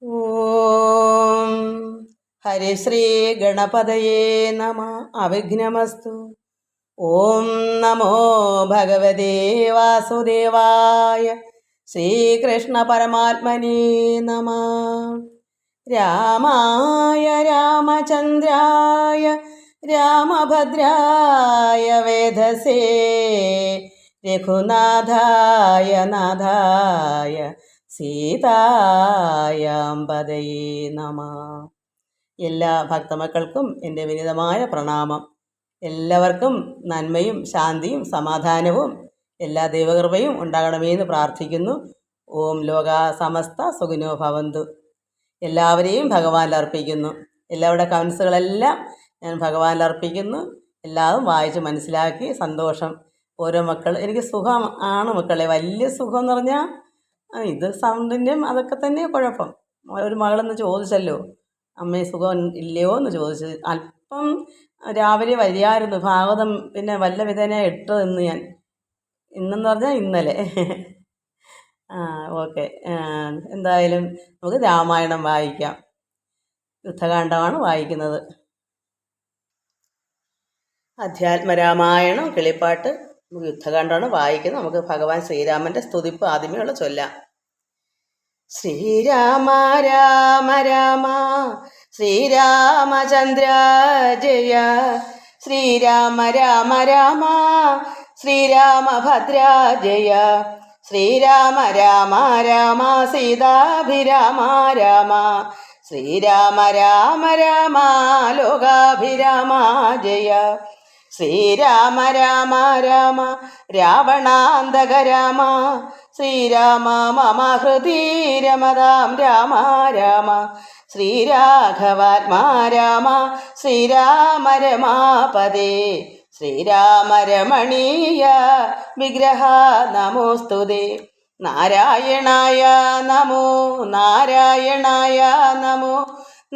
ഓം ഹരിശ്രീ ഗണപതയേ നമ. അവിഘ്നമസ്തു. ഓം നമോ ഭഗവതേ വാസുദേവായ. ശ്രീകൃഷ്ണ പരമാത്മനേ നമ. രാമായ രാമചന്ദ്രായ രാമഭദ്രായ വേധസേ രഘുനാഥായ നാഥായ സീതായാമ്പതയേ നമ. എല്ലാ ഭക്തമക്കൾക്കും എൻ്റെ വിനീതമായ പ്രണാമം. എല്ലാവർക്കും നന്മയും ശാന്തിയും സമാധാനവും എല്ലാ ദൈവകൃപയും ഉണ്ടാകണമെന്ന് പ്രാർത്ഥിക്കുന്നു. ഓം ലോക സമസ്ത സുഖിനോ ഭവന്തു. എല്ലാവരെയും ഭഗവാനിൽ അർപ്പിക്കുന്നു. എല്ലാവരുടെ കമൻസുകളെല്ലാം ഞാൻ ഭഗവാനിൽ അർപ്പിക്കുന്നു. എല്ലാവരും വായിച്ച് മനസ്സിലാക്കി സന്തോഷം. ഓരോ മക്കൾ എനിക്ക് സുഖം ആണ് മക്കളെ, വലിയ സുഖം എന്ന് പറഞ്ഞാൽ ഇത് സൗണ്ടിൻ്റെയും അതൊക്കെ തന്നെ കുഴപ്പം. ഒരു മകളെന്ന് ചോദിച്ചല്ലോ, അമ്മയെ സുഖം ഇല്ലയോ എന്ന് ചോദിച്ചു. അല്പം രാവിലെ വരികയായിരുന്നു ഭാഗവതം, പിന്നെ വല്ല വിധേന ഇട്ടത് ഞാൻ ഇന്നെന്ന് പറഞ്ഞാൽ ഇന്നലെ. ഓക്കെ. എന്തായാലും നമുക്ക് രാമായണം വായിക്കാം. യുദ്ധകാണ്ഡമാണ് വായിക്കുന്നത്. അധ്യാത്മരാമായണം കിളിപ്പാട്ട് നമുക്ക് യുദ്ധകാണ്ഡമാണ് വായിക്കുന്നത്. നമുക്ക് ഭഗവാൻ ശ്രീരാമൻ്റെ സ്തുതിപ്പ് ആദ്യമേ ചൊല്ലാം. ശ്രീരാമ രാമ രാമ ശ്രീരാമചന്ദ്ര ജയ. ശ്രീരാമ രാമ രാമ ശ്രീരാമഭദ്ര ജയ. ശ്രീരാമ രാമ രാമ സീതാഭിരാമ രാമ. ശ്രീരാമ രാമ രാമ ലോകാഭിരാമ ജയ. ശ്രീരാമ രാമ രാമ രാവണാന്തക രാമ. ശ്രീരാമ മമ ഹൃദി രമതാം രാമ രാമ. ശ്രീരാഘവാത്മാ രാമ ശ്രീരാമ രമാപദേ. ശ്രീരാമ രമണീയ വിഗ്രഹ നമോസ്തുതേ. നാരായണായ നമോ നാരായണായ നമോ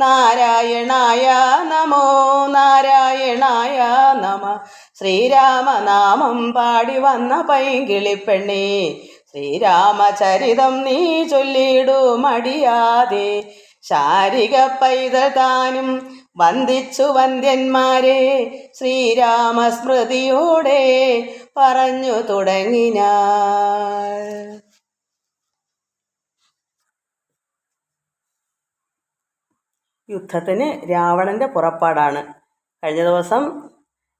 നാരായണായ നമോ നാരായണായ നമ. ശ്രീരാമനാമം പാടി വന്ന പൈങ്കിളിപ്പെണ്ണേ, ശ്രീരാമചരിതം നീ ചൊല്ലിടു മടിയാതെ. ശാരിക പൈതൽ താനും വന്ദിച്ചു വന്ദ്യന്മാരെ, ശ്രീരാമസ്മൃതിയോടെ പറഞ്ഞു തുടങ്ങിനാൾ. യുദ്ധത്തിന് രാവണൻ്റെ പുറപ്പാടാണ്. കഴിഞ്ഞ ദിവസം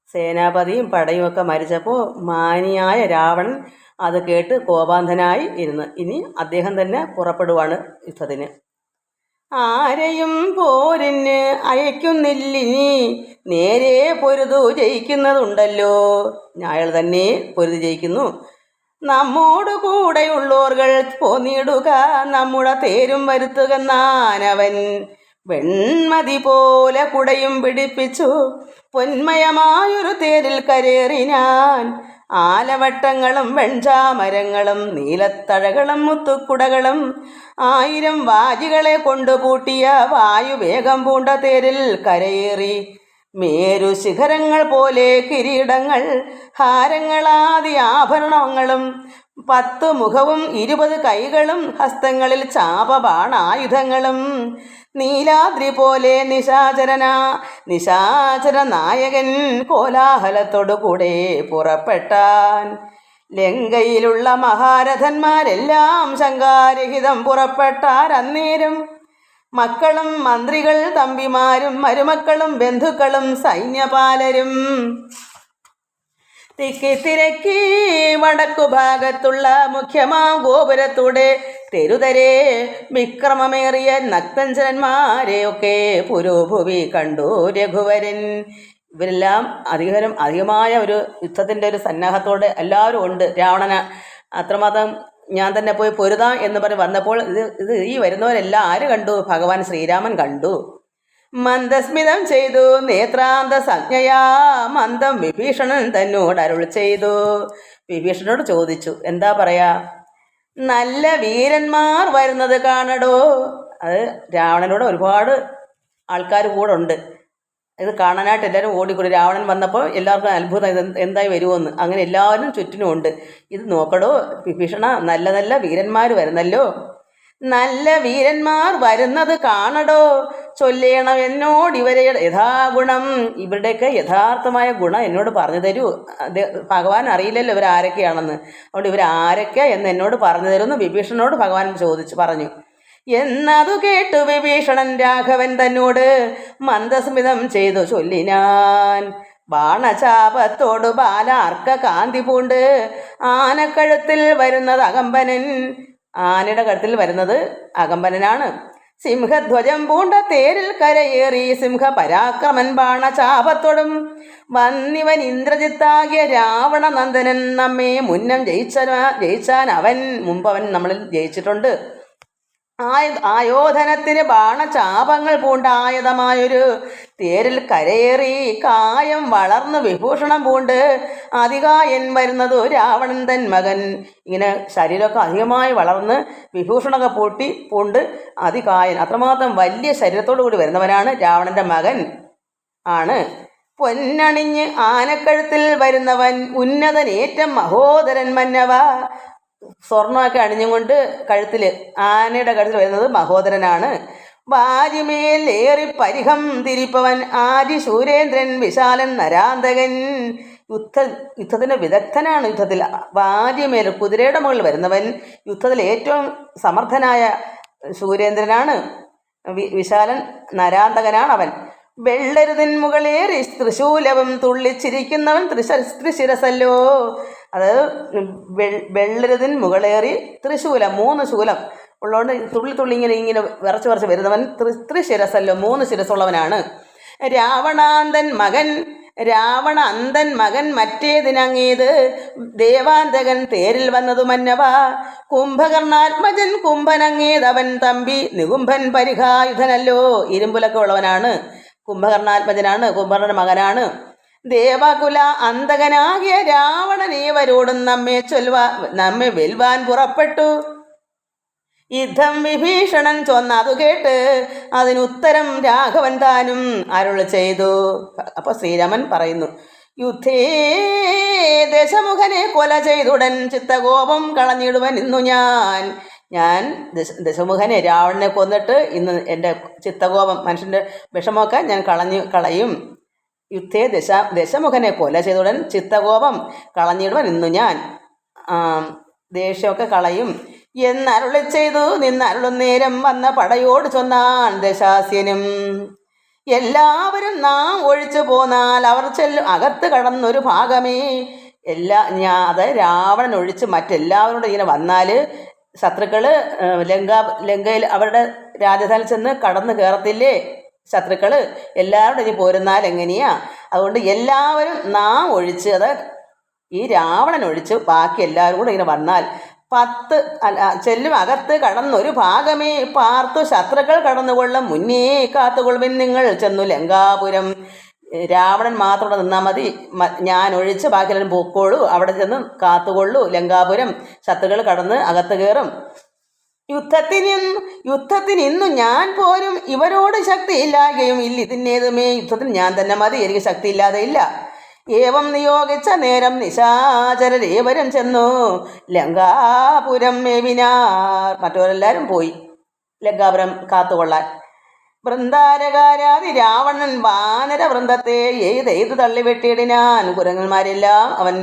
സേനാപതിയും പടയുമൊക്കെ മരിച്ചപ്പോൾ മാനിയായ രാവണൻ അത് കേട്ട് കോപാന്ധനായി ഇരുന്ന് ഇനി അദ്ദേഹം തന്നെ പുറപ്പെടുവാണ് യുദ്ധത്തിന്. ആരെയും പോരിന് അയക്കുന്നില്ലിനി, നേരെ പൊരുതു ജയിക്കുന്നതുണ്ടല്ലോ. അയാൾ തന്നെ പൊരുതി ജയിക്കുന്നു. നമ്മോട് കൂടെയുള്ളോർകൾ പോന്നിടുക, നമ്മുടെ തേരും വരുത്തുകന്നാനവൻ. വെൺമതി പോലെ കുടയും പിടിപ്പിച്ചു പൊന്മയമായൊരു തേരിൽ കരേറിനാൻ. ആലവട്ടങ്ങളും വെൺചാമരങ്ങളും നീലത്തഴകളും മുത്തുക്കുടകളും 1000 വാജികളെ കൊണ്ടുപൂട്ടിയ വായുവേഗം പൂണ്ട തേരിൽ കരയേറി. മേരു ശിഖരങ്ങൾ പോലെ കിരീടങ്ങൾ, ഹാരങ്ങളാദി ആഭരണങ്ങളും, 10 മുഖവും 20 കൈകളും, ഹസ്തങ്ങളിൽ ചാപബാണായുധങ്ങളും, നീലാദ്രി പോലെ നിശാചര നായകൻ കോലാഹലത്തോടുകൂടെ പുറപ്പെട്ടാൻ. ലങ്കയിലുള്ള മഹാരഥന്മാരെല്ലാം ശങ്കാരഹിതം പുറപ്പെട്ടാരന്നേരം. മക്കളും മന്ത്രികൾ തമ്പിമാരും മരുമക്കളും ബന്ധുക്കളും സൈന്യപാലരും തിക്കി വടക്കു ഭാഗത്തുള്ള മുഖ്യമാം ഗോപുരത്തൂടെ തെരുതരെ വിക്രമമേറിയ നക്തഞ്ചരന്മാരെയൊക്കെ പുരോഭുവി കണ്ടു രഘുവരൻ. ഇവരെല്ലാം അധികമായ ഒരു യുദ്ധത്തിൻ്റെ ഒരു സന്നാഹത്തോടെ എല്ലാവരും ഉണ്ട്. രാവണന് അത്രമാത്രം ഞാൻ തന്നെ പോയി പൊരുതാം എന്ന് പറഞ്ഞ് വന്നപ്പോൾ ഈ വരുന്നവരെല്ലാം ആര് കണ്ടു? ഭഗവാൻ ശ്രീരാമൻ കണ്ടു. മന്ദസ്മിതം ചെയ്തു നേത്രാന്ത സംജ്ഞയാ മന്ദം വിഭീഷണൻ തന്നോട് അരുൾ ചെയ്തു. വിഭീഷണനോട് ചോദിച്ചു, എന്താ പറയാ? നല്ല വീരന്മാർ വരുന്നത് കാണടോ. അത് രാവണനോട് ഒരുപാട് ആൾക്കാർ കൂടെ ഉണ്ട്. ഇത് കാണാനായിട്ട് എല്ലാവരും ഓടിക്കൂടി. രാവണൻ വന്നപ്പോൾ എല്ലാവർക്കും അത്ഭുതം, ഇത് എന്തായി വരുമോയെന്ന്. അങ്ങനെ എല്ലാവരും ചുറ്റിനും ഉണ്ട്. ഇത് നോക്കടോ വിഭീഷണ, നല്ല നല്ല വീരന്മാർ വരുന്നല്ലോ. നല്ല വീരന്മാർ വരുന്നത് കാണടോ, ചൊല്ലേണം എന്നോട് ഇവരെ യഥാഗുണം. ഇവരുടെയൊക്കെ യഥാർത്ഥമായ ഗുണം എന്നോട് പറഞ്ഞു തരൂ. ഭഗവാൻ അറിയില്ലല്ലോ ഇവരാരൊക്കെയാണെന്ന്. അതുകൊണ്ട് ഇവരാരൊക്കെ എന്ന് എന്നോട് പറഞ്ഞു തരുമെന്ന് വിഭീഷണനോട് ഭഗവാൻ പറഞ്ഞു. എന്നതു കേട്ടു വിഭീഷണൻ രാഘവൻ തന്നോട് മന്ദസ്മിതം ചെയ്തു ചൊല്ലിനാൻ. ബാണചാപത്തോട് ബാലാർക്ക കാന്തി പൂണ്ട് ആനക്കഴുത്തിൽ വരുന്നത് അകമ്പനൻ. ആനയുടെ കഴുത്തിൽ വരുന്നത് അകമ്പനാണ്. സിംഹധ്വജം പൂണ്ട തേരിൽ കരയേറി സിംഹ പരാക്രമൻ ബാണചാപത്തോടും വന്നിവൻ ഇന്ദ്രജിത്താകിയ രാവണനന്ദനൻ. നമ്മെ മുന്നം ജയിച്ചാൻ അവൻ മുമ്പവൻ നമ്മളിൽ ജയിച്ചിട്ടുണ്ട്. ആയോധനത്തിന് ബാണചാപങ്ങൾ പൂണ്ട ആയുധമായൊരു തേരിൽ കരയേറി കായം വളർന്ന് വിഭൂഷണം പൂണ്ട് അതികായൻ വരുന്നതു രാവണൻ തൻ മകൻ. ഇങ്ങനെ ശരീരമൊക്കെ അധികമായി വളർന്ന് വിഭൂഷണമൊക്കെ പൂണ്ട് അതികായൻ, അത്രമാത്രം വലിയ ശരീരത്തോടു കൂടി വരുന്നവനാണ് രാവണന്റെ മകൻ ആണ്. പൊന്നണിഞ്ഞ് ആനക്കഴുത്തിൽ വരുന്നവൻ ഉന്നതനേറ്റം മഹോദരൻ മന്നവ. സ്വർണ്ണമൊക്കെ അണിഞ്ഞുകൊണ്ട് ആനയുടെ കഴുത്തിൽ വരുന്നത് മഹോദരനാണ്. വാരിമേൽ ഏറി പരിഹം തിരിപ്പവൻ ആദി ശൂരേന്ദ്രൻ വിശാലൻ നരാന്തകൻ. യുദ്ധത്തിന് വിദഗ്ധനാണ്. യുദ്ധത്തിൽ വാരിമേൽ കുതിരയുടെ മുകളിൽ വരുന്നവൻ യുദ്ധത്തിൽ ഏറ്റവും സമർത്ഥനായ ശൂരേന്ദ്രനാണ്. വിശാലൻ നരാന്തകനാണ് അവൻ. വെള്ളരുതിൻ മുകളേറി തൃശൂലവും തുള്ളിച്ചിരിക്കുന്നവൻ ത്രിശിരസല്ലോ. അത് വെള്ളരുതിൻ മുകളേറി തൃശൂലം 3 ശൂലം ഉള്ളതുകൊണ്ട് തുള്ളി ഇങ്ങനെ വിറച്ച് വരുന്നവൻ ത്രിശിരസല്ലോ, 3 ശിരസുള്ളവനാണ്. രാവണ അന്തൻ മകൻ മറ്റേതിനങ്ങേത് ദേവാന്തകൻ തേരിൽ വന്നതു മന്നവ. കുംഭകർണാത്മജൻ കുംഭനങ്ങേതവൻ തമ്പി നികുംഭൻ പരിഹായുധനല്ലോ. ഇരുമ്പുലൊക്കെ ഉള്ളവനാണ്, കുംഭകർണാത്മജനാണ്, കുംഭകർണന്റെ മകനാണ്. ദേവകുല അന്തകനാകിയ രാവണനേവരോടും നമ്മെ വെൽവാൻ പുറപ്പെട്ടു. യുദ്ധം വിഭീഷണൻ ചൊന്നതു കേട്ട് അതിനുത്തരം രാഘവൻ താനും അരുളി ചെയ്തു. അപ്പൊ ശ്രീരാമൻ പറയുന്നു, യുദ്ധേ ദശമുഖനെ കൊല ചെയ്തുടൻ ചിത്തകോപം കളഞ്ഞിടുവൻ ഇന്നു ഞാൻ ദശമുഖനെ രാവണനെ കൊന്നിട്ട് ഇന്ന് എൻ്റെ ചിത്തകോപം മനുഷ്യൻ്റെ വിഷമമൊക്കെ ഞാൻ കളയും. യുദ്ധേ ദശമുഖനെ കൊല ചെയ്തുടൻ ചിത്തകോപം കളഞ്ഞിടുവൻ ഇന്നു ഞാൻ, ദേഷ്യമൊക്കെ കളയും എന്നരുളി ചെയ്തു. നിന്നരുളും നേരം വന്ന പടയോട് ചൊന്നാൻ ദശാസ്യനും. എല്ലാവരും നാം ഒഴിച്ചു പോന്നാൽ അവർ അകത്ത് കടന്നൊരു ഭാഗമേ അത് രാവണൻ ഒഴിച്ച് മറ്റെല്ലാവരോടും ഇങ്ങനെ വന്നാൽ ശത്രുക്കൾ ലങ്കയിൽ അവരുടെ രാജധാനിൽ ചെന്ന് കടന്നു കയറത്തില്ലേ ശത്രുക്കൾ. എല്ലാവരും ഇനി പോരുന്നാൽ എങ്ങനെയാ? അതുകൊണ്ട് എല്ലാവരും നാം ഒഴിച്ച്, അത് ഈ രാവണൻ ഒഴിച്ച് ബാക്കി എല്ലാവരും കൂടെ ഇങ്ങനെ വന്നാൽ 10 അകത്ത് കടന്നൊരു ഭാഗമേ പാർത്തു ശത്രുക്കൾ കടന്നുകൊള്ളും മുന്നേ കാത്തുകൊള്ളുവിൻ നിങ്ങൾ ചെന്നു ലങ്കാപുരം. രാവണൻ മാത്രം നിന്നാൽ മതി, ഞാൻ ഒഴിച്ച് ബാക്കിയെല്ലാവരും പൊക്കോളൂ, അവിടെ ചെന്ന് കാത്തുകൊള്ളൂ ലങ്കാപുരം. ശത്രുക്കൾ കടന്ന് അകത്ത് കയറും. യുദ്ധത്തിന് ഇന്നു ഞാൻ പോരും, ഇവരോട് ശക്തിയില്ലാകയും ഇല്ല. ഇതിനേതുമേ യുദ്ധത്തിന് ഞാൻ തന്നെ മതി, എനിക്ക് ശക്തിയില്ലാതെ ഇല്ല. ഏവം നിയോഗിച്ച നേരം നിശാചരേവരും ചെന്നു ലങ്കാപുരം മേവിനാർ. മറ്റവരെല്ലാവരും പോയി ലങ്കാപുരം കാത്തുകൊള്ളാൻ. വൃന്ദാരകാരാതി രാവണൻ വാനര വൃന്ദത്തെ എയ്ത് തള്ളിവെട്ടിയിടിനാൻ. കുരങ്ങന്മാരെല്ലാം അവൻ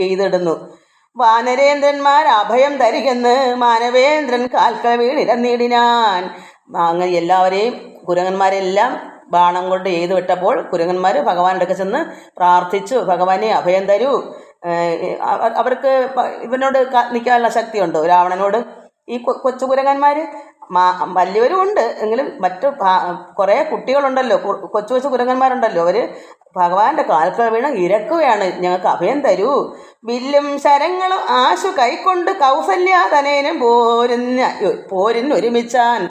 എയ്തിടുന്നു. വാനരേന്ദ്രന്മാർ അഭയം ധരികെന്ന് മാനവേന്ദ്രൻ കാൽക്ക വീണിരന്നിടിനാൻ. അങ്ങനെ എല്ലാവരെയും കുരങ്ങന്മാരെല്ലാം ബാണം കൊണ്ട് എയ്ത് വിട്ടപ്പോൾ കുരങ്ങന്മാർ ഭഗവാന്റെ അടുക്ക ചെന്ന് പ്രാർത്ഥിച്ചു, ഭഗവാനെ അഭയം തരൂ. അവർക്ക് ഇവനോട് നിൽക്കാനുള്ള ശക്തിയുണ്ടോ രാവണനോട്? ഈ കൊച്ചു കുരങ്ങന്മാർ വലിയവരും ഉണ്ട്, എങ്കിലും മറ്റു കുറേ കുട്ടികളുണ്ടല്ലോ, കൊച്ചു കൊച്ചു കുരങ്ങന്മാരുണ്ടല്ലോ, അവർ ഭഗവാന്റെ കാൽക്കൽ വീണ് ഇരക്കുകയാണ്, ഞങ്ങൾക്ക് അഭയം തരൂ. വില്ലും ശരങ്ങളും ആശു കൈക്കൊണ്ട് കൗസല്യാതനേനും പോരിന് ഒരുമിച്ചാൻ.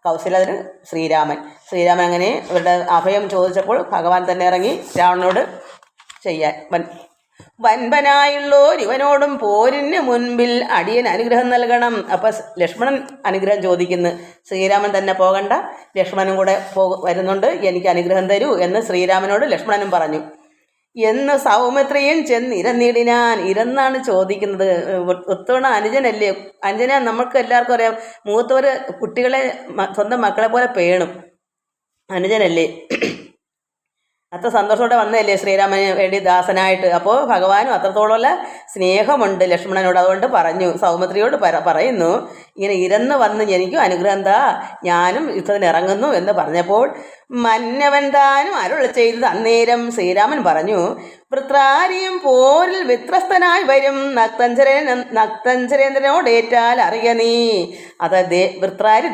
കൗസല്യന് ശ്രീരാമൻ അങ്ങനെ ഇവരുടെ അഭയം ചോദിച്ചപ്പോൾ ഭഗവാൻ തന്നെ ഇറങ്ങി രാവണനോട് ചെയ്യാൻ. വൻപനായുള്ളോർ ഇവനോടും പോരിന് മുൻപിൽ അടിയൻ അനുഗ്രഹം നൽകണം. അപ്പം ലക്ഷ്മണൻ അനുഗ്രഹം ചോദിക്കുന്നു. ശ്രീരാമൻ തന്നെ പോകണ്ട, ലക്ഷ്മണനും കൂടെ വരുന്നുണ്ട്, എനിക്ക് അനുഗ്രഹം തരൂ എന്ന് ശ്രീരാമനോട് ലക്ഷ്മണനും പറഞ്ഞു. എന്ന് സൗമിത്രിയും ചെന്നിരന്നിടിനാൻ. ഇരന്നാണ് ചോദിക്കുന്നത്. ഒത്തോണ അനുജനല്ലേ? അനുജന നമുക്ക് എല്ലാവർക്കും അറിയാം, മൂത്തവർ കുട്ടികളെ സ്വന്തം മക്കളെ പോലെ പേണും. അനുജനല്ലേ? അത്ര സന്തോഷത്തോടെ വന്നതല്ലേ ശ്രീരാമന് വേണ്ടി ദാസനായിട്ട്. അപ്പോൾ ഭഗവാനും അത്രത്തോളമുള്ള സ്നേഹമുണ്ട് ലക്ഷ്മണനോട്. അതുകൊണ്ട് പറഞ്ഞു, സൗമിത്രിയോട് പറയുന്നു, ഇങ്ങനെ ഇരന്ന് വന്ന് എനിക്കും അനുഗ്രഹം താ, ഞാനും യുദ്ധത്തിന് ഇറങ്ങുന്നു എന്ന് പറഞ്ഞപ്പോൾ മന്നവൻ താനും അരുൾ ചെയ്തത്. അന്നേരം ശ്രീരാമൻ പറഞ്ഞു, വൃത്രാരിയും പോരിൽ വിത്രസ്തനായി വരും, നക്തഞ്ചരേന്ദ്രനോടേറ്റാൽ അറിയ നീ. അത് വൃത്രാരി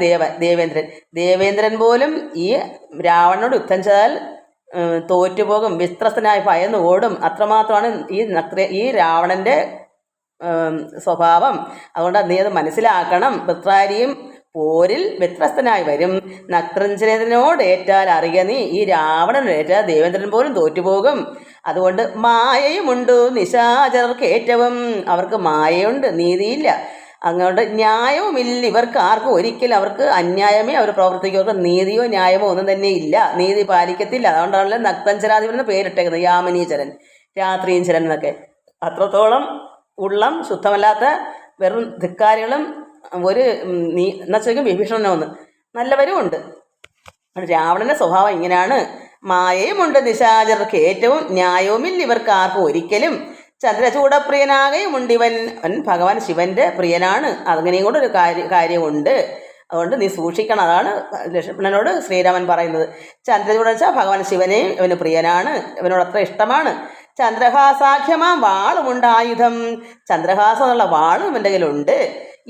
ദേവേന്ദ്രൻ പോലും ഈ രാവണനോട് യുദ്ധം ചെയ്താൽ തോറ്റുപോകും, വിസ്ത്രസ്തനായി ഭയന്ന് ഓടും. അത്രമാത്രമാണ് ഈ രാവണൻ്റെ സ്വഭാവം. അതുകൊണ്ട് നീ അത് മനസ്സിലാക്കണം. വൃത്രാരിയും പോരിൽ വ്യത്യസ്തനായി വരും, നക്തഞ്ചരേന്ദ്രനോട് ഏറ്റാൽ അറിയ നീ. ഈ രാവണനേറ്റാൽ ദേവേന്ദ്രൻ പോലും തോറ്റുപോകും. അതുകൊണ്ട് മായയുമുണ്ട് നിശാചരർക്ക് ഏറ്റവും. അവർക്ക് മായയുണ്ട്, നീതിയില്ല. അങ്ങോട്ട് ന്യായവുമില്ല ഇവർക്ക് ആർക്കും. ഒരിക്കലും അവർക്ക് അന്യായമേ അവർ പ്രവർത്തിക്കും. അവർക്ക് നീതിയോ ന്യായമോ ഒന്നും തന്നെ ഇല്ല, നീതി പാലിക്കത്തില്ല. അതുകൊണ്ടാണല്ലോ നക്തഞ്ചരാധിപൻ എന്ന് പേരിട്ടേക്കുന്നത്, യാമിനീചരൻ, രാത്രിയഞ്ചരൻ എന്നൊക്കെ. അത്രത്തോളം ഉള്ളം ശുദ്ധമല്ലാത്ത വെറും ധിക്കാരികളും ഒരു എന്നാ ചോദിക്കും വിഭീഷണനോന്ന് നല്ലവരും ഉണ്ട്. രാവണന്റെ സ്വഭാവം ഇങ്ങനെയാണ്. മായയുമുണ്ട് നിശാചരർക്ക് ഏറ്റവും, ന്യായവുമില്ല ഇവർക്ക് ആർക്കും ഒരിക്കലും. ചന്ദ്രചൂടപ്രിയനാകെയുമുണ്ട് ഇവൻ ഭഗവാൻ ശിവന്റെ പ്രിയനാണ്. അങ്ങനെയും കൂടെ ഒരു കാര്യമുണ്ട്. അതുകൊണ്ട് നീ സൂക്ഷിക്കണം. അതാണ് ലക്ഷ്മണനോട് ശ്രീരാമൻ പറയുന്നത്. ചന്ദ്രചൂട വെച്ചാൽ ഭഗവാൻ ശിവനെ ഇവന് പ്രിയനാണ്, ഇവനോട് അത്ര ഇഷ്ടമാണ്. ചന്ദ്രഹാസാഖ്യമാം വാളുമുണ്ട് ആയുധം. ചന്ദ്രഹാസം എന്നുള്ള വാളും ഇവൻ്റെ കയ്യിലുണ്ട്.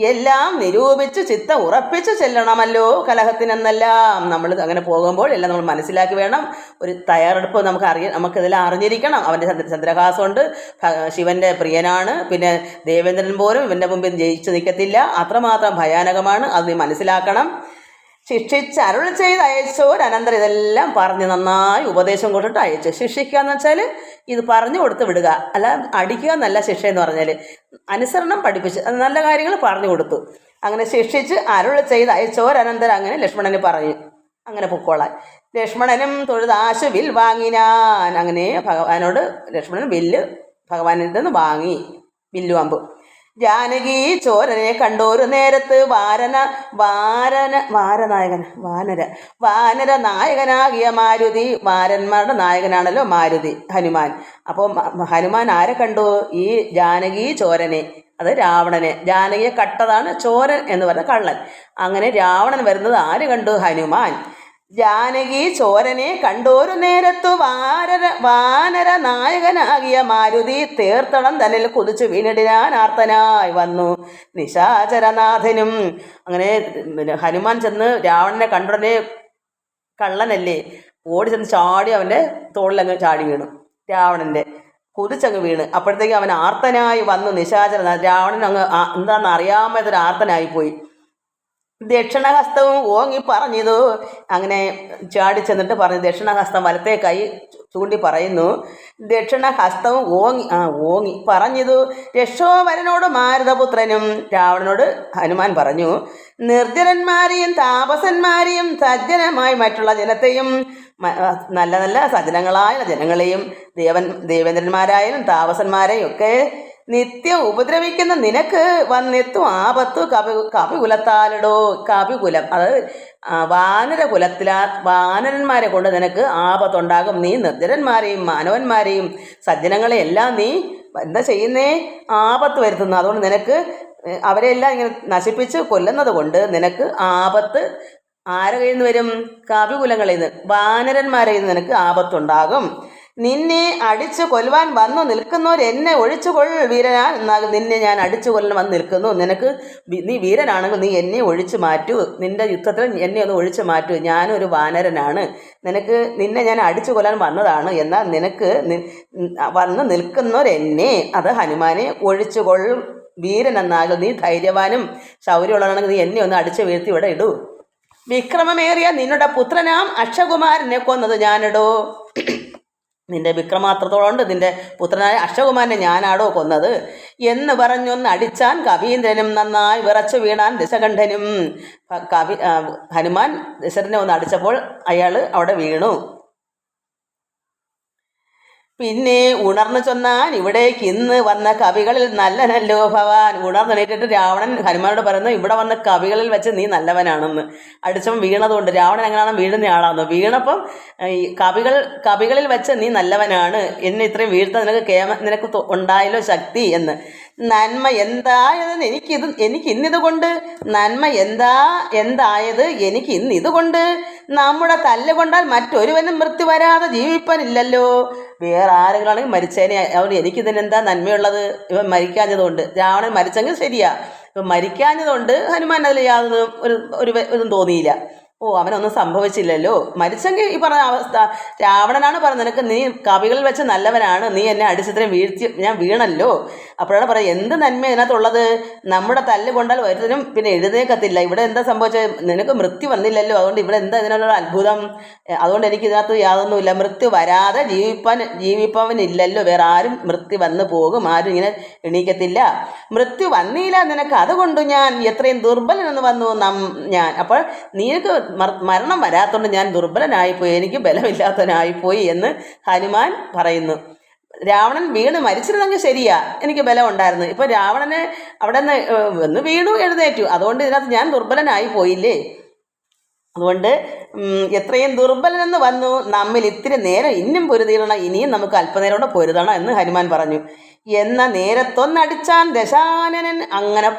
എല്ലാം നിരൂപിച്ച് ചിത്തം ഉറപ്പിച്ച് ചെല്ലണമല്ലോ കലഹത്തിനെന്നെല്ലാം. നമ്മൾ അങ്ങനെ പോകുമ്പോൾ എല്ലാം നമ്മൾ മനസ്സിലാക്കി വേണം. ഒരു തയ്യാറെടുപ്പ് നമുക്കിതെല്ലാം അറിഞ്ഞിരിക്കണം. അവൻ്റെ ചന്ദ്രഹാസമുണ്ട്, ശിവൻ്റെ പ്രിയനാണ്, പിന്നെ ദേവേന്ദ്രൻ പോലും ഇവൻ്റെ മുമ്പിൽ ജയിച്ചു നിൽക്കത്തില്ല, അത്രമാത്രം ഭയാനകമാണ്. അത് നീ മനസ്സിലാക്കണം. ശിക്ഷിച്ച് അരുൾ ചെയ്ത് അയച്ചോരനന്തരം ഇതെല്ലാം പറഞ്ഞ് നന്നായി ഉപദേശം കൊടുത്തിട്ട് അയച്ചു. ശിക്ഷിക്കുക എന്ന് വെച്ചാൽ ഇത് പറഞ്ഞു കൊടുത്ത് വിടുക, അല്ല അടിക്കുക എന്നല്ല ശിക്ഷ എന്ന് പറഞ്ഞാൽ. അനുസരണം പഠിപ്പിച്ച് നല്ല കാര്യങ്ങൾ പറഞ്ഞു കൊടുത്തു. അങ്ങനെ ശിക്ഷിച്ച് അരുൾ ചെയ്ത് അയച്ചോരനന്തരം അങ്ങനെ ലക്ഷ്മണന് പറഞ്ഞു, അങ്ങനെ പൊക്കോളാൻ. ലക്ഷ്മണനും തൊഴുതാശു വിൽ വാങ്ങിനാൻ. അങ്ങനെ ഭഗവാനോട് ലക്ഷ്മണൻ വില്ല് ഭഗവാനിൽ നിന്ന് വാങ്ങി, വില്ലുവമ്പ്. ജാനകി ചോരനെ കണ്ടോരു നേരത്ത് വാനര നായകനാകിയ മാരുതി. വാരന്മാരുടെ നായകനാണല്ലോ മാരുതി, ഹനുമാൻ. അപ്പോൾ ഹനുമാൻ ആരെ കണ്ടു? ഈ ജാനകി ചോരനെ, അത് രാവണനെ. ജാനകിയെ കട്ടതാണ് ചോരൻ എന്ന് പറഞ്ഞ കള്ളൻ. അങ്ങനെ രാവണൻ വരുന്നത് ആര് കണ്ടു? ഹനുമാൻ. ജാനകി ചോരനെ കണ്ടോരു നേരത്തു വാനര നായകനാകിയ മാരുതി തീർത്ഥളം തന്നിൽ കുതിച്ചു വീണിടിനാൻ ആർത്തനായി വന്നു നിശാചരനാഥനും. അങ്ങനെ ഹനുമാൻ ചെന്ന് രാവണനെ കണ്ടുടനെ, കള്ളനല്ലേ, ഓടി ചെന്ന് ചാടി അവൻ്റെ തോളിലങ്ങ് ചാടി വീണു. രാവണൻ്റെ കുതിച്ചങ്ങ് വീണ്. അപ്പോഴത്തേക്ക് അവൻ ആർത്തനായി വന്നു നിശാചരനാഥൻ. രാവണൻ അങ്ങ് എന്താണെന്ന് അറിയാമതൊരു ആർത്തനായിപ്പോയി. ദക്ഷിണഹസ്തവും ഓങ്ങി പറഞ്ഞതു. അങ്ങനെ ചാടി ചെന്നിട്ട് പറഞ്ഞു, ദക്ഷിണഹസ്തം വലത്തെ കൈ ചൂണ്ടി പറയുന്നു. ദക്ഷിണഹസ്തവും ഓങ്ങി പറഞ്ഞതു. രക്ഷോവരനോട് മാരുതപുത്രനും രാവണനോട് ഹനുമാൻ പറഞ്ഞു, നിർജ്ജനന്മാരെയും താപസന്മാരെയും സജ്ജനമായി മറ്റുള്ള ജനത്തെയും, നല്ല നല്ല സജ്ജനങ്ങളായ ജനങ്ങളെയും ദേവേന്ദ്രന്മാരായാലും താപസന്മാരെയും ഒക്കെ നിത്യം ഉപദ്രവിക്കുന്ന നിനക്ക് വന്നെത്തും ആപത്തു കപികുലത്താലിടോ. കപികുലം അത് വാനരന്മാരെ കൊണ്ട് നിനക്ക് ആപത്തുണ്ടാകും. നീ നിർജ്ജനന്മാരെയും മാനവന്മാരെയും സജ്ജനങ്ങളെ എല്ലാം നീ എന്താ ചെയ്യുന്നേ? ആപത്ത് വരുത്തുന്നു. അതുകൊണ്ട് നിനക്ക് അവരെല്ലാം ഇങ്ങനെ നശിപ്പിച്ച് കൊല്ലുന്നത് കൊണ്ട് നിനക്ക് ആപത്ത് ആരെ കയ്യിൽ നിന്ന് വരും? കപികുലങ്ങളിൽ നിന്ന്, വാനരന്മാരെ നിന്ന് നിനക്ക് ആപത്തുണ്ടാകും. നിന്നെ അടിച്ചു കൊല്ലുവാൻ വന്നു നിൽക്കുന്നവർ എന്നെ ഒഴിച്ചുകൊൾ വീരനാൻ. എന്നാലും നിന്നെ ഞാൻ അടിച്ചു കൊല്ലാൻ വന്ന് നിൽക്കുന്നു. നിനക്ക് നീ വീരനാണെങ്കിൽ നീ എന്നെ ഒഴിച്ചു മാറ്റൂ. നിന്റെ യുദ്ധത്തിൽ എന്നെ ഒന്ന് ഒഴിച്ചു മാറ്റൂ. ഞാനൊരു വാനരനാണ്. നിന്നെ ഞാൻ അടിച്ചു കൊല്ലാൻ വന്നതാണ്. എന്നാൽ നിനക്ക് വന്ന് നിൽക്കുന്നവരെന്നെ, അത് ഹനുമാനെ, ഒഴിച്ചുകൊൾ വീരൻ എന്നാകും. നീ ധൈര്യവാനും ശൗര്യമുള്ളതാണെങ്കിൽ നീ എന്നെ ഒന്ന് അടിച്ചു വീഴ്ത്തി ഇവിടെ ഇടൂ. വിക്രമമേറിയ നിന്നുടെ പുത്രനാം അക്ഷകുമാരനെ കൊന്നത് ഞാനിടോ. നിന്റെ വിക്രമാത്രത്തോളുണ്ട്, നിന്റെ പുത്രനായ അക്ഷകുമാരനെ ഞാനാടോ കൊന്നത് എന്ന് പറഞ്ഞൊന്ന് അടിച്ചാൻ കവീന്ദ്രനും. നന്നായി വിറച്ചു വീണാൻ ദശകണ്ഠനും. ഹനുമാൻ ദശരഥനെ ഒന്ന് അടിച്ചപ്പോൾ അയാൾ അവിടെ വീണു. പിന്നെ ഉണർന്നു ചൊന്നാൻ ഇവിടേക്ക് ഇന്ന് വന്ന കവികളിൽ നല്ലനല്ലോ ഭവാൻ. ഉണർന്നെണീറ്റിട്ട് രാവണൻ ഹനുമാനോട് പറയുന്നു, ഇവിടെ വന്ന കവികളിൽ വെച്ച് നീ നല്ലവനാണെന്ന്. അടിച്ചവൻ വീണതുകൊണ്ട് രാവണൻ എങ്ങനെയാണ് വീഴുന്ന ആളാണെന്ന്. വീണപ്പം ഈ കവികളിൽ വെച്ച് നീ നല്ലവനാണ്, എന്നെ ഇത്രയും വീഴ്ത്താൻ നിനക്ക് ഉണ്ടായല്ലോ ശക്തി എന്ന്. നന്മ എന്തായതെന്ന് എനിക്ക് ഇന്നിതുകൊണ്ട്, നന്മ എന്തായത് എനിക്ക് ഇന്നിതുകൊണ്ട്. നമ്മുടെ തല്ലുകൊണ്ടാൽ മറ്റൊരുവനും മൃത്യു വരാതെ ജീവിപ്പാനില്ലല്ലോ. വേറെ ആരെങ്കിലാണെങ്കിൽ മരിച്ചേനെ, അതുകൊണ്ട് എനിക്കിതിനെന്താ നന്മയുള്ളത്? ഇവൻ മരിക്കാഞ്ഞതുകൊണ്ട്. രാവണൻ മരിച്ചെങ്കിൽ ശരിയാ, ഇവൻ മരിക്കാഞ്ഞതുകൊണ്ട് ഹനുമാൻ അതിൽ യാതൊരു ഇതും തോന്നിയില്ല. അവനൊന്നും സംഭവിച്ചില്ലല്ലോ. മരിച്ചെങ്കിൽ ഈ പറഞ്ഞ അവസ്ഥ രാവണനാണ് പറഞ്ഞത്, നിനക്ക് നീ കവികളിൽ വെച്ച് നല്ലവനാണ്, നീ എന്നെ അടിച്ചിത്രയും ഞാൻ വീണല്ലോ. അപ്പോഴാണ് പറയുക, എന്ത് നന്മ ഇതിനകത്തുള്ളത്? നമ്മുടെ തല്ല് കൊണ്ടാൽ ഒരുത്തരും പിന്നെ എഴുന്നേക്കത്തില്ല. ഇവിടെ എന്താ സംഭവിച്ചത്? നിനക്ക് മൃത്യു വന്നില്ലല്ലോ, അതുകൊണ്ട് ഇവിടെ എന്താ ഇതിനുള്ള അത്ഭുതം? അതുകൊണ്ട് എനിക്ക് ഇതിനകത്ത് യാതൊന്നുമില്ല. മൃത്യു വരാതെ ജീവിപ്പവനില്ലല്ലോ. വേറെ ആരും മൃത്യു വന്നു പോകും, ആരും ഇങ്ങനെ എണീക്കത്തില്ല. മൃത്യു വന്നില്ല നിനക്ക്, അതുകൊണ്ട് ഞാൻ എത്രയും ദുർബലനെന്ന് വന്നു ഞാൻ. അപ്പോൾ നീക്ക് മരണം വരാത്തോണ്ട് ഞാൻ ദുർബലനായിപ്പോയി, എനിക്ക് ബലമില്ലാത്തവനായിപ്പോയി എന്ന് ഹനുമാൻ പറയുന്നു. രാവണൻ വീണ് മരിച്ചിരുന്നെങ്കിൽ ശരിയാ, എനിക്ക് ബലം ഉണ്ടായിരുന്നു. ഇപ്പൊ രാവണന് അവിടെ നിന്ന് വീണു, എഴുന്നേറ്റു, അതുകൊണ്ട് ഇതിനകത്ത് ഞാൻ ദുർബലനായി പോയില്ലേ. അതുകൊണ്ട് എത്രയും ദുർബലനെന്ന് വന്നു, നമ്മിൽ ഇത്തിരി നേരം ഇന്നും പൊരുതിയിടണം, ഇനിയും നമുക്ക് അല്പനേരം കൊണ്ട് പൊരുതണം എന്ന് ഹനുമാൻ പറഞ്ഞു. എന്ന നേരത്തൊന്നടിച്ചാൻ ദശാനനൻ. അങ്ങനെ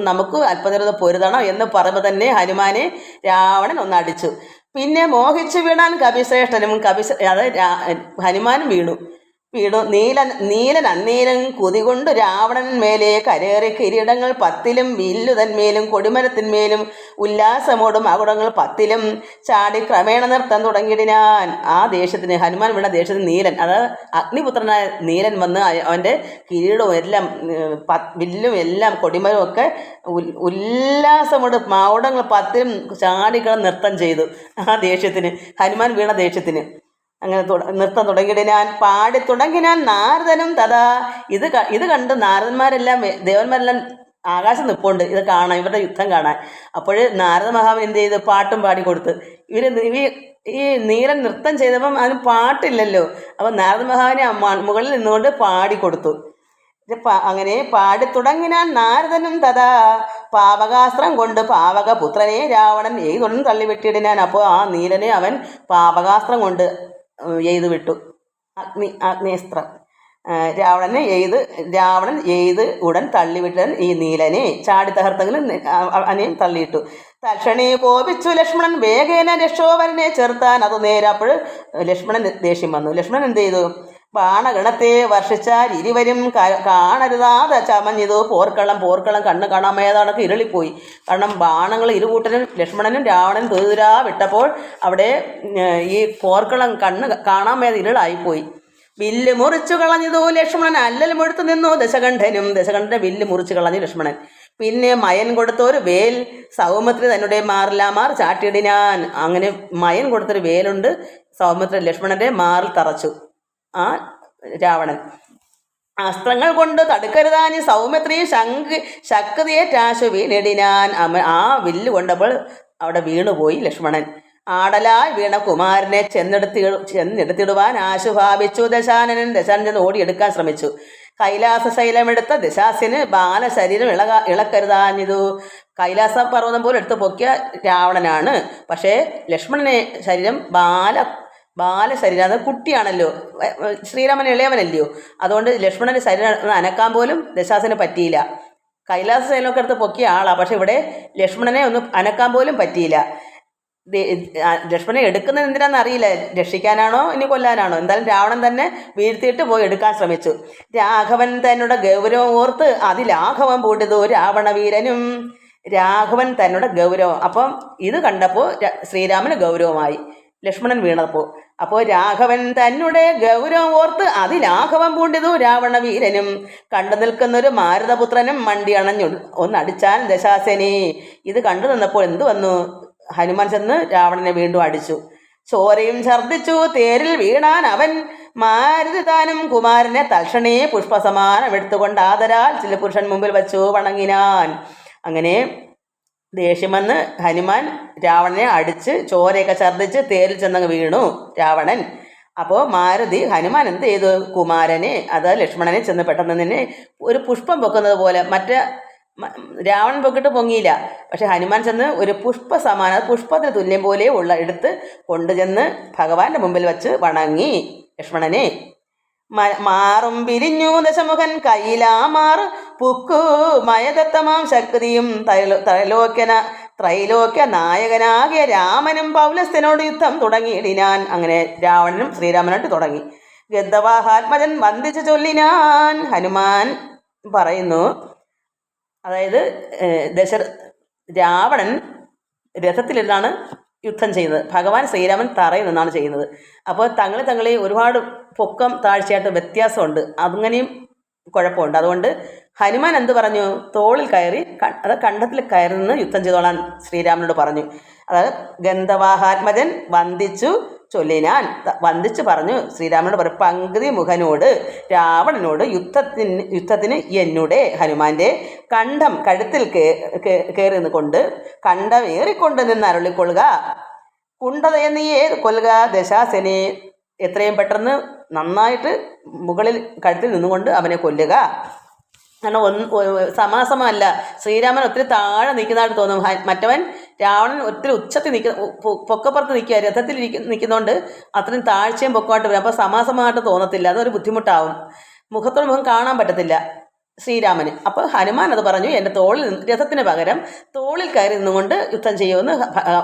നമുക്ക് അല്പനേരം പൊരുതണം എന്ന് പറയുമ്പോൾ തന്നെ ഹനുമാനെ രാവണൻ ഒന്നടിച്ചു. പിന്നെ മോഹിച്ചു വീണാൻ കപിശ്രേഷ്ഠനും ഹനുമാനും വീണു. നീലൻ അന്നേരം കുതികൊണ്ട് രാവണൻ മേലെ കരേറി കിരീടങ്ങൾ 10 വില്ലുതന്മേലും കൊടിമരത്തിന്മേലും ഉല്ലാസമോടും അകുടങ്ങൾ 10 ചാടി ക്രമേണ നിർത്താൻ തുടങ്ങിയിടിനാൻ. ആ ദേശത്തിന് ഹനുമാൻ വീണ ദേശത്തിന് നീലൻ, അതായത് അഗ്നിപുത്രനായ നീലൻ വന്ന് അവൻ്റെ കിരീടവും എല്ലാം വില്ലും എല്ലാം കൊടിമരവും ഒക്കെ ഉല്ലാസമോട് മാവുടങ്ങൾ 10 ചാടിക്കള നൃത്തം ചെയ്തു. ആ ദേശത്തിന്, ഹനുമാൻ വീണ ദേശത്തിന് അങ്ങനെ നൃത്തം തുടങ്ങിയിടാൻ പാടി തുടങ്ങിനാൻ നാരദനും തഥാ. ഇത് കണ്ട് നാരദന്മാരെല്ലാം ദേവന്മാരെല്ലാം ആകാശം നിൽപ്പുണ്ട് ഇത് കാണാൻ, ഇവരുടെ യുദ്ധം കാണാൻ. അപ്പോൾ നാരദ മഹാവൻ എന്ത് ചെയ്ത് പാട്ടും പാടിക്കൊടുത്ത്. ഈ നീലൻ നൃത്തം ചെയ്തപ്പം അതിന് പാട്ടില്ലല്ലോ, അപ്പം നാരദ മഹാവിനെ മുകളിൽ നിന്നുകൊണ്ട് പാടിക്കൊടുത്തു. അങ്ങനെ പാടി തുടങ്ങിനാൻ നാരദനും തഥാ. പാവകാസ്ത്രം കൊണ്ട് പാവകപുത്രനെ രാവണൻ എയ്തൊന്നും തള്ളിവിട്ടിടിനാൻ. അപ്പോൾ ആ നീലനെ അവൻ പാവകാസ്ത്രം കൊണ്ട് എയ്ത് വിട്ടു, അഗ്നിസ്ത്രം. രാവണൻ എയ്ത് ഉടൻ തള്ളിവിട്ടൻ ഈ നീലനെ ചാടി തകർത്തെങ്കിലും അനെയും തള്ളിയിട്ടു. തൽക്ഷണേ കോപിച്ചു ലക്ഷ്മണൻ വേഗേന രക്ഷോവരനെ ചേർത്താൻ. അത് നേരെ അപ്പോൾ ലക്ഷ്മണൻ ദേഷ്യം വന്നു. ലക്ഷ്മണൻ എന്ത് ചെയ്തു? ബാണഗണത്തെ വർഷിച്ചാൽ ഇരുവരും കാണരുതാതെ ചമഞ്ഞിതു. പോർക്കളം കണ്ണ് കാണാമേതാണൊക്കെ ഇരുളിപ്പോയി. കാരണം ബാണങ്ങൾ ഇരുകൂട്ടനും ലക്ഷ്മണനും രാവണനും തുരുതുരാ വിട്ടപ്പോൾ അവിടെ ഈ പോർക്കളം കണ്ണ് കാണാമേത ഇരുളായിപ്പോയി. വില്ല് മുറിച്ചു കളഞ്ഞതു ലക്ഷ്മണൻ അല്ലൽ മുഴുത്തു നിന്നു ദശകണ്ഠന്റെ വില്ല് മുറിച്ചു കളഞ്ഞു ലക്ഷ്മണൻ. പിന്നെ മയൻ കൊടുത്തൊരു വേൽ സൗമിത്രി തന്നെ മാറിലാമാർ ചാട്ടിയിടിനാൻ. അങ്ങനെ മയൻ കൊടുത്തൊരു വേലുണ്ട്, സൗമിത്രി ലക്ഷ്മണന്റെ മാറിൽ തറച്ചു ആ രാവണൻ. അസ്ത്രങ്ങൾ കൊണ്ട് തടുക്കരുതാൻ സൗമിത്രി ശക്തിയേറ്റാശു വീണിടിനാൻ. ആ വില്ല് കൊണ്ടപ്പോൾ അവിടെ വീണുപോയി ലക്ഷ്മണൻ. ആടലായി വീണ കുമാരനെ ചെന്നെടുത്തിടുവാൻ ആശു ഭാവിച്ചു ദശാനൻ ഓടിയെടുക്കാൻ ശ്രമിച്ചു. കൈലാസ ശൈലമെടുത്ത ദശാസ്യന് ബാലശരീരം ഇളക്കരുതാഞ്ഞിതു. കൈലാസ പർവ്വതം പോലും എടുത്ത് പൊക്കിയ രാവണനാണ്. പക്ഷേ ലക്ഷ്മണനെ ശരീരം ബാലശരീരം, അത് കുട്ടിയാണല്ലോ, ശ്രീരാമൻ ഇളയവനല്ലയോ, അതുകൊണ്ട് ലക്ഷ്മണന് ശരീരം അനക്കാൻ പോലും ദശാസന് പറ്റിയില്ല. കൈലാസ ശൈലമൊക്കെ എടുത്ത് പൊക്കിയ ആളാണ്, പക്ഷെ ഇവിടെ ലക്ഷ്മണനെ ഒന്നും അനക്കാൻ പോലും പറ്റിയില്ല. ലക്ഷ്മണനെ എടുക്കുന്നത് എന്തിനാണെന്ന് അറിയില്ല, രക്ഷിക്കാനാണോ ഇനി കൊല്ലാനാണോ. എന്തായാലും രാവണൻ തന്നെ വീഴ്ത്തിയിട്ട് പോയി എടുക്കാൻ ശ്രമിച്ചു. രാഘവൻ തന്നോട് ഗൗരവം ഓർത്ത് അതിലാഘവം പൂട്ടിതു രാവണവീരനും. രാഘവൻ തന്നോട് ഗൗരവം, അപ്പം ഇത് കണ്ടപ്പോൾ ശ്രീരാമന് ഗൗരവമായി ലക്ഷ്മണൻ വീണപ്പോൾ. അപ്പോൾ രാഘവൻ തന്നുടെ ഗൗരവം ഓർത്ത് അതിലാഘവം പൂണ്ടിതു രാവണവീരനും. കണ്ടു നിൽക്കുന്നൊരു മാരുതപുത്രനും മണ്ടി അണഞ്ഞു ഒന്നടിച്ചാൻ ദശാസനെ. ഇത് കണ്ടു നിന്നപ്പോൾ എന്തു വന്നു? ഹനുമാൻ ചെന്ന് രാവണനെ വീണ്ടും അടിച്ചു. ചോരയും ഛർദ്ദിച്ചു തേരിൽ വീണാൻ അവൻ. മാരുതി താനും കുമാരനെ തൽക്ഷണേ പുഷ്പസമാനം എടുത്തുകൊണ്ട് ആദരാൽ ചില പുരുഷൻ മുമ്പിൽ വച്ചു വണങ്ങിനാൻ. അങ്ങനെ ദേഷ്യം വന്ന് ഹനുമാൻ രാവണനെ അടിച്ച് ചോരയൊക്കെ ഛർദ്ദിച്ച് തേരിൽ ചെന്നങ്ങ് വീണു രാവണൻ. അപ്പോൾ മാരുതി ഹനുമാൻ എന്ത് ചെയ്തു? കുമാരനെ ലക്ഷ്മണനെ ചെന്ന് പെട്ടെന്ന് തന്നെ ഒരു പുഷ്പം പൊക്കുന്നത് പോലെ, രാവണൻ പൊക്കിട്ട് പൊങ്ങിയില്ല, പക്ഷെ ഹനുമാൻ ചെന്ന് ഒരു പുഷ്പത്തിന് തുല്യം പോലെ ഉള്ള എടുത്ത് കൊണ്ടുചെന്ന് ഭഗവാന്റെ മുമ്പിൽ വച്ച് വണങ്ങി ലക്ഷ്മണനെ. മാറും പിരിഞ്ഞു ദശമുഖൻ കൈലാമാർ പുക്കു മയദത്തമാം ശക്തിയും ത്രൈലോക്യ നായകനാകിയ രാമനും പൗലസ്ത്യനോട് യുദ്ധം തുടങ്ങിയിടിനാൻ. അങ്ങനെ രാവണനും ശ്രീരാമനായിട്ട് തുടങ്ങി. ഗന്ധവാഹാത്മജൻ വന്ദിച്ചു ചൊല്ലിനാൻ. ഹനുമാൻ പറയുന്നു, അതായത് രാവണൻ രഥത്തിലിരുന്നാണ് യുദ്ധം ചെയ്യുന്നത്, ഭഗവാൻ ശ്രീരാമൻ തറയിൽ നിന്നാണ് ചെയ്യുന്നത്. അപ്പോൾ തങ്ങളെ ഒരുപാട് പൊക്കം താഴ്ചയായിട്ട് വ്യത്യാസമുണ്ട്, അങ്ങനെയും കുഴപ്പമുണ്ട്. അതുകൊണ്ട് ഹനുമാൻ എന്ത് പറഞ്ഞു? തോളിൽ കയറി, കണ്ഠത്തിൽ കയറി നിന്ന് യുദ്ധം ചെയ്തോളാൻ ശ്രീരാമനോട് പറഞ്ഞു. അതായത് ഗന്ധവാഹാത്മജൻ വന്ദിച്ചു പറഞ്ഞു ശ്രീരാമനോട് പറഞ്ഞു, പങ്ക്തി മുഖനോട് രാവണനോട് യുദ്ധത്തിന് എന്നുടെ ഹനുമാന്റെ കണ്ഠം കഴുത്തിൽ കയറി നിന്നുകൊണ്ട് കണ്ഠമേറിക്കൊണ്ട് നിന്ന് അരുളിക്കൊള്ളുക. കുണ്ഠതയെ നീയെ കൊല്ലുക ദശാസനെ, എത്രയും പെട്ടെന്ന് നന്നായിട്ട് മുകളിൽ കഴുത്തിൽ നിന്നുകൊണ്ട് അവനെ കൊല്ലുക. കാരണം സമാസമല്ല, ശ്രീരാമൻ ഒത്തിരി താഴെ നിൽക്കുന്നതായിട്ട് തോന്നും. മറ്റവൻ രാവണൻ ഒത്തിരി ഉച്ചത്തിൽ പൊക്കപ്പുറത്ത് നിൽക്കുക, രഥത്തിൽ നിൽക്കുന്നതുകൊണ്ട് അത്രയും താഴ്ചയും പൊക്കമായിട്ട് വരും. അപ്പോൾ സമാസമായിട്ട് തോന്നത്തില്ല, അതൊരു ബുദ്ധിമുട്ടാവും, മുഖത്തോട് മുഖം കാണാൻ പറ്റത്തില്ല ശ്രീരാമന്. അപ്പോൾ ഹനുമാൻ അത് പറഞ്ഞു, എൻ്റെ രഥത്തിന് പകരം തോളിൽ കയറി നിന്നുകൊണ്ട് യുദ്ധം ചെയ്യുമെന്ന്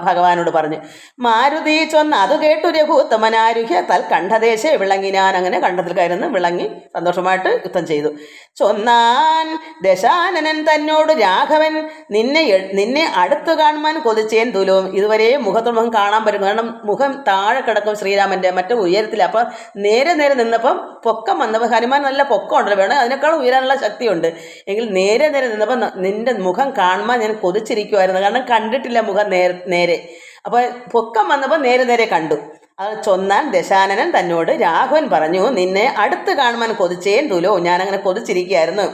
ഭഗവാനോട് പറഞ്ഞു. മാരുതി ചൊന്ന് അത് കേട്ടു രഘുത്തമനാരുഹ്യ തൽ കണ്ഠദേശേ വിളങ്ങിനാൻ. അങ്ങനെ കണ്ഠത്തിൽ കയറുന്ന് വിളങ്ങി സന്തോഷമായിട്ട് യുദ്ധം ചെയ്തു. ചൊന്നാൻ ദശാനനൻ തന്നോട് രാഘവൻ നിന്നെ അടുത്ത് കാണുവാൻ കൊതിച്ചേൻ തുലവും. ഇതുവരെ മുഖത്തോട് മുഖം കാണാൻ പറ്റും, കാരണം മുഖം താഴെ കിടക്കും ശ്രീരാമൻ്റെ, മറ്റേ ഉയരത്തിൽ. അപ്പോൾ നേരെ നിന്നപ്പം പൊക്കം വന്നപ്പോൾ ഹനുമാൻ നല്ല പൊക്കം ഉണ്ടല്ലോ, വേണം അതിനേക്കാളും ഉയരാനുള്ള ശക്തിയുണ്ട്. എങ്കിൽ നേരെ നിന്നപ്പോൾ നിന്റെ മുഖം കാണുമ്പോൾ ഞാൻ കൊതിച്ചിരിക്കുമായിരുന്നു, കാരണം കണ്ടിട്ടില്ല മുഖം നേരെ. അപ്പോൾ പൊക്കം വന്നപ്പോൾ നേരെ കണ്ടു. അത് ചൊന്നാൻ ദശാനനൻ തന്നോട് രാഘവൻ പറഞ്ഞു, നിന്നെ അടുത്ത് കാണുവാൻ കൊതിച്ചേൻ തുലോ, ഞാനങ്ങനെ കൊതിച്ചിരിക്കുകയായിരുന്നു.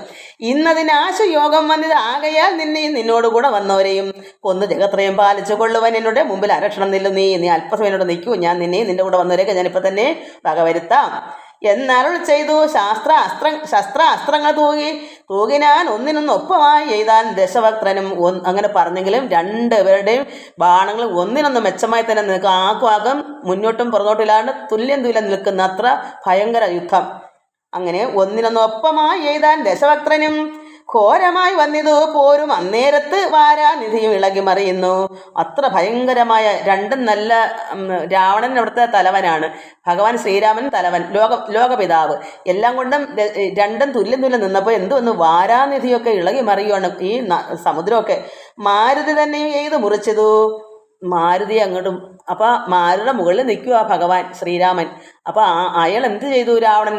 ഇന്നതിനാശയോഗം വന്നത് ആകയാൽ നിന്നോടുകൂടെ വന്നവരെയും കൊന്ന് ജഗത്രയും പാലിച്ചു കൊള്ളുവാൻ എന്നോട് മുമ്പിൽ അരക്ഷണം നില്ലും. നീ അല്പസമയം എന്നോട് നിൽക്കൂ, ഞാൻ നിന്റെ കൂടെ വന്നവരെയൊക്കെ ഞാനിപ്പോൾ തന്നെ വകവരുത്താം എന്നരുൾ ചെയ്തു. ശസ്ത്രാസ്ത്രങ്ങൾ തൂകിനാൻ ഒന്നിനൊന്നൊപ്പമായി എഴുതാൻ ദശവക്ത്രനും. അങ്ങനെ പറഞ്ഞെങ്കിലും രണ്ടുപേരുടെയും ബാണങ്ങൾ ഒന്നിനൊന്ന് മെച്ചമായി തന്നെ നിൽക്കുക, ആക്കും മുന്നോട്ടും പുറകോട്ടും ഇല്ലാണ്ട് തുല്യം നിൽക്കുന്ന അത്ര ഭയങ്കര യുദ്ധം. അങ്ങനെ ഒന്നിനൊന്നൊപ്പമായി എഴുതാൻ ദശവക്ത്രനും ഘോരമായി വന്നിതു പോരും അന്നേരത്ത് വാരാനിധിയും ഇളകി മറിയുന്നു. അത്ര ഭയങ്കരമായ രണ്ടും നല്ല, രാവണൻ അവിടുത്തെ തലവനാണ്, ഭഗവാൻ ശ്രീരാമൻ തലവൻ, ലോകപിതാവ്, എല്ലാം കൊണ്ടും രണ്ടും തുല്യം നിന്നപ്പോൾ എന്തുവന്ന് വാരാനിധിയൊക്കെ ഇളകി മറിയുകയാണ് ഈ സമുദ്രമൊക്കെ. മാരുതി തന്നെയും എഴുത് മുറിച്ചതു. മാരുതി അങ്ങോട്ടും, അപ്പോൾ മാരുടെ മുകളിൽ നിൽക്കുക ഭഗവാൻ ശ്രീരാമൻ. അപ്പോൾ അയാൾ എന്ത് ചെയ്തു? രാവണൻ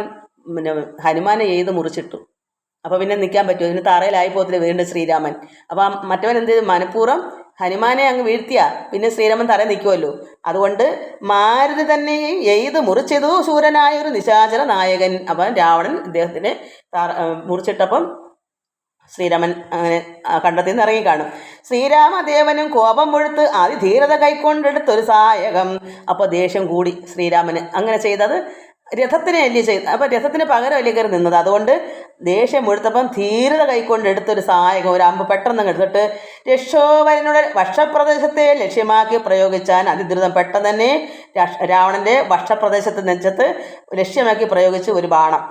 ഹനുമാനെ എഴുത് മുറിച്ചിട്ടു. അപ്പോൾ പിന്നെ നിൽക്കാൻ പറ്റുമോ? ഇതിന് തറയിലായി പോകത്തില്ല വീണ്ടും ശ്രീരാമൻ. അപ്പം മറ്റവൻ എന്ത് ചെയ്തു? മനഃപൂർവ്വം ഹനുമാനെ അങ്ങ് വീഴ്ത്തിയാ പിന്നെ ശ്രീരാമൻ തറയിൽ നിൽക്കുമല്ലോ. അതുകൊണ്ട് മാരുതി തന്നെ എഴുത് മുറിച്ചതു ശൂരനായൊരു നിശാചര നായകൻ. അപ്പം രാവണൻ ഇദ്ദേഹത്തിനെ മുറിച്ചിട്ടപ്പം ശ്രീരാമൻ അങ്ങനെ കണ്ടത്തിൽ നിന്ന് ഇറങ്ങി കാണും. ശ്രീരാമദേവനും കോപം മുഴുത്ത് അതിധീരത കൈക്കൊണ്ടെടുത്തൊരു സായകം. അപ്പോൾ ദേഷ്യം കൂടി ശ്രീരാമന്. അങ്ങനെ ചെയ്തത് രഥത്തിനെ അല്ലേ ചെയ്ത്, അപ്പം രഥത്തിന് പകരം അല്ലേ കയറി നിന്നത്. അതുകൊണ്ട് ദേഷ്യം മുഴുത്തപ്പം ധീരത കൈക്കൊണ്ട് എടുത്തൊരു സായകം, ഒരു അമ്പ് പെട്ടെന്ന് എടുത്തിട്ട് രക്ഷോവരനുടെ വക്ഷപ്രദേശത്തെ ലക്ഷ്യമാക്കി പ്രയോഗിച്ചാൻ അതിദ്രുതം. പെട്ടെന്ന് തന്നെ രാവണൻ്റെ വക്ഷപ്രദേശത്ത് നെഞ്ചത്ത് ലക്ഷ്യമാക്കി പ്രയോഗിച്ച് ഒരു ബാണം.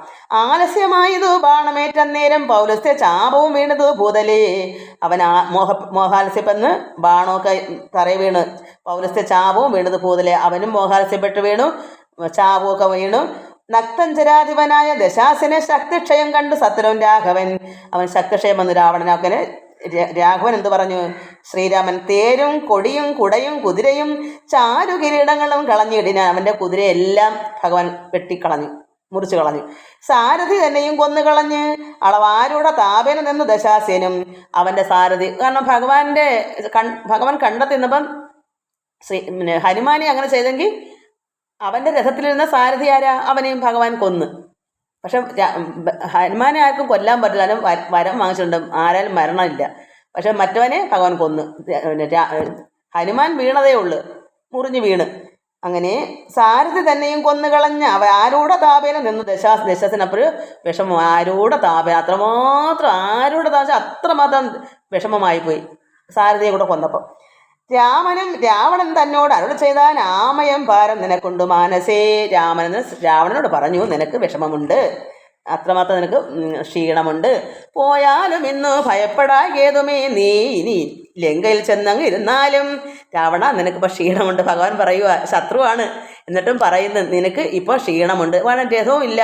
ആലസ്യമായതു ബാണമേറ്റന്നേരം പൗലസ്ത്യ ചാപവും വീണതു ഭൂതലേ. അവൻ മോഹാലസ്യപ്പെന്ന് ബാണമൊക്കെ തറയിൽ വീണ് പൗലസ്ത്യ ചാപവും വീണത് ഭൂതലേ. അവനും മോഹാലസ്യപ്പെട്ട് വീണു, ചാവുമൊക്കെ വീണു. നക്തഞ്ചരാധിപനായ ദശാസനെ ശക്തിക്ഷയം കണ്ടു സത്വൻ രാഘവൻ. അവൻ ശക്തിക്ഷയം വന്നു രാവണനാക്കന്. രാഘവൻ എന്തു പറഞ്ഞു? ശ്രീരാമൻ തേരും കൊടിയും കുടയും കുതിരയും ചാരുകിരീടങ്ങളും കളഞ്ഞിടിനാൻ. അവൻ്റെ കുതിരയെല്ലാം ഭഗവാൻ വെട്ടിക്കളഞ്ഞു, മുറിച്ചു കളഞ്ഞു. സാരഥി തന്നെയും കൊന്നുകളഞ്ഞ് അളവാരുടെ താപേന നിന്ന് ദശാസേനും. അവൻ്റെ സാരഥി, കാരണം ഭഗവാൻ കണ്ടെത്തിന്നപ്പം ഹനുമാനെ അങ്ങനെ ചെയ്തെങ്കിൽ അവൻ്റെ രഥത്തിലിരുന്ന സാരഥി ആരാ? അവനെയും ഭഗവാൻ കൊന്ന്. പക്ഷെ ഹനുമാനെ ആർക്കും കൊല്ലാൻ പറ്റില്ല, അവനും വരം വാങ്ങിച്ചിട്ടുണ്ട്, ആരാലും മരണമില്ല. പക്ഷെ മറ്റവനെ ഭഗവാൻ കൊന്നു. ഹനുമാൻ വീണതേ ഉള്ളു, മുറിഞ്ഞു വീണ്. അങ്ങനെ സാരഥി തന്നെയും കൊന്നുകളഞ്ഞ അവ ആരൂഢ താപേന നിന്നു ദശാസിനപ്പോൾ വിഷമം. ആരൂഢ താപേന അത്രമാത്രം ആരൂഢ താപ അത്രമാത്രം വിഷമമായി പോയി സാരഥിയെ കൂടെ കൊന്നപ്പം. രാവണൻ തന്നോട് അരുളി ചെയ്താൻ ആമയം ഭാരം നിനക്കുണ്ട് മാനസേ. രാവണനോട് പറഞ്ഞു, നിനക്ക് വിഷമമുണ്ട്, അത്രമാത്രം നിനക്ക് ക്ഷീണമുണ്ട്. പോയാലും ഇന്ന് ഭയപ്പെടാകേതുമേ നീ ഇനി ലങ്കയിൽ ചെന്നങ്ങ് ഇരുന്നാലും. രാവണ, നിനക്കിപ്പോൾ ക്ഷീണമുണ്ട്. ഭഗവാൻ പറയുക, ശത്രുവാണ് എന്നിട്ടും പറയുന്നു നിനക്ക് ഇപ്പോൾ ക്ഷീണമുണ്ട്. വളരെ രഥവും ഇല്ല,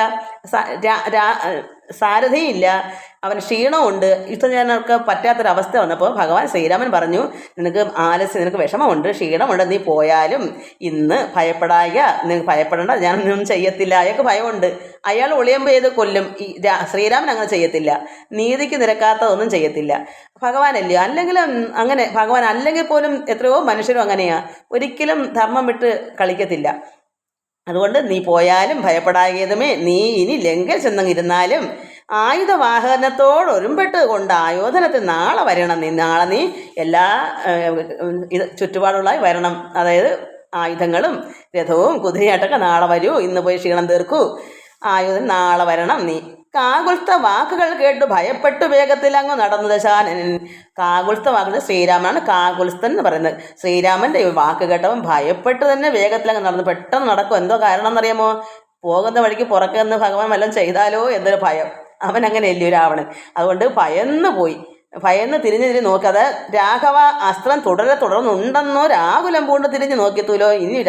സാരഥിയും ഇല്ല, അവന് ക്ഷീണമുണ്ട്. യുദ്ധം ചെയ്യാനൊക്കെ പറ്റാത്തൊരവസ്ഥ വന്നപ്പോൾ ഭഗവാൻ ശ്രീരാമൻ പറഞ്ഞു, നിനക്ക് നിനക്ക് വിഷമമുണ്ട്, ക്ഷീണമുണ്ട്, നീ പോയാലും ഇന്ന് നിനക്ക് ഭയപ്പെടേണ്ട, ഞാനൊന്നും ചെയ്യത്തില്ല. അയാൾക്ക് ഭയമുണ്ട്, അയാൾ ഒളിയമ്പ് ചെയ്ത് കൊല്ലും. ശ്രീരാമൻ അങ്ങനെ ചെയ്യത്തില്ല, നീതിക്ക് നിരക്കാത്തതൊന്നും ചെയ്യത്തില്ല. ഭഗവാനല്ലേ. അല്ലെങ്കിലും അങ്ങനെ ഭഗവാൻ അല്ലെങ്കിൽ പോലും എത്രയോ മനുഷ്യരും അങ്ങനെയാണ്, ഒരിക്കലും ധർമ്മം വിട്ട് കളിക്കത്തില്ല. അതുകൊണ്ട് നീ പോയാലും ഭയപ്പെടാകേതുമേ നീ ഇനി ലങ്കയിൽ ചെന്നങ്ങിരുന്നാലും ആയുധവാഹനത്തോട് ഒരുമ്പെട്ട് കൊണ്ട് ആയോധനത്തിൽ നാളെ വരണം. നാളെ നീ എല്ലാ ചുറ്റുപാടുള്ളായി വരണം. അതായത് ആയുധങ്ങളും രഥവും കുതിരയായിട്ടൊക്കെ നാളെ വരൂ, ഇന്ന് പോയി ക്ഷീണം തീർക്കൂ, ആയുധം നാളെ വരണം നീ. കാകുൽസ്ഥ വാക്കുകൾ കേട്ടു ഭയപ്പെട്ടു വേഗത്തിൽ അങ്ങ് നടന്നു ദശാനനൻ. കാകുൽസ്ഥ വാക്കുകൾ ശ്രീരാമനാണ് കാകുൽസ്ഥൻ എന്ന് പറയുന്നത്. ശ്രീരാമൻ്റെ വാക്ക് കേട്ടവൻ ഭയപ്പെട്ട് തന്നെ വേഗത്തിൽ അങ്ങ് നടന്നു. പെട്ടെന്ന് നടക്കും. എന്തോ കാരണം എന്നറിയാമോ? പോകുന്ന വഴിക്ക് പുറകെ നിന്ന് ഭഗവാൻ വല്ലതും ചെയ്താലോ എന്നൊരു ഭയം. അവൻ അങ്ങനെയല്ലേ രാവണൻ. അതുകൊണ്ട് ഭയന്ന് തിരിഞ്ഞ് നോക്കി. അത് രാഘവ അസ്ത്രം തുടർന്നുണ്ടെന്നോ രാഹുലം പൂണ്ട് തിരിഞ്ഞ് നോക്കിയത്തൂലോ, ഇനി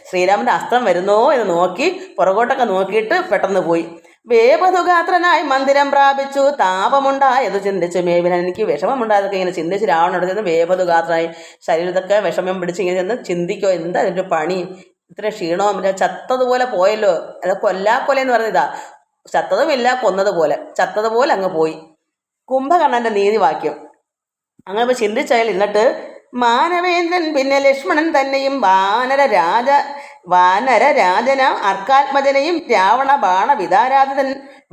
ശ്രീരാമൻ്റെ അസ്ത്രം വരുന്നോ എന്ന് നോക്കി പുറകോട്ടൊക്കെ നോക്കിയിട്ട് പെട്ടെന്ന് പോയി. വേപതുഗാത്രനായി മന്ദിരം പ്രാപിച്ചു താപമുണ്ടായത് ചിന്തിച്ചു മേവിനാൻ. എനിക്ക് വിഷമമുണ്ടായതൊക്കെ ഇങ്ങനെ ചിന്തിച്ച് രാവണനോട് ചെന്ന് വേപതുഗാത്രനായി ശരീരത്തൊക്കെ വിഷമം പിടിച്ച് ഇങ്ങനെ ചെന്ന് ചിന്തിക്കോ, എന്താ അതിൻ്റെ പണി, ഇത്ര ക്ഷീണവും ചത്തതുപോലെ പോയല്ലോ. അത് കൊല്ലാക്കൊലയെന്ന് പറഞ്ഞതാ, ചത്തതുമില്ല ചത്തതുപോലെ അങ്ങ് പോയി. കുംഭകർണൻ്റെ നീതിവാക്യം. അങ്ങനെ ഇപ്പോൾ ചിന്തിച്ചയാൽ എന്നിട്ട് മാനവേന്ദ്രൻ പിന്നെ ലക്ഷ്മണൻ തന്നെയും വാനരരാജന അർക്കാത്മജനെയും രാവണ ബാണ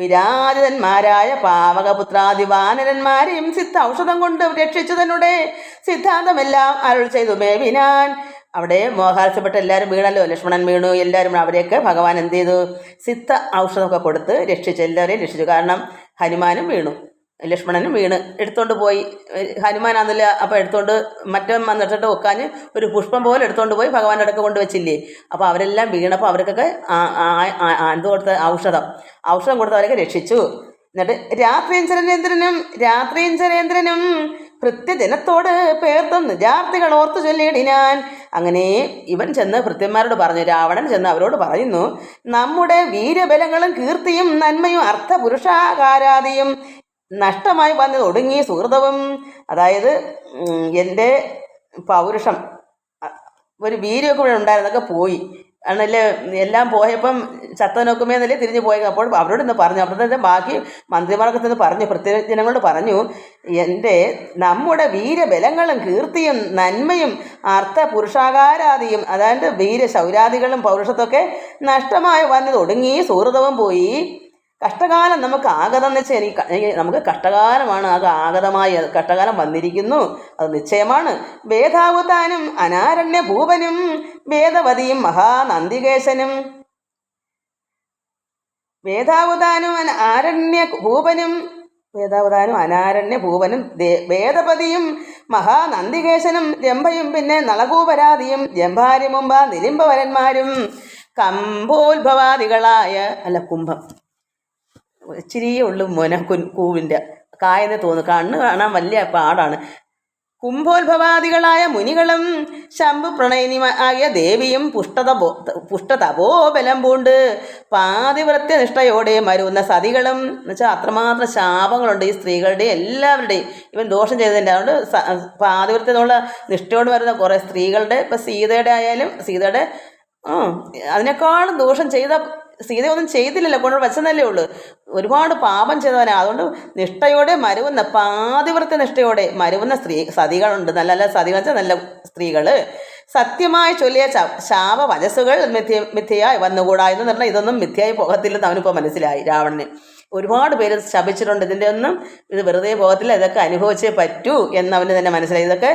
വിരാജിതന്മാരായ പാവകപുത്രാദി വാനരന്മാരെയും സിദ്ധ ഔഷധം കൊണ്ട് രക്ഷിച്ചു തന്നെ സിദ്ധാന്തമെല്ലാം അരുൾ ചെയ്തു മേവിനാൻ. അവിടെ മോഹാത്സ്യപ്പെട്ട് എല്ലാവരും വീണല്ലോ, ലക്ഷ്മണൻ വീണു, എല്ലാവരും അവരെയൊക്കെ ഭഗവാൻ എന്ത് ചെയ്തു? സിദ്ധ ഔഷധമൊക്കെ കൊടുത്ത് രക്ഷിച്ചു, എല്ലാവരെയും രക്ഷിച്ചു. കാരണം ഹനുമാനും വീണു, ലക്ഷ്മണനും വീണ് എടുത്തുകൊണ്ട് പോയി. ഹനുമാനാന്നില്ല, അപ്പോൾ എടുത്തുകൊണ്ട് മറ്റവൻ വന്നിട്ട് ഒക്കാഞ്ഞ് ഒരു പുഷ്പം പോലെ എടുത്തുകൊണ്ട് പോയി ഭഗവാന്റെ അടുക്ക് കൊണ്ടുവച്ചില്ലേ. അപ്പോൾ അവരെല്ലാം വീണപ്പോൾ അവർക്കൊക്കെ എന്ത് കൊടുത്ത ഔഷധം കൊടുത്ത് അവരൊക്കെ രക്ഷിച്ചു. എന്നിട്ട് രാത്രീഞ്ചരേന്ദ്രനും ഭൃത്യജനത്തോട് പേർത്തും നിജാർത്ഥികൾ ഓർത്തു ചൊല്ലിയിടിനാൻ. അങ്ങനെ ഇവൻ ചെന്ന് ഭൃത്യന്മാരോട് പറഞ്ഞു, രാവണൻ ചെന്ന് അവരോട് പറയുന്നു, നമ്മുടെ വീരബലങ്ങളും കീർത്തിയും നന്മയും അർത്ഥപുരുഷാകാരാദിയും നഷ്ടമായി വന്നത് ഒടുങ്ങി സുഹൃതവും. അതായത് എൻ്റെ പൗരുഷം, ഒരു വീര്യമൊക്കെ ഇവിടെ ഉണ്ടായിരുന്നൊക്കെ പോയി ആണല്ലേ. എല്ലാം പോയപ്പം ചത്തനോക്കുമേ എന്നല്ലേ തിരിഞ്ഞു പോയത്. അപ്പോൾ അവരോട് ഇന്ന് പറഞ്ഞു, അവിടുത്തെ ബാക്കി മന്ത്രിമാർക്ക് നിന്ന് പറഞ്ഞു, പ്രത്യജനങ്ങളോട് പറഞ്ഞു, നമ്മുടെ വീരബലങ്ങളും കീർത്തിയും നന്മയും അർത്ഥപുരുഷാകാരാദിയും, അതായത് വീരശൗരാദികളും പൗരുഷത്തൊക്കെ നഷ്ടമായി വന്നത് ഒടുങ്ങി സുഹൃതവും പോയി. കഷ്ടകാലം നമുക്ക് ആഗതം വെച്ചാൽ നമുക്ക് കഷ്ടകാലമാണ് കഷ്ടകാലം വന്നിരിക്കുന്നു, അത് നിശ്ചയമാണ്. വേദാവുതാനും അനാരണ്യ ഭൂപനും വേദവതിയും മഹാനന്ദികേശനും വേദാവുതാനും അനാരണ്യ ഭൂപനും വേദപതിയും മഹാനന്ദികേശനും രംഭയും പിന്നെ നളകൂപരാദിയും ജംഭാരി മുമ്പ നിലിംബവരന്മാരും കമ്പോത്ഭവാദികളായ കുംഭം ഇച്ചിരിയേ ഉള്ളു കൂവിൻ്റെ കായെന്ന് തോന്നുന്നു, കണ്ണ് കാണാൻ വലിയ പാടാണ്. കുംഭോത്ഭവാദികളായ മുനികളും ശംഭു പ്രണയിനിയായ ദേവിയും പുഷ്ടതപോബലം പൂണ്ട് പാതിവൃത്യനിഷ്ഠയോടെ മരുന്ന സതികളും എന്ന് വെച്ചാൽ അത്രമാത്രം ശാപങ്ങളുണ്ട് ഈ സ്ത്രീകളുടെ എല്ലാവരുടെയും. ഇവൻ ദോഷം ചെയ്തതിൻ്റെ അതുകൊണ്ട് പാതിവൃത്യമുള്ള നിഷ്ഠയോട് വരുന്ന കുറേ സ്ത്രീകളുടെ, ഇപ്പം സീതയുടെ ആയാലും സീതയുടെ അതിനേക്കാളും ദോഷം ചെയ്ത സീതയൊന്നും ചെയ്തില്ലല്ലോ, കൊണ്ട് വച്ചെന്നല്ലേ ഉള്ളൂ. ഒരുപാട് പാപം ചെയ്തവനാണ്. അതുകൊണ്ട് നിഷ്ഠയോടെ മരുവുന്ന പാതിവൃത്യ നിഷ്ഠയോടെ മരുവുന്ന സതികളുണ്ട്. നല്ല സതികൾ വെച്ചാൽ നല്ല സ്ത്രീകൾ. സത്യമായി ചൊല്ലിയ ശാപവചസ്സുകൾ മിഥ്യയായി വന്നുകൂടാ എന്ന് പറഞ്ഞാൽ ഇതൊന്നും മിഥ്യയായി പോകത്തില്ലെന്ന് അവനിപ്പോൾ മനസ്സിലായി രാവണന്. ഒരുപാട് പേര് ശപിച്ചിട്ടുണ്ട്. ഇതിൻ്റെ ഒന്നും ഇത് വെറുതെ പോകത്തില്ല, ഇതൊക്കെ അനുഭവിച്ചേ പറ്റൂ എന്നവന് തന്നെ മനസ്സിലായി. ഇതൊക്കെ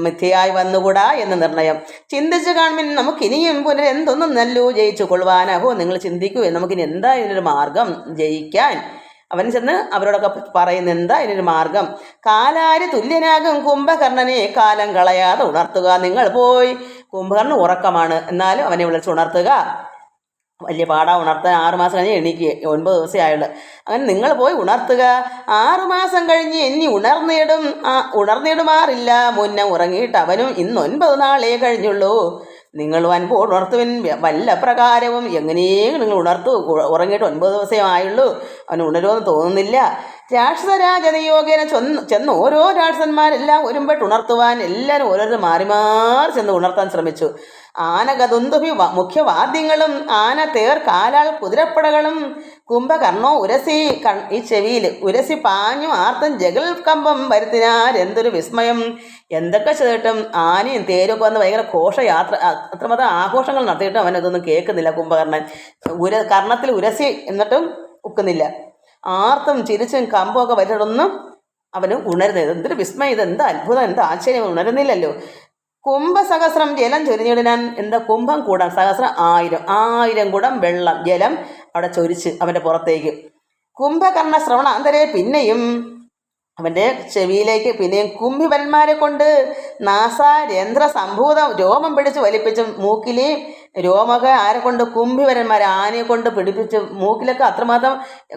മിഥ്യയായി വന്നുകൂടാ എന്ന് നിർണയം. ചിന്തിച്ച് കാണുമ്പോൾ നമുക്കിനിയും പുനരെന്തൊന്നും നല്ലൂ ജയിച്ചു കൊള്ളുവാനഹോ. നിങ്ങൾ ചിന്തിക്കൂ, നമുക്കിനി എന്താ ഇതിനൊരു മാർഗം ജയിക്കാൻ. അവൻ ചെന്ന് അവരോടൊക്കെ പറയുന്ന എന്താ ഇതിനൊരു മാർഗം. കാലാരി തുല്യനാകും കുംഭകർണനെ കാലം കളയാതെ ഉണർത്തുക. നിങ്ങൾ പോയി, കുംഭകർണൻ ഉറക്കമാണ് എന്നാലും അവനെ വിളിച്ച് ഉണർത്തുക. വലിയ പാടാ ഉണർത്താൻ. 6 മാസം കഴിഞ്ഞ് എണീക്കുക, 9 ദിവസമേ ആയുള്ളൂ. അങ്ങനെ നിങ്ങൾ പോയി ഉണർത്തുക. 6 മാസം കഴിഞ്ഞ് ഇനി ഉണർന്നിടുമാറില്ല മുന്നേ ഉറങ്ങിയിട്ട് അവനും ഇന്ന് 9 നാളേ കഴിഞ്ഞുള്ളൂ. നിങ്ങൾ വൻപോൾ ഉണർത്തുവിൻ വല്ല പ്രകാരവും. എങ്ങനെയും നിങ്ങൾ ഉറങ്ങിയിട്ട് 9 ദിവസമേ ആയുള്ളൂ. അവന് ഉണരുമെന്ന് തോന്നുന്നില്ല. രാക്ഷസരാജനിയോഗേന ചെന്ന് ഓരോ രാക്ഷസന്മാരെല്ലാം ഒരുമ്പെട്ട് ഉണർത്തുവാൻ എല്ലാവരും ഓരോരുത്തർ മാറി മാറി ചെന്ന് ഉണർത്താൻ ശ്രമിച്ചു. ആനഗതുന്തുഭി മുഖ്യവാദ്യങ്ങളും ആന തേർ കാലാൾ കുതിരപ്പടകളും കുംഭകർണോ ഈ ചെവിയിൽ ഉരസി പാഞ്ഞു ആർത്തും ജഗൽ കമ്പം വരുത്തിനാരെന്തൊരു വിസ്മയം. എന്തൊക്കെ ചെയ്തിട്ടും ആനയും തേരൊക്കെ വന്ന് ഭയങ്കര ഘോഷയാത്ര, അത്രമാത്രം ആഘോഷങ്ങൾ നടത്തിയിട്ടും അവനതൊന്നും കേൾക്കുന്നില്ല. കുംഭകർണൻ കർണത്തിൽ ഉരസി എന്നിട്ടും ഒക്കുന്നില്ല. ആർത്തും ചിരിച്ചും കമ്പമൊക്കെ വരുന്നതൊന്നും അവന് ഉണരുന്നത്. എന്തൊരു വിസ്മയം, ഇതെന്താ അത്ഭുതം, എന്താ ആശ്ചര്യം, ഉണരുന്നില്ലല്ലോ. കുംഭസഹസ്രം ജലം ചൊരിഞ്ഞിടാൻ എന്താ കുംഭം കൂടാൻ സഹസ്രം 1000 കുടം വെള്ളം ജലം അവിടെ ചൊരിച്ച് അവൻ്റെ പുറത്തേക്ക്. കുംഭകർണ ശ്രവണാന്തരെ പിന്നെയും അവൻ്റെ ചെവിയിലേക്ക് പിന്നെയും കുംഭിവന്മാരെ കൊണ്ട് നാസാരന്ധ്ര സംഭൂതം രോമം പിടിച്ച് വലിപ്പിച്ചും മൂക്കിലെ രോമൊക്കെ ആരെ കൊണ്ട് കുംഭിവരന്മാർ ആനയെ കൊണ്ട് പിടിപ്പിച്ച് മൂക്കിലൊക്കെ അത്രമാത്രം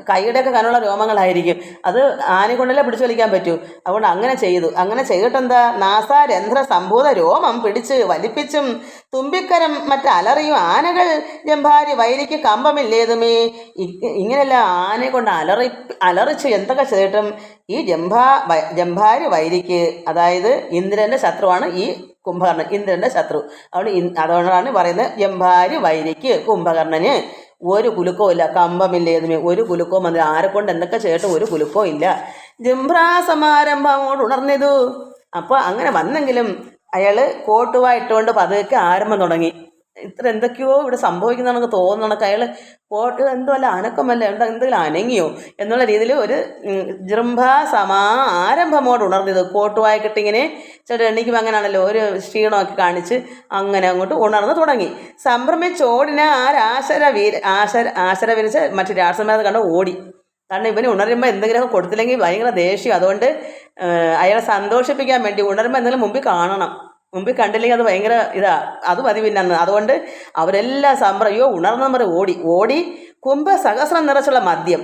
കൈയുടെയൊക്കെ കനുള്ള രോമങ്ങളായിരിക്കും. അത് ആനയെ കൊണ്ടല്ലേ പിടിച്ചു വലിക്കാൻ പറ്റൂ. അതുകൊണ്ട് അങ്ങനെ ചെയ്തു. അങ്ങനെ ചെയ്തിട്ടെന്താ നാസാരന്ധ്ര സംഭൂത രോമം പിടിച്ച് വലിപ്പിച്ചും തുമ്പിക്കരം മറ്റലറിയും ആനകൾ ജംഭാരി വൈരിക്ക് കമ്പമില്ലേതുമേ. ഇങ്ങനെയല്ല ആനയെ കൊണ്ട് അലറിച്ച് എന്തൊക്കെ ചെയ്തിട്ടും ഈ ജംഭാരി വൈരിക്ക്, അതായത് ഇന്ദ്രൻ്റെ ശത്രുവാണ് ഈ കുംഭകർണൻ, ഇന്ദ്രൻ്റെ ശത്രു. അതുകൊണ്ടാണ് പറയുന്നത് ജംഭാരി വൈരിക്ക് കുംഭകർണന് ഒരു കുലുക്കവും ഇല്ല, കമ്പമില്ലേതുമേ. ഒരു കുലുക്കവും വന്നില്ല. ആരെക്കൊണ്ട് എന്തൊക്കെ ചെയ്തിട്ടും ഒരു കുലുക്കവും ഇല്ല. ജംഭ്രാസമാരംഭമോട് ഉണർന്നിതു. അപ്പോൾ അങ്ങനെ വന്നെങ്കിലും അയാൾ കോട്ടുവായിട്ടുകൊണ്ട് പതുക്കെ ആരംഭം തുടങ്ങി. ഇത്ര എന്തൊക്കെയോ ഇവിടെ സംഭവിക്കുന്നതാണെന്ന് തോന്നുന്നു. അയാൾ കോട്ട് എന്തോ അല്ല അനക്കമല്ല എന്തെങ്കിലും അനങ്ങിയോ എന്നുള്ള രീതിയിൽ ഒരു ആരംഭമോട് ഉണർന്നത്. കോട്ടുവായിക്കിട്ടിങ്ങനെ ചേട്ടൻ എണ്ണിക്കുമ്പോൾ അങ്ങനെയാണല്ലോ, ഒരു ക്ഷീണമൊക്കെ കാണിച്ച് അങ്ങനെ അങ്ങോട്ട് ഉണർന്ന് തുടങ്ങി. സംഭ്രമിച്ചോടിന ആശര വിരിച്ച് മറ്റു രാഷ്ട്രന്മാരെ കണ്ട് ഓടി. കാരണം ഇവന് ഉണരുമ്പോൾ എന്തെങ്കിലുമൊക്കെ കൊടുത്തില്ലെങ്കിൽ ഭയങ്കര ദേഷ്യം. അതുകൊണ്ട് അയാളെ സന്തോഷിപ്പിക്കാൻ വേണ്ടി ഉണരുമ്പോൾ എന്തെങ്കിലും മുമ്പിൽ കണ്ടില്ലെങ്കിൽ അത് ഭയങ്കര അത് മതി പിന്നെന്ന്. അതുകൊണ്ട് അവരെല്ലാം ഉണർന്ന ഓടി കുംഭസഹസ്രം നിറച്ചുള്ള മദ്യം,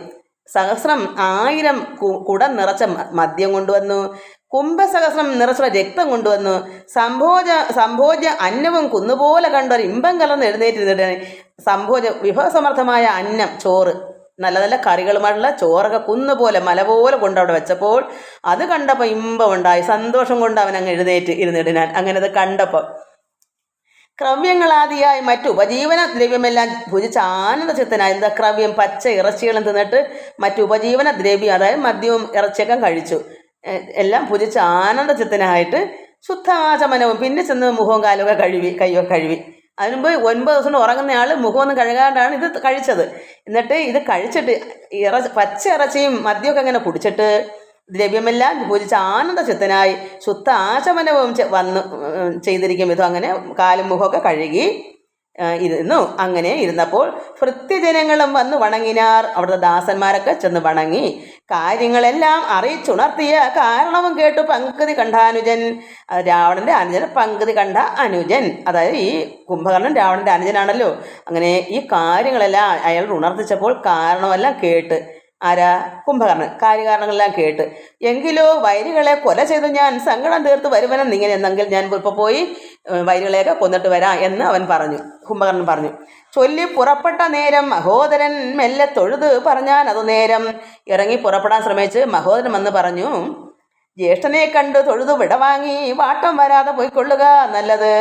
1000 കുടം നിറച്ച മദ്യം കൊണ്ടുവന്നു. കുംഭസഹസ്രം നിറച്ചുള്ള രക്തം കൊണ്ടുവന്നു. സംഭോജ്യ അന്നവും കുന്നുപോലെ കണ്ടൊരു ഇമ്പം കലർന്ന് എഴുന്നേറ്റിരുന്നിട്ട് വിഭവസമർത്ഥമായ അന്നം, ചോറ്, നല്ല നല്ല കറികളുമായിട്ടുള്ള ചോറൊക്കെ കുന്നുപോലെ മല പോലെ കൊണ്ടവിടെ വെച്ചപ്പോൾ അത് കണ്ടപ്പോൾ ഇമ്പമുണ്ടായി. സന്തോഷം കൊണ്ട് അവൻ അങ്ങ് ഇരുന്നിടാൻ. അങ്ങനെ അത് കണ്ടപ്പോൾ ക്രവ്യങ്ങളാദിയായി മറ്റു ഉപജീവന ദ്രവ്യമെല്ലാം ഭുജിച്ച് ആനന്ദചിത്തനായി. എന്താ ക്രവ്യം, പച്ച ഇറച്ചികളും തിന്നിട്ട് മറ്റു ഉപജീവന ദ്രവ്യം, അതായത് മദ്യവും ഇറച്ചിയൊക്കെ കഴിച്ചു. എല്ലാം ഭുജിച്ച് ആനന്ദചിത്തനായിട്ട് ശുദ്ധമാചമനവും പിന്നെ ചെന്ന് മുഖവും കാലുമൊക്കെ കൈയൊക്കെ കഴുകി. അതിനുമുമ്പ് 9 ദിവസം ഉറങ്ങുന്ന ആൾ മുഖമൊന്നും കഴുകാണ്ടാണ് ഇത് കഴിച്ചത്. എന്നിട്ട് ഇത് കഴിച്ചിട്ട് പച്ച ഇറച്ചിയും മദ്യമൊക്കെ അങ്ങനെ കുടിച്ചിട്ട് ദ്രവ്യമെല്ലാം പൂജിച്ച് ആനന്ദചിത്തനായി ശുദ്ധ ആചമനവും ചെയ്തിരിക്കും വിധം അങ്ങനെ കാലും മുഖമൊക്കെ കഴുകി ഇരുന്നു. അങ്ങനെ ഇരുന്നപ്പോൾ ഭൃത്യജനങ്ങളും വന്ന് വണങ്ങിനാർ. അവിടുത്തെ ദാസന്മാരൊക്കെ ചെന്ന് വണങ്ങി. കാര്യങ്ങളെല്ലാം അറിയിച്ചുണർത്തിയ കാരണവും കേട്ടു പങ്കുതി കണ്ട അനുജൻ. രാവണൻ്റെ അനുജൻ പങ്കുതി കണ്ട അനുജൻ, അതായത് ഈ കുംഭകർണൻ രാവണൻ്റെ അനുജനാണല്ലോ. അങ്ങനെ ഈ കാര്യങ്ങളെല്ലാം അയാൾ ഉണർത്തിച്ചപ്പോൾ കാരണമെല്ലാം കേട്ട് ആരാ? കുംഭകർണൻ. കാര്യകാരണങ്ങളെല്ലാം കേട്ട്. എങ്കിലോ വൈരികളെ കൊല ചെയ്ത് ഞാൻ സങ്കടം തീർത്ത് വരുവനെന്നിങ്ങനെ എന്നെങ്കിൽ ഞാൻ ഇപ്പോൾ പോയി വൈരികളെയൊക്കെ കൊന്നിട്ട് വരാം എന്ന് അവൻ പറഞ്ഞു. കുംഭകർണൻ പറഞ്ഞു. ചൊല്ലി പുറപ്പെട്ട നേരം മഹോദരൻ മെല്ലെ തൊഴുത് പറഞ്ഞാൻ അത് നേരം. ഇറങ്ങി പുറപ്പെടാൻ ശ്രമിച്ച് മഹോദരൻ വന്ന് പറഞ്ഞു, ജ്യേഷ്ഠനെ കണ്ട് തൊഴുതു വിടവാങ്ങി വാട്ടം വരാതെ പോയിക്കൊള്ളുക നല്ലത്.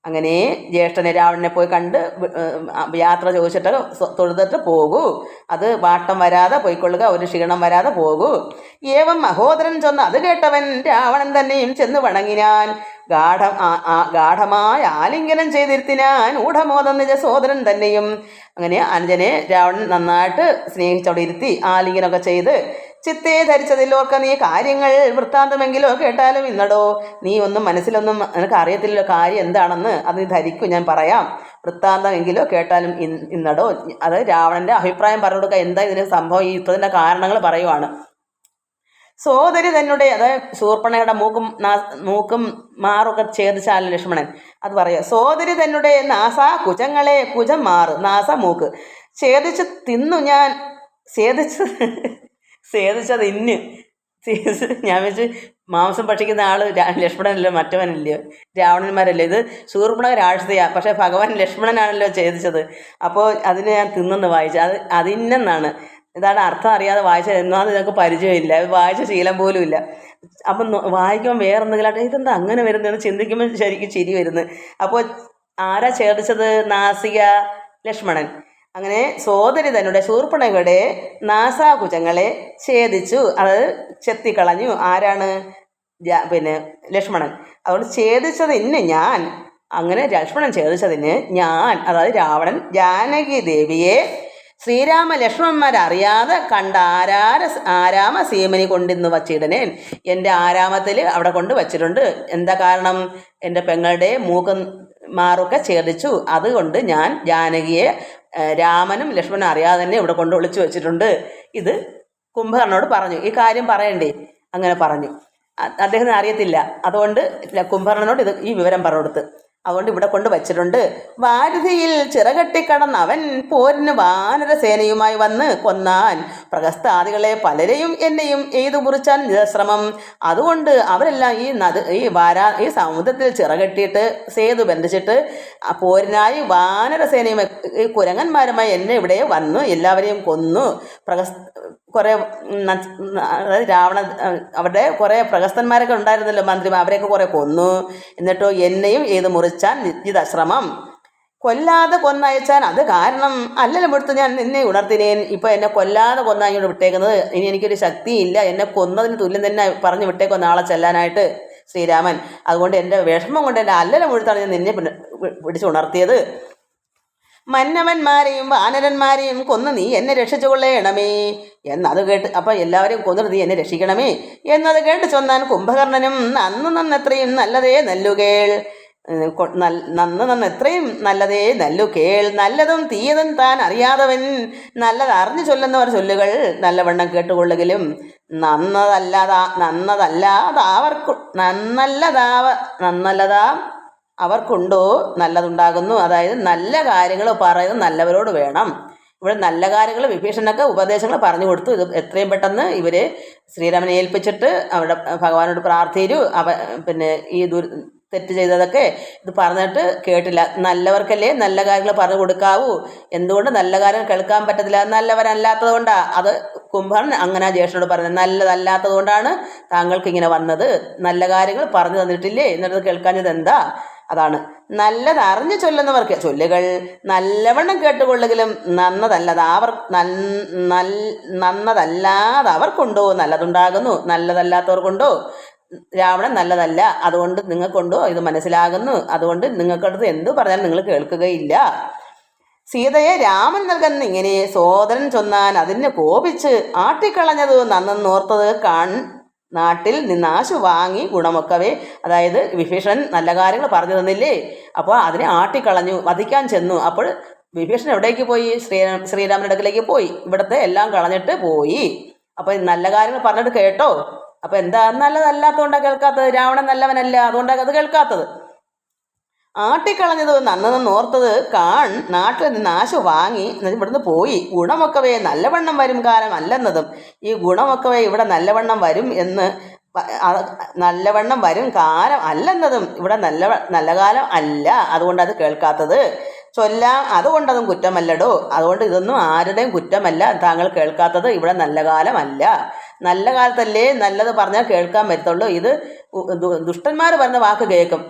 അങ്ങനെ ജ്യേഷ്ഠനെ രാവണനെ പോയി കണ്ട് യാത്ര ചോദിച്ചിട്ട് തൊഴുതിട്ട് പോകൂ. അത് വാട്ടം വരാതെ പോയിക്കൊള്ളുക, ഒരു ക്ഷീണം വരാതെ പോകൂ. ഏവം മഹോദരൻ ചൊന്ന് അത് കേട്ടവൻ രാവണൻ തന്നെയും ചെന്ന് വണങ്ങിനാൻ. ഗാഠമായ ആലിംഗനം ചെയ്തിരുത്തിനാൻ ഊഢമോദം നിജ സോദരൻ തന്നെയും. അങ്ങനെ അനുജനെ രാവണൻ നന്നായിട്ട് സ്നേഹിച്ചവിടെ ഇരുത്തി ആലിംഗനമൊക്കെ ചെയ്ത് ചിത്തേ ധരിച്ചതിൽ ഓർക്ക നീ കാര്യങ്ങൾ വൃത്താന്തമെങ്കിലോ കേട്ടാലും ഇന്നടോ. നീ ഒന്നും മനസ്സിലൊന്നും നിനക്ക് അറിയത്തില്ലല്ലോ കാര്യം എന്താണെന്ന്, അത് നീ ധരിക്കും, ഞാൻ പറയാം. വൃത്താന്തമെങ്കിലോ കേട്ടാലും ഇന്നടോ. അത് രാവണൻ്റെ അഭിപ്രായം പറഞ്ഞു കൊടുക്കുക, എന്താ ഇതിന് സംഭവം, ഈ യുദ്ധത്തിൻ്റെ കാരണങ്ങൾ പറയുവാണ്. സോദരി തന്നെ, അതായത് ശൂർപ്പണയുടെ മൂക്കും മാറൊക്കെ ഛേദിച്ചാൽ ലക്ഷ്മണൻ അത് പറയുക. സോദരി തന്നെ നാസാ കുജങ്ങളെ, കുജം മാറ് നാസ മൂക്ക് ഛേദിച്ച് തിന്നു ഞാൻ, ഛേദിച്ചത് ഇന്ന്. ഞാൻ വെച്ച് മാംസം ഭക്ഷിക്കുന്ന ആള് ലക്ഷ്മണനല്ലോ, മറ്റവനല്ലയോ, രാവണന്മാരല്ലേ. ഇത് ശൂർപ്പണ രാക്ഷസിയാണ്, പക്ഷേ ഭഗവാൻ ലക്ഷ്മണനാണല്ലോ ഛേദിച്ചത്. അപ്പോൾ അതിനെ ഞാൻ തിന്നെന്ന് വായിച്ചു. അതിന്നെന്നാണ്, ഇതാണ് അർത്ഥം അറിയാതെ വായിച്ചത്. എന്നാന്ന് നിങ്ങൾക്ക് പരിചയമില്ല, വായിച്ച ശീലം പോലും ഇല്ല. അപ്പം വായിക്കുമ്പോൾ വേറെ എന്തെങ്കിലും ഇതെന്താ അങ്ങനെ വരുന്നതെന്ന് ചിന്തിക്കുമ്പോൾ ശരിക്കും ചിരി വരുന്നത്. അപ്പോൾ ആരാ ഛേദിച്ചത്? നാസിക ലക്ഷ്മണൻ. അങ്ങനെ സോദരി തന്നെ ശൂർപ്പണയുടെ നാസാകുചങ്ങളെ ഛേദിച്ചു, അത് ചെത്തിക്കളഞ്ഞു. ആരാണ്? ലക്ഷ്മണൻ. അതുകൊണ്ട് ഛേദിച്ചതിന് ഞാൻ, അങ്ങനെ ലക്ഷ്മണൻ ഛേദിച്ചതിന് ഞാൻ, അതായത് രാവണൻ ജാനകി ദേവിയെ ശ്രീരാമ ലക്ഷ്മണന്മാരറിയാതെ കണ്ട ആരാമ സീമനി കൊണ്ടിന്ന് വച്ചിടനേൻ. എൻ്റെ ആരാമത്തിൽ അവിടെ കൊണ്ട് വച്ചിട്ടുണ്ട്. എന്താ കാരണം? എൻ്റെ പെങ്ങളുടെ മൂക്കും മാറൊക്കെ ഛേദിച്ചു. അതുകൊണ്ട് ഞാൻ ജാനകിയെ രാമനും ലക്ഷ്മണനും അറിയാതെ തന്നെ ഇവിടെ കൊണ്ട് ഒളിച്ചു വെച്ചിട്ടുണ്ട്. ഇത് കുംഭകർണനോട് പറഞ്ഞു. ഈ കാര്യം പറയണ്ടേ? അങ്ങനെ പറഞ്ഞു. അദ്ദേഹത്തിന് അറിയത്തില്ല. അതുകൊണ്ട് കുംഭകർണനോട് ഈ വിവരം പറഞ്ഞു കൊടുത്ത്. അതുകൊണ്ട് ഇവിടെ കൊണ്ട് വച്ചിട്ടുണ്ട്. വാരുതിയിൽ ചിറകെട്ടിക്കടന്ന് അവൻ പോരിന് വാനരസേനയുമായി വന്ന് കൊന്നാൻ. പ്രഹസ്താദികളെ പലരെയും എന്നെയും എയ്തു മുറിച്ചാൻ നിരശ്രമം. അതുകൊണ്ട് അവരെല്ലാം ഈ സമുദ്രത്തിൽ ചിറകെട്ടിയിട്ട് സേതു ബന്ധിച്ചിട്ട് പോരിനായി വാനരസേനയും ഈ കുരങ്ങന്മാരുമായി എന്നെ ഇവിടെ വന്നു എല്ലാവരെയും കൊന്നു. കുറേ രാവണ അവരുടെ കുറേ പ്രഹസ്തന്മാരൊക്കെ ഉണ്ടായിരുന്നല്ലോ, മന്ത്രിമാർ, അവരെയൊക്കെ കുറേ കൊന്നു. എന്നിട്ടോ എന്നെയും ഏത് മുറിച്ചാൻ നിശ്ചിതശ്രമം. കൊല്ലാതെ കൊന്നയച്ചാൻ അത് കാരണം അല്ലല്ലോ എടുത്ത് ഞാൻ നിന്നെ ഉണർത്തിനേൻ. ഇപ്പം എന്നെ കൊല്ലാതെ കൊന്നാ ഇങ്ങോട്ട് വിട്ടേക്കുന്നത്. ഇനി എനിക്കൊരു ശക്തിയില്ല, എന്നെ കൊന്നതിന് തുല്യം തന്നെ പറഞ്ഞു വിട്ടേക്കോ നാളെ ചെല്ലാനായിട്ട് ശ്രീരാമൻ. അതുകൊണ്ട് എൻ്റെ വിഷമം കൊണ്ട് എൻ്റെ അല്ലല മുഴുത്താണ് ഞാൻ നിന്നെ പിടിച്ചുണർത്തിയത്. മന്നവന്മാരെയും വാനരന്മാരെയും കൊന്ന് നീ എന്നെ രക്ഷിച്ചു കൊള്ളേണമേ എന്നത് കേട്ട്, അപ്പം എല്ലാവരെയും കൊന്നിട്ട് നീ എന്നെ രക്ഷിക്കണമേ എന്നത് കേട്ട് ചൊന്നാൻ കുംഭകർണനും നന്നെത്രയും നല്ലതേ നല്ലുകേൾ. എത്രയും നല്ലതേ നല്ലു കേൾ. നല്ലതും തീയതും താൻ അറിയാതവൻ നല്ലത് അറിഞ്ഞു ചൊല്ലുന്നവർ ചൊല്ലുകൾ നല്ലവണ്ണം കേട്ടുകൊള്ളുകയും നന്നല്ലതാ അവർക്കുണ്ടോ നല്ലതുണ്ടാകുന്നു. അതായത് നല്ല കാര്യങ്ങൾ പറയുന്നത് നല്ലവരോട് വേണം. ഇവിടെ നല്ല കാര്യങ്ങൾ വിഭീഷണനൊക്കെ ഉപദേശങ്ങൾ പറഞ്ഞു കൊടുത്തു. ഇത് എത്രയും പെട്ടെന്ന് ഇവർ ശ്രീരാമനെ ഏൽപ്പിച്ചിട്ട് അവിടെ ഭഗവാനോട് പ്രാർത്ഥിച്ചു. ഈ തെറ്റ് ചെയ്തതൊക്കെ ഇത് പറഞ്ഞിട്ട് കേട്ടില്ല. നല്ലവർക്കല്ലേ നല്ല കാര്യങ്ങൾ പറഞ്ഞു കൊടുക്കാവൂ. എന്തുകൊണ്ട് നല്ല കാര്യങ്ങൾ കേൾക്കാൻ പറ്റത്തില്ല? നല്ലവരല്ലാത്തത് കൊണ്ടാണ്. അത് കുംഭകർണൻ അങ്ങനെ ജ്യേഷ്ഠനോട് പറഞ്ഞത്. നല്ലതല്ലാത്തത് കൊണ്ടാണ് താങ്കൾക്ക് ഇങ്ങനെ വന്നത്. നല്ല കാര്യങ്ങൾ പറഞ്ഞു തന്നിട്ടില്ലേ, എന്നിട്ട് കേൾക്കാഞ്ഞത് എന്താ? അതാണ് നല്ലത് അറിഞ്ഞു ചൊല്ലുന്നവർക്ക് ചൊല്ലുകൾ നല്ലവണ്ണം കേട്ടുകൊള്ളുകയും നന്നതല്ലാതെ അവർക്കുണ്ടോ നല്ലതുണ്ടാകുന്നു. നല്ലതല്ലാത്തവർക്കുണ്ടോ? രാവണൻ നല്ലതല്ല, അതുകൊണ്ട് നിങ്ങൾക്കുണ്ടോ ഇത് മനസ്സിലാകുന്നു. അതുകൊണ്ട് നിങ്ങൾക്കടുത്ത് എന്തു പറഞ്ഞാലും നിങ്ങൾ കേൾക്കുകയില്ല. സീതയെ രാമൻ നൽകുന്ന ഇങ്ങനെ സോദരൻ ചൊന്നാൻ അതിനെ കോപിച്ച് ആട്ടിക്കളഞ്ഞത് നന്നെന്നോർത്തത് നാട്ടിൽ നിന്നാശു വാങ്ങി ഗുണമൊക്കവേ. അതായത് വിഭീഷണൻ നല്ല കാര്യങ്ങൾ പറഞ്ഞു തന്നില്ലേ, അപ്പോൾ അതിനെ ആട്ടിക്കളഞ്ഞു, വധിക്കാൻ ചെന്നു. അപ്പോൾ വിഭീഷണൻ എവിടേക്ക് പോയി? ശ്രീരാമൻ്റെ അടുക്കലേക്ക് പോയി. ഇവിടുത്തെ എല്ലാം കളഞ്ഞിട്ട് പോയി. അപ്പോൾ നല്ല കാര്യങ്ങൾ പറഞ്ഞിട്ട് കേട്ടോ. അപ്പോൾ എന്താ? നല്ലതല്ലാത്തതുകൊണ്ടാണ് കേൾക്കാത്തത്. രാവണൻ നല്ലവനല്ല, അതുകൊണ്ടാണ് അത് കേൾക്കാത്തത്. ആട്ടിക്കളഞ്ഞത് നന്നെന്നോർത്തത് നാട്ടിൽ നിന്ന് ആശു വാങ്ങി ഇവിടുന്ന് പോയി. ഗുണമൊക്കവേ നല്ലവണ്ണം വരും കാലം അല്ലെന്നതും, ഈ ഗുണമൊക്കവേ ഇവിടെ നല്ലവണ്ണം വരും നല്ലവണ്ണം വരും കാലം അല്ലെന്നതും ഇവിടെ നല്ല കാലം അല്ല, അതുകൊണ്ട് അത് കേൾക്കാത്തത്. ചൊല്ലാം അതുകൊണ്ടതും കുറ്റമല്ലടോ. അതുകൊണ്ട് ഇതൊന്നും ആരുടെയും കുറ്റമല്ല, താങ്കൾ കേൾക്കാത്തത് ഇവിടെ നല്ല കാലമല്ല. നല്ല കാലത്തല്ലേ നല്ലത് പറഞ്ഞാൽ കേൾക്കാൻ പറ്റത്തുള്ളൂ. ഇത് ദുഷ്ടന്മാർ പറഞ്ഞ വാക്ക് കേൾക്കും.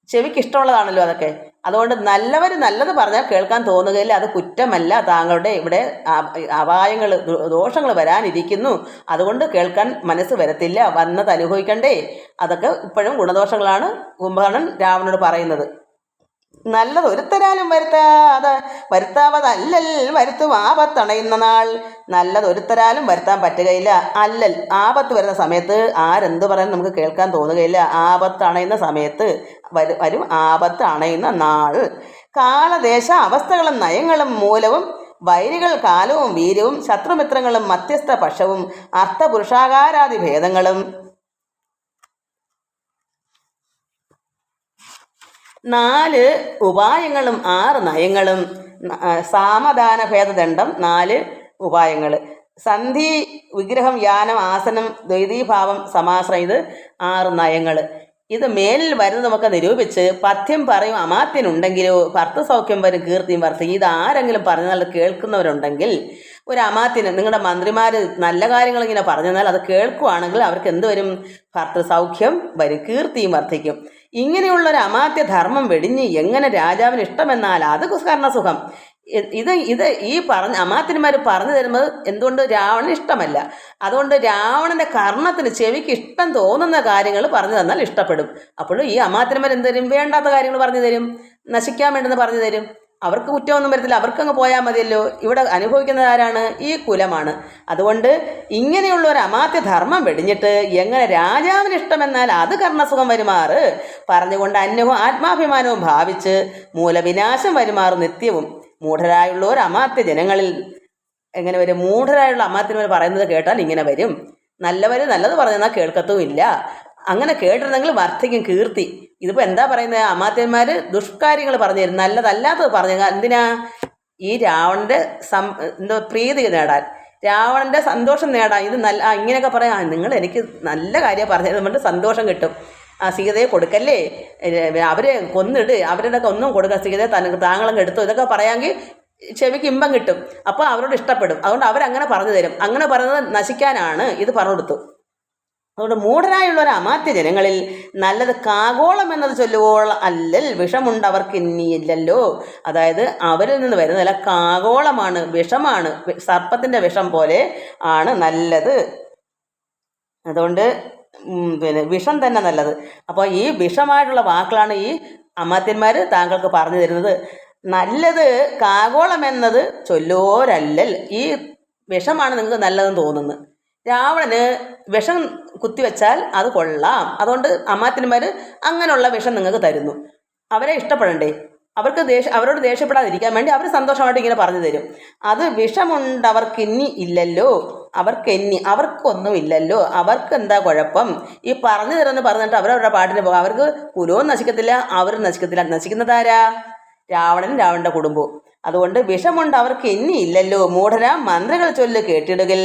ചെവിക്ക് ഇഷ്ടമുള്ളതാണല്ലോ അതൊക്കെ. അതുകൊണ്ട് നല്ലവർ നല്ലത് പറഞ്ഞാൽ കേൾക്കാൻ തോന്നുകയില്ല. അത് കുറ്റമല്ല, താങ്കളുടെ ഇവിടെ അപായങ്ങൾ ദോഷങ്ങൾ വരാനിരിക്കുന്നു, അതുകൊണ്ട് കേൾക്കാൻ മനസ്സ് വരത്തില്ല, വന്നത് അനുഭവിക്കണ്ടേ. അതൊക്കെ ഇപ്പോഴും ഗുണദോഷങ്ങളാണ് കുംഭകർണൻ രാവണനോട് പറയുന്നത്. നല്ലത് ഒരുത്തരാലും വരുത്താവതല്ലൽ വരുത്തും ആപത്തണയുന്ന നാൾ. നല്ലത് ഒരുത്തരാലും വരുത്താൻ പറ്റുകയില്ല. അല്ലൽ ആപത്ത് വരുന്ന സമയത്ത് ആരെന്ത് പറയാൻ നമുക്ക് കേൾക്കാൻ തോന്നുകയില്ല. ആപത്ത് അണയുന്ന സമയത്ത് വരും ആപത്ത് അണയുന്ന നാൾ. കാലദേശ അവസ്ഥകളും നയങ്ങളും മൂലവും വൈരികൾ കാലവും വീര്യവും ശത്രുമിത്രങ്ങളും മധ്യസ്ഥ പക്ഷവും അർത്ഥപുരുഷാകാരാദി ഭേദങ്ങളും 4 ഉപായങ്ങളും 6 നയങ്ങളും. സാമദാന ഭേദദണ്ഡം 4 ഉപായങ്ങൾ. സന്ധി വിഗ്രഹം യാനം ആസനം ദ്വൈതീഭാവം സമാശ്രയം ഇത് 6 നയങ്ങൾ. ഇത് മേലിൽ വരുന്നത് നമുക്ക് നിരൂപിച്ച് പഥ്യം പറയും അമാത്യനുണ്ടെങ്കിലോ ഭർത്തസൗഖ്യം വരും കീർത്തിയും വർദ്ധിക്കും. ഇത് ആരെങ്കിലും പറഞ്ഞാൽ കേൾക്കുന്നവരുണ്ടെങ്കിൽ, ഒരു അമാത്യന് നിങ്ങളുടെ മന്ത്രിമാർ നല്ല കാര്യങ്ങൾ ഇങ്ങനെ പറഞ്ഞാൽ അത് കേൾക്കുവാണെങ്കിൽ അവർക്ക് എന്ത് വരും? ഭർത്തൃസൗഖ്യം വരും, കീർത്തിയും വർദ്ധിക്കും. ഇങ്ങനെയുള്ളൊരു അമാത്യ ധർമ്മം വെടിഞ്ഞ് എങ്ങനെ രാജാവിന് ഇഷ്ടമെന്നാൽ അത് കർണസുഖം. ഇത് ഈ അമാത്യന്മാർ പറഞ്ഞു തരുന്നത് എന്തുകൊണ്ട് രാവണന് ഇഷ്ടമല്ല. അതുകൊണ്ട് രാവണന്റെ കർണത്തിന് ചെവിക്ക് ഇഷ്ടം തോന്നുന്ന കാര്യങ്ങൾ പറഞ്ഞു തന്നാൽ ഇഷ്ടപ്പെടും. അപ്പോൾ ഈ അമാത്യന്മാർ എന്ത് തരും? വേണ്ടാത്ത കാര്യങ്ങൾ പറഞ്ഞു തരും, നശിക്കാൻ വേണ്ടെന്ന് പറഞ്ഞു തരും. അവർക്ക് കുറ്റമൊന്നും വരത്തില്ല, അവർക്കങ്ങ് പോയാൽ മതിയല്ലോ. ഇവിടെ അനുഭവിക്കുന്നത് ആരാണ്? ഈ കുലമാണ്. അതുകൊണ്ട് ഇങ്ങനെയുള്ള ഒരു അമാത്യ ധർമ്മം വെടിഞ്ഞിട്ട് എങ്ങനെ രാജാവിന് ഇഷ്ടമെന്നാൽ അത് കർണസുഖം വരുമാറ് പറഞ്ഞുകൊണ്ട് ആത്മാഭിമാനവും ഭാവിച്ച് മൂലവിനാശം വരുമാറ് നിത്യവും. മൂഢരായുള്ള ഒരു അമാത്യ ജനങ്ങളിൽ എങ്ങനെ വരും? മൂഢരായുള്ള അമാത്യന്മാർ പറയുന്നത് കേട്ടാൽ ഇങ്ങനെ വരും. നല്ലത് പറഞ്ഞാൽ കേൾക്കത്തും ഇല്ല. അങ്ങനെ കേട്ടിരുന്നെങ്കിൽ വർദ്ധിക്കും കീർത്തി. ഇതിപ്പോൾ എന്താ പറയുന്നത്? അമാത്യന്മാർ ദുഷ്കാര്യങ്ങൾ പറഞ്ഞു തരും, നല്ലതല്ലാത്തത് പറഞ്ഞു. എന്തിനാ? ഈ രാവണൻ്റെ പ്രീതി നേടാൻ, രാവണൻ്റെ സന്തോഷം നേടാൻ. ഇത് ഇങ്ങനെയൊക്കെ പറയാം, നിങ്ങൾ എനിക്ക് നല്ല കാര്യം പറഞ്ഞത് കൊണ്ട് സന്തോഷം കിട്ടും. സീതയെ കൊടുക്കല്ലേ, അവരെ കൊന്നിട്, അവരുടെ ഒന്നും കൊടുക്കുക, സീതയെ താങ്കളങ്ങ് എടുത്തു, ഇതൊക്കെ പറയാമെങ്കിൽ ചെവിക്ക് ഇമ്പം കിട്ടും. അപ്പോൾ അവരോട് ഇഷ്ടപ്പെടും. അതുകൊണ്ട് അവരങ്ങനെ പറഞ്ഞു തരും. അങ്ങനെ പറയുന്നത് നശിക്കാനാണ് ഇത് പറഞ്ഞു കൊടുത്തു. അതുകൊണ്ട് മൂഢരായുള്ള ഒരു അമാത്യ ജനങ്ങളിൽ നല്ലത് കാഗോളം എന്നത് ചൊല്ലുവോൾ അല്ലൽ വിഷമുണ്ട് അവർക്ക് ഇനിയില്ലല്ലോ. അതായത് അവരിൽ നിന്ന് വരുന്നതല്ല, കാഗോളമാണ്, വിഷമാണ്, സർപ്പത്തിൻ്റെ വിഷം പോലെ ആണ് നല്ലത്. അതുകൊണ്ട് വിഷം തന്നെ നല്ലത്. അപ്പോൾ ഈ വിഷമായിട്ടുള്ള വാക്കുകളാണ് ഈ അമാത്യന്മാർ താങ്കൾക്ക് പറഞ്ഞു തരുന്നത്. നല്ലത് കാഗോളം എന്നത് ചൊല്ലോരല്ലൽ, ഈ വിഷമാണ് നിങ്ങൾക്ക് നല്ലതെന്ന് തോന്നുന്നത്. രാവണന് വിഷം കുത്തിവെച്ചാൽ അത് കൊള്ളാം. അതുകൊണ്ട് അമാത്യന്മാർ അങ്ങനെയുള്ള വിഷം നിങ്ങൾക്ക് തരുന്നു. അവരെ ഇഷ്ടപ്പെടണ്ടേ? അവരോട് ദേഷ്യപ്പെടാതിരിക്കാൻ വേണ്ടി അവർ സന്തോഷമായിട്ട് ഇങ്ങനെ പറഞ്ഞു തരും. അത് വിഷമുണ്ട് അവർക്കിനി ഇല്ലല്ലോ, അവർക്കൊന്നും ഇല്ലല്ലോ, അവർക്ക് എന്താ കുഴപ്പം? ഈ പറഞ്ഞു തരുമെന്ന് പറഞ്ഞിട്ട് അവരവരുടെ പാട്ടിന് പോകും. അവർക്ക് കുലവും നശിക്കത്തില്ല, അവരും നശിക്കത്തില്ല. നശിക്കുന്നതാരാ? രാവണനും രാവണന്റെ കുടുംബവും. അതുകൊണ്ട് വിഷമുണ്ട് അവർക്ക് ഇനി ഇല്ലല്ലോ. മൂഢന മന്ത്രികൾ ചൊല്ല് കേട്ടിടുകിൽ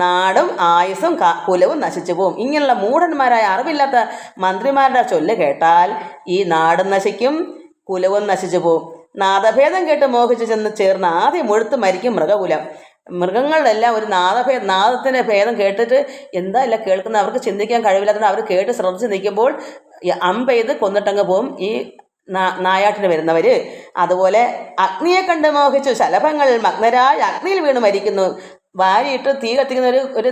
നാടും ആയുസ്സും കുലവും നശിച്ചു പോവും. ഇങ്ങനെയുള്ള മൂഢന്മാരായ അറിവില്ലാത്ത മന്ത്രിമാരുടെ ചൊല്ല് കേട്ടാൽ ഈ നാടും നശിക്കും, കുലവും നശിച്ചു പോവും. നാദഭേദം കേട്ട് മോഹിച്ചു ചെന്ന് ചേർന്ന് ആദ്യം മുഴുത്ത് മരിക്കും മൃഗകുലം. മൃഗങ്ങളിലെല്ലാം ഒരു നാദത്തിൻ്റെ ഭേദം കേട്ടിട്ട് എന്താ ഇല്ല കേൾക്കുന്നത്, അവർക്ക് ചിന്തിക്കാൻ കഴിവില്ലാത്തതുകൊണ്ട് അവർ കേട്ട് ശ്രദ്ധിച്ച് നിൽക്കുമ്പോൾ അമ്പെയ്ത് കൊന്നിട്ടങ്ങ് പോവും ഈ നായാട്ടിന് വരുന്നവർ. അതുപോലെ അഗ്നിയെ കണ്ട് മോഹിച്ചു ശലഭങ്ങൾ മഗ്നരായ അഗ്നിയിൽ വീണ് മരിക്കുന്നു. വാരിയിട്ട് തീ കത്തിക്കുന്ന ഒരു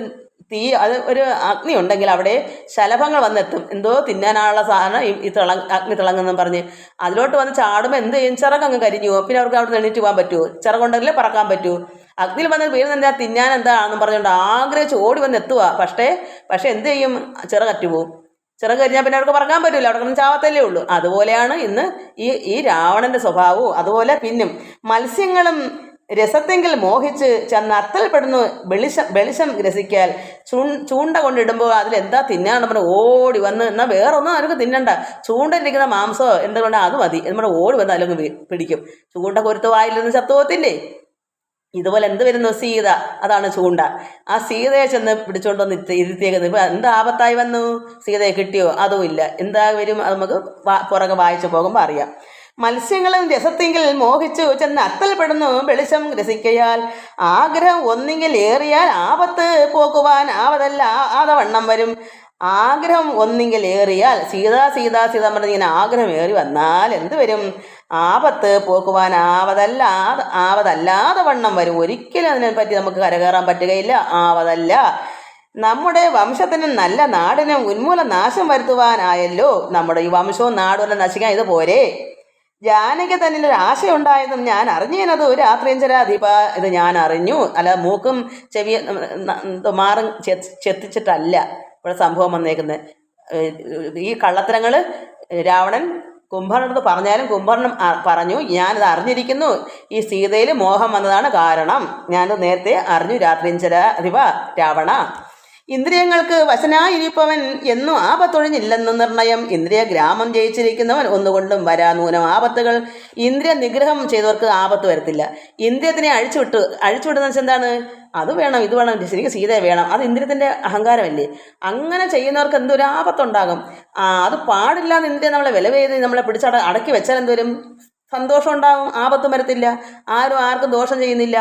തീ, അത് ഒരു അഗ്നി ഉണ്ടെങ്കിൽ അവിടെ ശലഭങ്ങൾ വന്നെത്തും. എന്തോ തിന്നാനുള്ള സാധനം ഈ അഗ്നി തിളങ്ങുന്നെന്ന് പറഞ്ഞ് അതിലോട്ട് വന്ന് ചാടുമ്പോൾ എന്ത് ചെയ്യും? ചിറകങ്ങ് കരിഞ്ഞു പോകും. പിന്നെ അവർക്ക് അവിടെ എണീറ്റ് പോകാൻ പറ്റുമോ? ചിറകുണ്ടെങ്കിലേ പറക്കാൻ പറ്റൂ. അഗ്നിയിൽ വന്ന് വീഴുന്നെന്താ? തിന്നാൻ എന്താണെന്ന് പറഞ്ഞുകൊണ്ട് ആഗ്രഹിച്ച് ഓടി വന്ന് എത്തുക. പക്ഷേ എന്ത് ചെയ്യും? ചിറകറ്റു പോവും. ചിറക് കരിഞ്ഞാൽ പിന്നെ അവർക്ക് പറക്കാൻ പറ്റില്ല, അവിടെ കിടന്ന് ചാവത്തല്ലേ ഉള്ളൂ. അതുപോലെയാണ് ഇന്ന് ഈ രാവണന്റെ സ്വഭാവവും. അതുപോലെ പിന്നും മത്സ്യങ്ങളും രസത്തെങ്കിൽ മോഹിച്ച് ചെന്ന് അത്തൽപ്പെടുന്നു വെളിച്ചം ഗ്രസിക്കാൽ ചൂണ്ട കൊണ്ടിടുമ്പോൾ അതിലെന്താ തിന്നാന്ന് പറഞ്ഞ് ഓടി വന്ന്, എന്നാൽ വേറൊന്നും അവർക്ക് തിന്നണ്ട, ചൂണ്ടയിരിക്കുന്ന മാംസമോ എന്തുകൊണ്ട് അത് മതി, നമ്മുടെ ഓടി വന്ന് അതിലൊക്കെ പിടിക്കും. ചൂണ്ട കൊരുത്ത് വായിലൊന്നും ചത്തുപോകത്തില്ലേ? ഇതുപോലെ എന്ത് വരുന്നു? സീത, അതാണ് ചൂണ്ട. ആ സീതയെ ചെന്ന് പിടിച്ചുകൊണ്ട് വന്ന് ഇരുത്തിയേക്കുന്നത്. ഇപ്പം എന്ത് ആപത്തായി വന്നു? സീതയെ കിട്ടിയോ? അതും ഇല്ല. എന്താ വരും? അത് നമുക്ക് പുറകെ വായിച്ചു പോകുമ്പോൾ അറിയാം. മത്സ്യങ്ങളും രസത്തെങ്കിൽ മോഹിച്ചു ചെന്ന് അത്തൽപ്പെടുന്നു വെളിച്ചം രസിക്കയാൽ ആഗ്രഹം ഒന്നെങ്കിൽ ഏറിയാൽ ആപത്ത് പോക്കുവാൻ ആവതല്ല ആദവണ്ണം വരും. ആഗ്രഹം ഒന്നെങ്കിൽ ഏറിയാൽ സീത പറഞ്ഞിങ്ങനെ ആഗ്രഹം ഏറി വന്നാൽ എന്ത് വരും? ആപത്ത് പോക്കുവാൻ ആവതല്ലാതെ വണ്ണം വരും. ഒരിക്കലും അതിനെപ്പറ്റി നമുക്ക് കരകയറാൻ പറ്റുകയില്ല. ആവതല്ല. നമ്മുടെ വംശത്തിനും നല്ല നാടിനും ഉന്മൂല നാശം വരുത്തുവാനായല്ലോ. നമ്മുടെ ഈ വംശവും നാടും നശിക്കാൻ ഇത് പോരെ. ജാനകി തന്നിൽ ഒരു ആശയുണ്ടായതും ഞാൻ അറിഞ്ഞേനത് രാത്രിയഞ്ചരാധിപ. ഇത് ഞാൻ അറിഞ്ഞു, അല്ല മൂക്കും ചെവി മാറും ചെത്തിച്ചിട്ടല്ല ഇവിടെ സംഭവം വന്നേക്കുന്നത്. ഈ കള്ളത്തരങ്ങൾ രാവണൻ കുംഭകർണനോട് പറഞ്ഞാലും കുംഭകർണൻ പറഞ്ഞു, ഞാനിത് അറിഞ്ഞിരിക്കുന്നു, ഈ സീതയിൽ മോഹം വന്നതാണ് കാരണം. ഞാനത് നേരത്തെ അറിഞ്ഞു രാത്രിയഞ്ചരാധിപ രാവണ. ഇന്ദ്രിയങ്ങൾക്ക് വശനായിരിപ്പവൻ എന്നും ആപത്തൊഴിഞ്ഞില്ലെന്ന് നിർണയം. ഇന്ദ്രിയ ഗ്രാമം ജയിച്ചിരിക്കുന്നവൻ ഒന്നുകൊണ്ടും വരാനൂനം ആപത്തുകൾ. ഇന്ദ്രിയ നിഗ്രഹം ചെയ്തവർക്ക് ആപത്ത് വരത്തില്ല. ഇന്ദ്രിയത്തിനെ അഴിച്ചുവിടുന്ന വെച്ചാൽ എന്താണ്? അത് വേണം, ഇത് വേണം, ശരിക്കും സീതയെ വേണം. അത് ഇന്ദ്രിയത്തിൻ്റെ അഹങ്കാരമല്ലേ. അങ്ങനെ ചെയ്യുന്നവർക്ക് എന്തൊരു ആപത്തുണ്ടാകും. അത് പാടില്ലാന്ന് ഇന്ദ്രിയം നമ്മളെ വിലവേത് നമ്മളെ അടക്കി വെച്ചാൽ എന്തോരും സന്തോഷം ഉണ്ടാകും, ആപത്തും വരത്തില്ല. ആർക്കും ദോഷം ചെയ്യുന്നില്ല,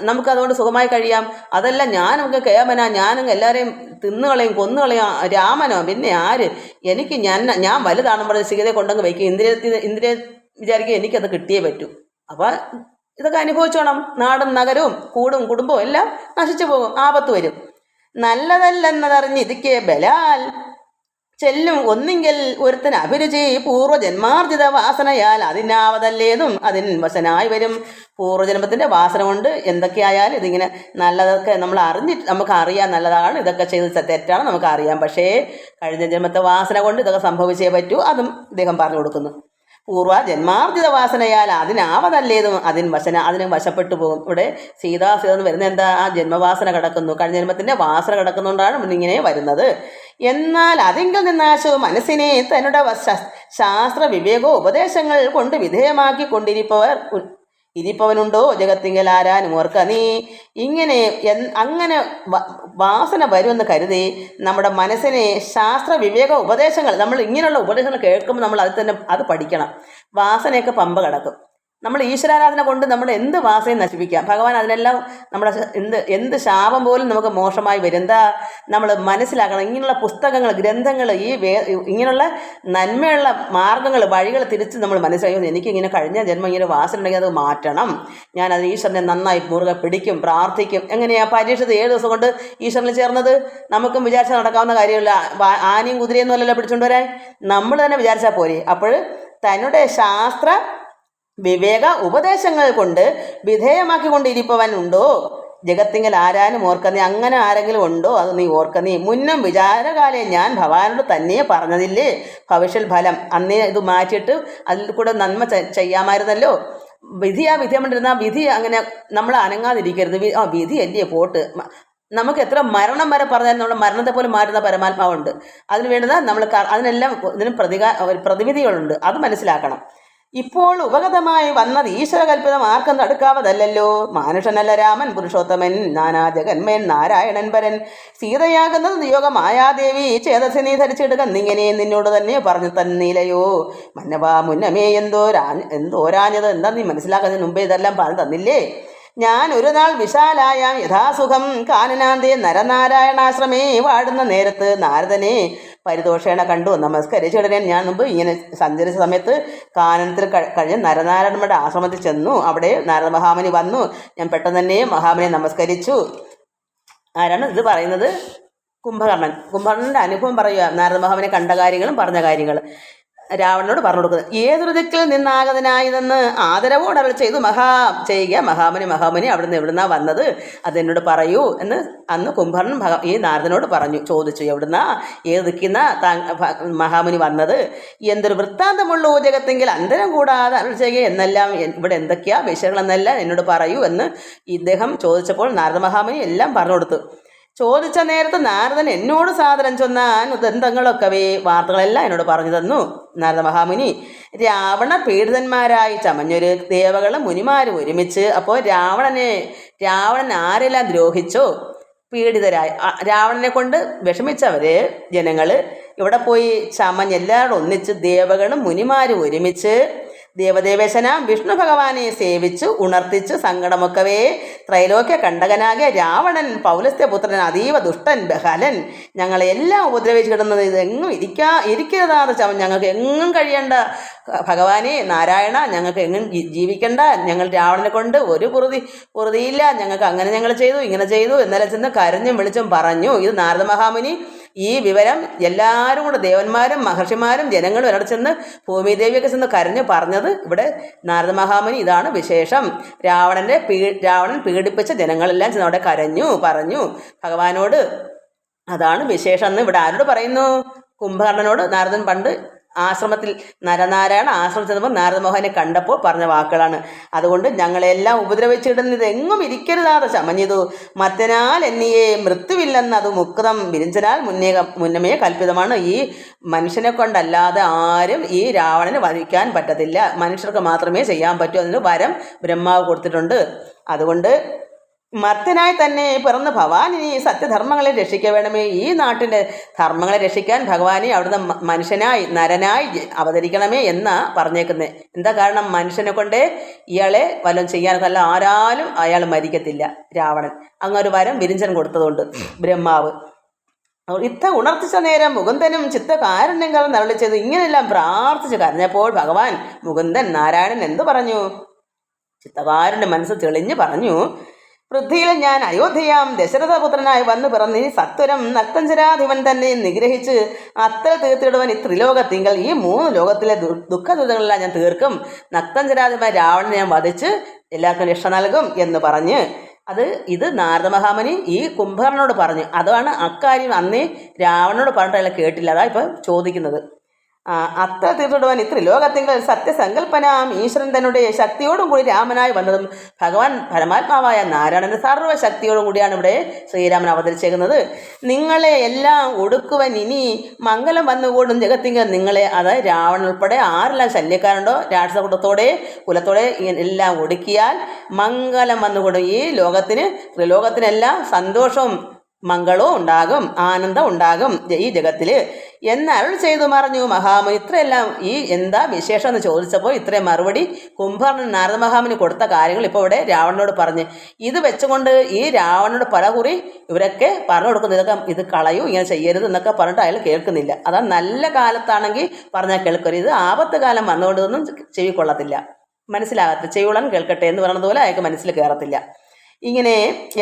നമുക്കതുകൊണ്ട് സുഖമായി കഴിയാം. അതല്ല ഞാനൊക്കെ കേമനാ, ഞാനും എല്ലാവരെയും തിന്നുകളയും കൊന്നുകളയും രാമനോ പിന്നെ ആര്, എനിക്ക് ഞാൻ വലുതാണെന്ന് പറഞ്ഞ് സീതയെ കൊണ്ടങ്ങ് വയ്ക്കും. ഇന്ദ്രിയ വിചാരിക്കും എനിക്കത് കിട്ടിയേ പറ്റൂ. അപ്പം ഇതൊക്കെ അനുഭവിച്ചോണം. നാടും നഗരവും കൂടും കുടുംബവും എല്ലാം നശിച്ചു പോകും, ആപത്ത് വരും. നല്ലതല്ലെന്നതറിഞ്ഞ് ഇതിക്ക് ബലാൽ ചെല്ലും ഒന്നെങ്കിൽ ഒരുത്തൻ അഭിരുചി പൂർവ്വജന്മാർജിത വാസനയാൽ അതിനാവതല്ലേതും അതിൻ വശനായി വരും. പൂർവ്വജന്മത്തിൻ്റെ വാസന കൊണ്ട് എന്തൊക്കെയായാലും ഇതിങ്ങനെ നല്ലതൊക്കെ നമ്മൾ നമുക്ക് അറിയാം, നല്ലതാണ്, ഇതൊക്കെ ചെയ്ത് തെറ്റാണ് നമുക്ക് അറിയാം. പക്ഷേ കഴിഞ്ഞ ജന്മത്തെ വാസന കൊണ്ട് ഇതൊക്കെ സംഭവിച്ചേ പറ്റൂ. അതും ഇദ്ദേഹം പറഞ്ഞു കൊടുക്കുന്നു. പൂർവ്വ ജന്മാർജിത വാസനയാൽ അതിനാവതല്ലേതും അതിന് വശപ്പെട്ടു പോകും. ഇവിടെ സീതാസീത എന്ന് വരുന്നത് എന്താ? ആ ജന്മവാസന കിടക്കുന്നു, കഴിഞ്ഞ ജന്മത്തിൻ്റെ വാസന കിടക്കുന്നുകൊണ്ടാണ് മുന്നിങ്ങനെ വരുന്നത്. എന്നാൽ അതിങ്കിൽ നിന്നാശു മനസ്സിനെ തന്നുടെ ശാസ്ത്ര വിവേകോ ഉപദേശങ്ങൾ കൊണ്ട് വിധേയമാക്കി ഇരിപ്പവനുണ്ടോ ജഗത്തിങ്കൽ ആരാനും ഓർക്ക നീ. അങ്ങനെ വാസന വരുമെന്ന് കരുതി നമ്മുടെ മനസ്സിനെ ശാസ്ത്ര വിവേക ഉപദേശങ്ങൾ, നമ്മൾ ഇങ്ങനെയുള്ള ഉപദേശങ്ങൾ കേൾക്കുമ്പോൾ നമ്മൾ അതിൽ തന്നെ അത് പഠിക്കണം. വാസനയൊക്കെ പമ്പ കിടക്കും. നമ്മൾ ഈശ്വരാരാധന കൊണ്ട് നമ്മൾ എന്ത് വാസനയും നശിപ്പിക്കാം. ഭഗവാൻ അതിനെല്ലാം നമ്മുടെ എന്ത് ശാപം പോലും നമുക്ക് മോശമായി വരും. എന്താ നമ്മൾ മനസ്സിലാക്കണം? ഇങ്ങനെയുള്ള പുസ്തകങ്ങൾ, ഗ്രന്ഥങ്ങൾ, ഇങ്ങനെയുള്ള നന്മയുള്ള മാർഗ്ഗങ്ങൾ, വഴികൾ തിരിച്ച് നമ്മൾ മനസ്സിലാക്കി, എനിക്കിങ്ങനെ കഴിഞ്ഞ ജന്മം ഇങ്ങനെ വാസന ഉണ്ടെങ്കിൽ അത് മാറ്റണം, ഞാനത് ഈശ്വരനെ നന്നായി മുറുകെ പിടിക്കും, പ്രാർത്ഥിക്കും. എങ്ങനെയാണ് പരീക്ഷിച്ചത് 7 ദിവസം കൊണ്ട് ഈശ്വരനിൽ ചേർന്നത്? നമുക്കും വിചാരിച്ചാൽ നടക്കാവുന്ന കാര്യമില്ല. ആനയും കുതിരയൊന്നും അല്ലല്ലോ പിടിച്ചുകൊണ്ട് വരാൻ, നമ്മൾ തന്നെ വിചാരിച്ചാൽ പോരെ. അപ്പോൾ തന്നുടെ ശാസ്ത്ര വിവേക ഉപദേശങ്ങൾ കൊണ്ട് വിധേയമാക്കിക്കൊണ്ടിരിപ്പവൻ ഉണ്ടോ ജഗത്തിങ്കൽ ആരാനും ഓർക്ക നീ. അങ്ങനെ ആരെങ്കിലും ഉണ്ടോ? അത് നീ ഓർക്ക നീ. മുന്നം വിചാരകാലേ ഞാൻ ഭഗവാനോട് തന്നെ പറഞ്ഞതില്ലേ ഭവിഷ്യൽ ഫലം. അന്നേ ഇത് മാറ്റിയിട്ട് അതിൽ കൂടെ നന്മ ചെയ്യാമായിരുന്നല്ലോ. വിധിയാകൊണ്ടിരുന്ന വിധി അങ്ങനെ നമ്മൾ അനങ്ങാതിരിക്കരുത്. വിധി അല്ലേ പോട്ട്. നമുക്ക് എത്ര മരണം വരെ പറഞ്ഞാലും നമ്മുടെ മരണത്തെ പോലും മാറ്റുന്ന പരമാത്മാവുണ്ട്. അതിന് വേണ്ടുന്ന നമ്മൾ അതിനെല്ലാം ഇതിനും പ്രതിവിധികളുണ്ട്. അത് മനസ്സിലാക്കണം. ഇപ്പോൾ ഉപഗതമായി വന്നത് ഈശ്വരകൽപിതം ആർക്കും തടുക്കാവതല്ലോ. മാനുഷനല്ല രാമൻ പുരുഷോത്തമൻ, നാനാ ജഗന്മേൻ നാരായണൻ പരൻ. സീതയാകുന്നത് നിയോഗമായാദേവി ചേതസിനെ ധരിച്ചിടുക എന്നിങ്ങനെ നിന്നോട് തന്നെ പറഞ്ഞു തന്നീലയോ മന്നവാ. മുന്നമേ എന്തോരാഞ്ഞത് എന്താ നീ മനസ്സിലാക്കുന്നതിന് മുമ്പേ ഇതെല്ലാം പറഞ്ഞു തന്നില്ലേ. ഞാൻ ഒരു നാൾ വിശാലായാം യഥാസുഖം കാനനാന്തേ നരനാരായണാശ്രമേ വാടുന്ന നേരത്ത് നാരദനെ പരിദോഷേണ കണ്ടു നമസ്കരിച്ചിടനെ. ഞാൻ മുമ്പ് ഇങ്ങനെ സഞ്ചരിച്ച സമയത്ത് കാനനത്തിൽ കഴിഞ്ഞ് നരനാരായണന്റെ ആശ്രമത്തിൽ ചെന്നു. അവിടെ നാരദ മഹാമുനി വന്നു. ഞാൻ പെട്ടെന്ന് തന്നെ മഹാമുനിയെ നമസ്കരിച്ചു. ആരാണ് ഇത് പറയുന്നത്? കുംഭകർണൻ്റെ അനുഭവം പറയുക. നാരദ മഹാമുനിയെ കണ്ട കാര്യങ്ങളും പറഞ്ഞ കാര്യങ്ങൾ രാവണനോട് പറഞ്ഞു കൊടുക്കുന്നത്. ഏതൊരു ദിക്കിൽ നിന്നാഗതനായതെന്ന് ആദരവോട് അരുൾ ചെയ്തു മഹാമുനി അവിടുന്ന് എവിടുന്നാ വന്നത് അതെന്നോട് പറയൂ എന്ന് അന്ന് കുംഭകർണൻ ഈ നാരദനോട് ചോദിച്ചു. എവിടുന്നാ, ഏത് ദിക്കുന്ന മഹാമുനി വന്നത്, എന്തൊരു വൃത്താന്തമുള്ളൂ ജഗത്തെങ്കിൽ അന്തരം കൂടാതെ അരുൾ ചെയ്യുക എന്നെല്ലാം, ഇവിടെ എന്തൊക്കെയാ വിഷയങ്ങളെന്നെല്ലാം എന്നോട് പറയൂ എന്ന് ഇദ്ദേഹം ചോദിച്ചപ്പോൾ നാരദ മഹാമുനി എല്ലാം പറഞ്ഞു കൊടുത്തു. ചോദിച്ച നേരത്ത് നാരദൻ എന്നോട് സാദരം ചൊന്നാൻ ഉദന്തങ്ങളൊക്കവേ വാർത്തകളെല്ലാം എന്നോട് പറഞ്ഞു തന്നു. നാരദ മഹാമുനി രാവണ പീഡിതന്മാരായി ചമഞ്ഞൊരു ദേവകളും മുനിമാരും ഒരുമിച്ച്. അപ്പോൾ രാവണൻ ആരെല്ലാം ദ്രോഹിച്ചോ, പീഡിതരായി രാവണനെ കൊണ്ട് വിഷമിച്ചവര് ജനങ്ങൾ ഇവിടെ പോയി ചമഞ്ഞ് എല്ലാവരും ഒന്നിച്ച് ദേവകളും മുനിമാരും ഒരുമിച്ച് ദേവദേവേശനാം വിഷ്ണു ഭഗവാനെ സേവിച്ചു ഉണർത്തിച്ചു സങ്കടമൊക്കവേ ത്രൈലോക്യ കണ്ടകനാകെ രാവണൻ പൗലസ്ത്യപുത്രൻ അതീവ ദുഷ്ടൻ ബഹലൻ ഞങ്ങളെ എല്ലാം ഉപദ്രവിച്ച് കിടന്നത് ഇതെങ്ങും ഇരിക്കരുതാതെ ചവൻ ഞങ്ങൾക്ക് എങ്ങും കഴിയേണ്ട ഭഗവാനെ നാരായണ ഞങ്ങൾക്ക് എങ്ങും ജീവിക്കണ്ട ഞങ്ങൾ രാവണനെ കൊണ്ട് ഒരു പുറുതിയില്ല ഞങ്ങൾക്ക് അങ്ങനെ ഞങ്ങൾ ചെയ്തു ഇങ്ങനെ ചെയ്തു എന്നാലും ചെന്ന് കരഞ്ഞും വിളിച്ചും പറഞ്ഞു. ഇത് നാരദ മഹാമുനി ഈ വിവരം എല്ലാവരും കൂടെ ദേവന്മാരും മഹർഷിമാരും ജനങ്ങളും ഇവിടെ ചെന്ന് ഭൂമിദേവിയൊക്കെ ചെന്ന് കരഞ്ഞ് പറഞ്ഞത് ഇവിടെ നാരദ മഹാമുനി ഇതാണ് വിശേഷം. രാവണൻ പീഡിപ്പിച്ച ജനങ്ങളെല്ലാം ചെന്ന് അവിടെ കരഞ്ഞു പറഞ്ഞു ഭഗവാനോട്. അതാണ് വിശേഷം എന്ന് ഇവിടെ ആരോട് പറയുന്നു? കുംഭകർണനോട് നാരദൻ പണ്ട് ആശ്രമത്തിൽ നരനാരായണ ആശ്രമം ചെന്നപ്പോൾ നാരദമോഹനെ കണ്ടപ്പോൾ പറഞ്ഞ വാക്കുകളാണ്. അതുകൊണ്ട് ഞങ്ങളെല്ലാം ഉപദ്രവിച്ചിടുന്നത് എങ്ങും ഇരിക്കരുതാതെ ചമഞ്ഞിതു മത്തനാൽ എന്നിയെ മൃത്യുവില്ലെന്നത് മുക്തം വിരിഞ്ചനാൽ മുന്നമേ കൽപ്പിതമാണ്. ഈ മനുഷ്യനെ കൊണ്ടല്ലാതെ ആരും ഈ രാവണന് വധിക്കാൻ പറ്റത്തില്ല, മനുഷ്യർക്ക് മാത്രമേ ചെയ്യാൻ പറ്റൂ. അതിന് വരം ബ്രഹ്മാവ് കൊടുത്തിട്ടുണ്ട്. അതുകൊണ്ട് മർത്തനായി തന്നെ പിറന്ന് ഭവാനി സത്യധർമ്മങ്ങളെ രക്ഷിക്ക വേണമേ. ഈ നാട്ടിൻ്റെ ധർമ്മങ്ങളെ രക്ഷിക്കാൻ ഭഗവാനെ അവിടുന്ന് മനുഷ്യനായി നരനായി അവതരിക്കണമേ എന്നാ പറഞ്ഞേക്കുന്നത്. എന്താ കാരണം? മനുഷ്യനെ കൊണ്ടേ ഇയാളെ വല്ലതും ചെയ്യാനൊക്കെ അല്ല, ആരാലും അയാൾ മരിക്കത്തില്ല. രാവണൻ അങ്ങൊരു വരം വിരിഞ്ചൻ കൊടുത്തതുകൊണ്ട് ബ്രഹ്മാവ് ഉണർത്തിച്ച നേരം മുകുന്ദനും ചിത്തകാരുണ്യം കലർന്ന് അരുളി ചെയ്തു. ഇങ്ങനെയെല്ലാം പ്രാർത്ഥിച്ച് കരഞ്ഞപ്പോൾ ഭഗവാൻ മുകുന്ദൻ നാരായണൻ എന്തു പറഞ്ഞു? ചിത്തകാരുണ്യം മനസ്സ് തെളിഞ്ഞ് പറഞ്ഞു. പൃഥ്വിയിൽ ഞാൻ അയോധ്യയാം ദശരഥപുത്രനായി വന്നു പിറന്ന് സത്വരം നക്തഞ്ചരാധിപൻ തന്നെ നിഗ്രഹിച്ച് അത്ര തീർത്തിടുവൻ ഈ ത്രിലോകത്തിങ്കൽ ഈ 3 ലോകത്തിലെ ദുഃഖദുരിതങ്ങളെല്ലാം ഞാൻ തീർക്കും. നക്തഞ്ചരാധിപൻ രാവണനെ ഞാൻ വധിച്ച് എല്ലാവർക്കും രക്ഷ നൽകും എന്ന് പറഞ്ഞ് ഇത് നാരദ മഹാമുനി ഈ കുംഭകർണനോട് പറഞ്ഞു. അതാണ് അക്കാര്യം അന്നേ രാവണനോട് പറഞ്ഞിട്ട് അയാൾ കേട്ടില്ല. അതാ ഇപ്പം ചോദിക്കുന്നത്. അത്ര തീർത്തിടുവാൻ ഇത്ര ലോകത്തിങ്കൽ സത്യസങ്കല്പനാം ഈശ്വരൻ തന്നെ ശക്തിയോടും കൂടി രാമനായി വന്നതും ഭഗവാൻ പരമാത്മാവായ നാരായണന്റെ സർവ്വശക്തിയോടും കൂടിയാണ് ഇവിടെ ശ്രീരാമൻ അവതരിച്ചേക്കുന്നത്. നിങ്ങളെ എല്ലാം ഒടുക്കുവൻ ഇനി മംഗലം വന്നുകൂടും ജഗത്തിങ്കൽ നിങ്ങളെ, അതായത് രാവണൻ ഉൾപ്പെടെ ആരെല്ലാം ശല്യക്കാരുണ്ടോ രാക്ഷസ കുലത്തോടെ എല്ലാം ഒടുക്കിയാൽ മംഗലം വന്നുകൂടും. ഈ ത്രിലോകത്തിനെല്ലാം സന്തോഷവും മംഗളവും ഉണ്ടാകും, ആനന്ദം ഉണ്ടാകും ഈ ജഗത്തിൽ എന്ന് അരുൾ ചെയ്തു പറഞ്ഞു മഹാമുനി. ഇത്രയെല്ലാം ഈ എന്താ വിശേഷം എന്ന് ചോദിച്ചപ്പോൾ ഇത്രയും മറുപടി കുംഭകർണൻ നാരദ മഹാമുനി കൊടുത്ത കാര്യങ്ങൾ ഇപ്പോൾ ഇവിടെ രാവണനോട് പറഞ്ഞ് ഇത് വെച്ചുകൊണ്ട് ഈ രാവണനോട് പല കുറി ഇവരൊക്കെ പറഞ്ഞു കൊടുക്കുന്നു. ഇത് കളയൂ, ഇങ്ങനെ ചെയ്യരുത് എന്നൊക്കെ പറഞ്ഞിട്ട് അയാൾ കേൾക്കുന്നില്ല. അതാ നല്ല കാലത്താണെങ്കിൽ പറഞ്ഞാൽ കേൾക്കരുത്. ഇത് ആപത്ത് കാലം വന്നുകൊണ്ടൊന്നും ചെവി കൊള്ളത്തില്ല, മനസ്സിലാകത്തില്ല. ചെവിയുള്ളൻ കേൾക്കട്ടെ എന്ന് പറയുന്നത് പോലെ അയാൾക്ക് മനസ്സിൽ കയറത്തില്ല. ഇങ്ങനെ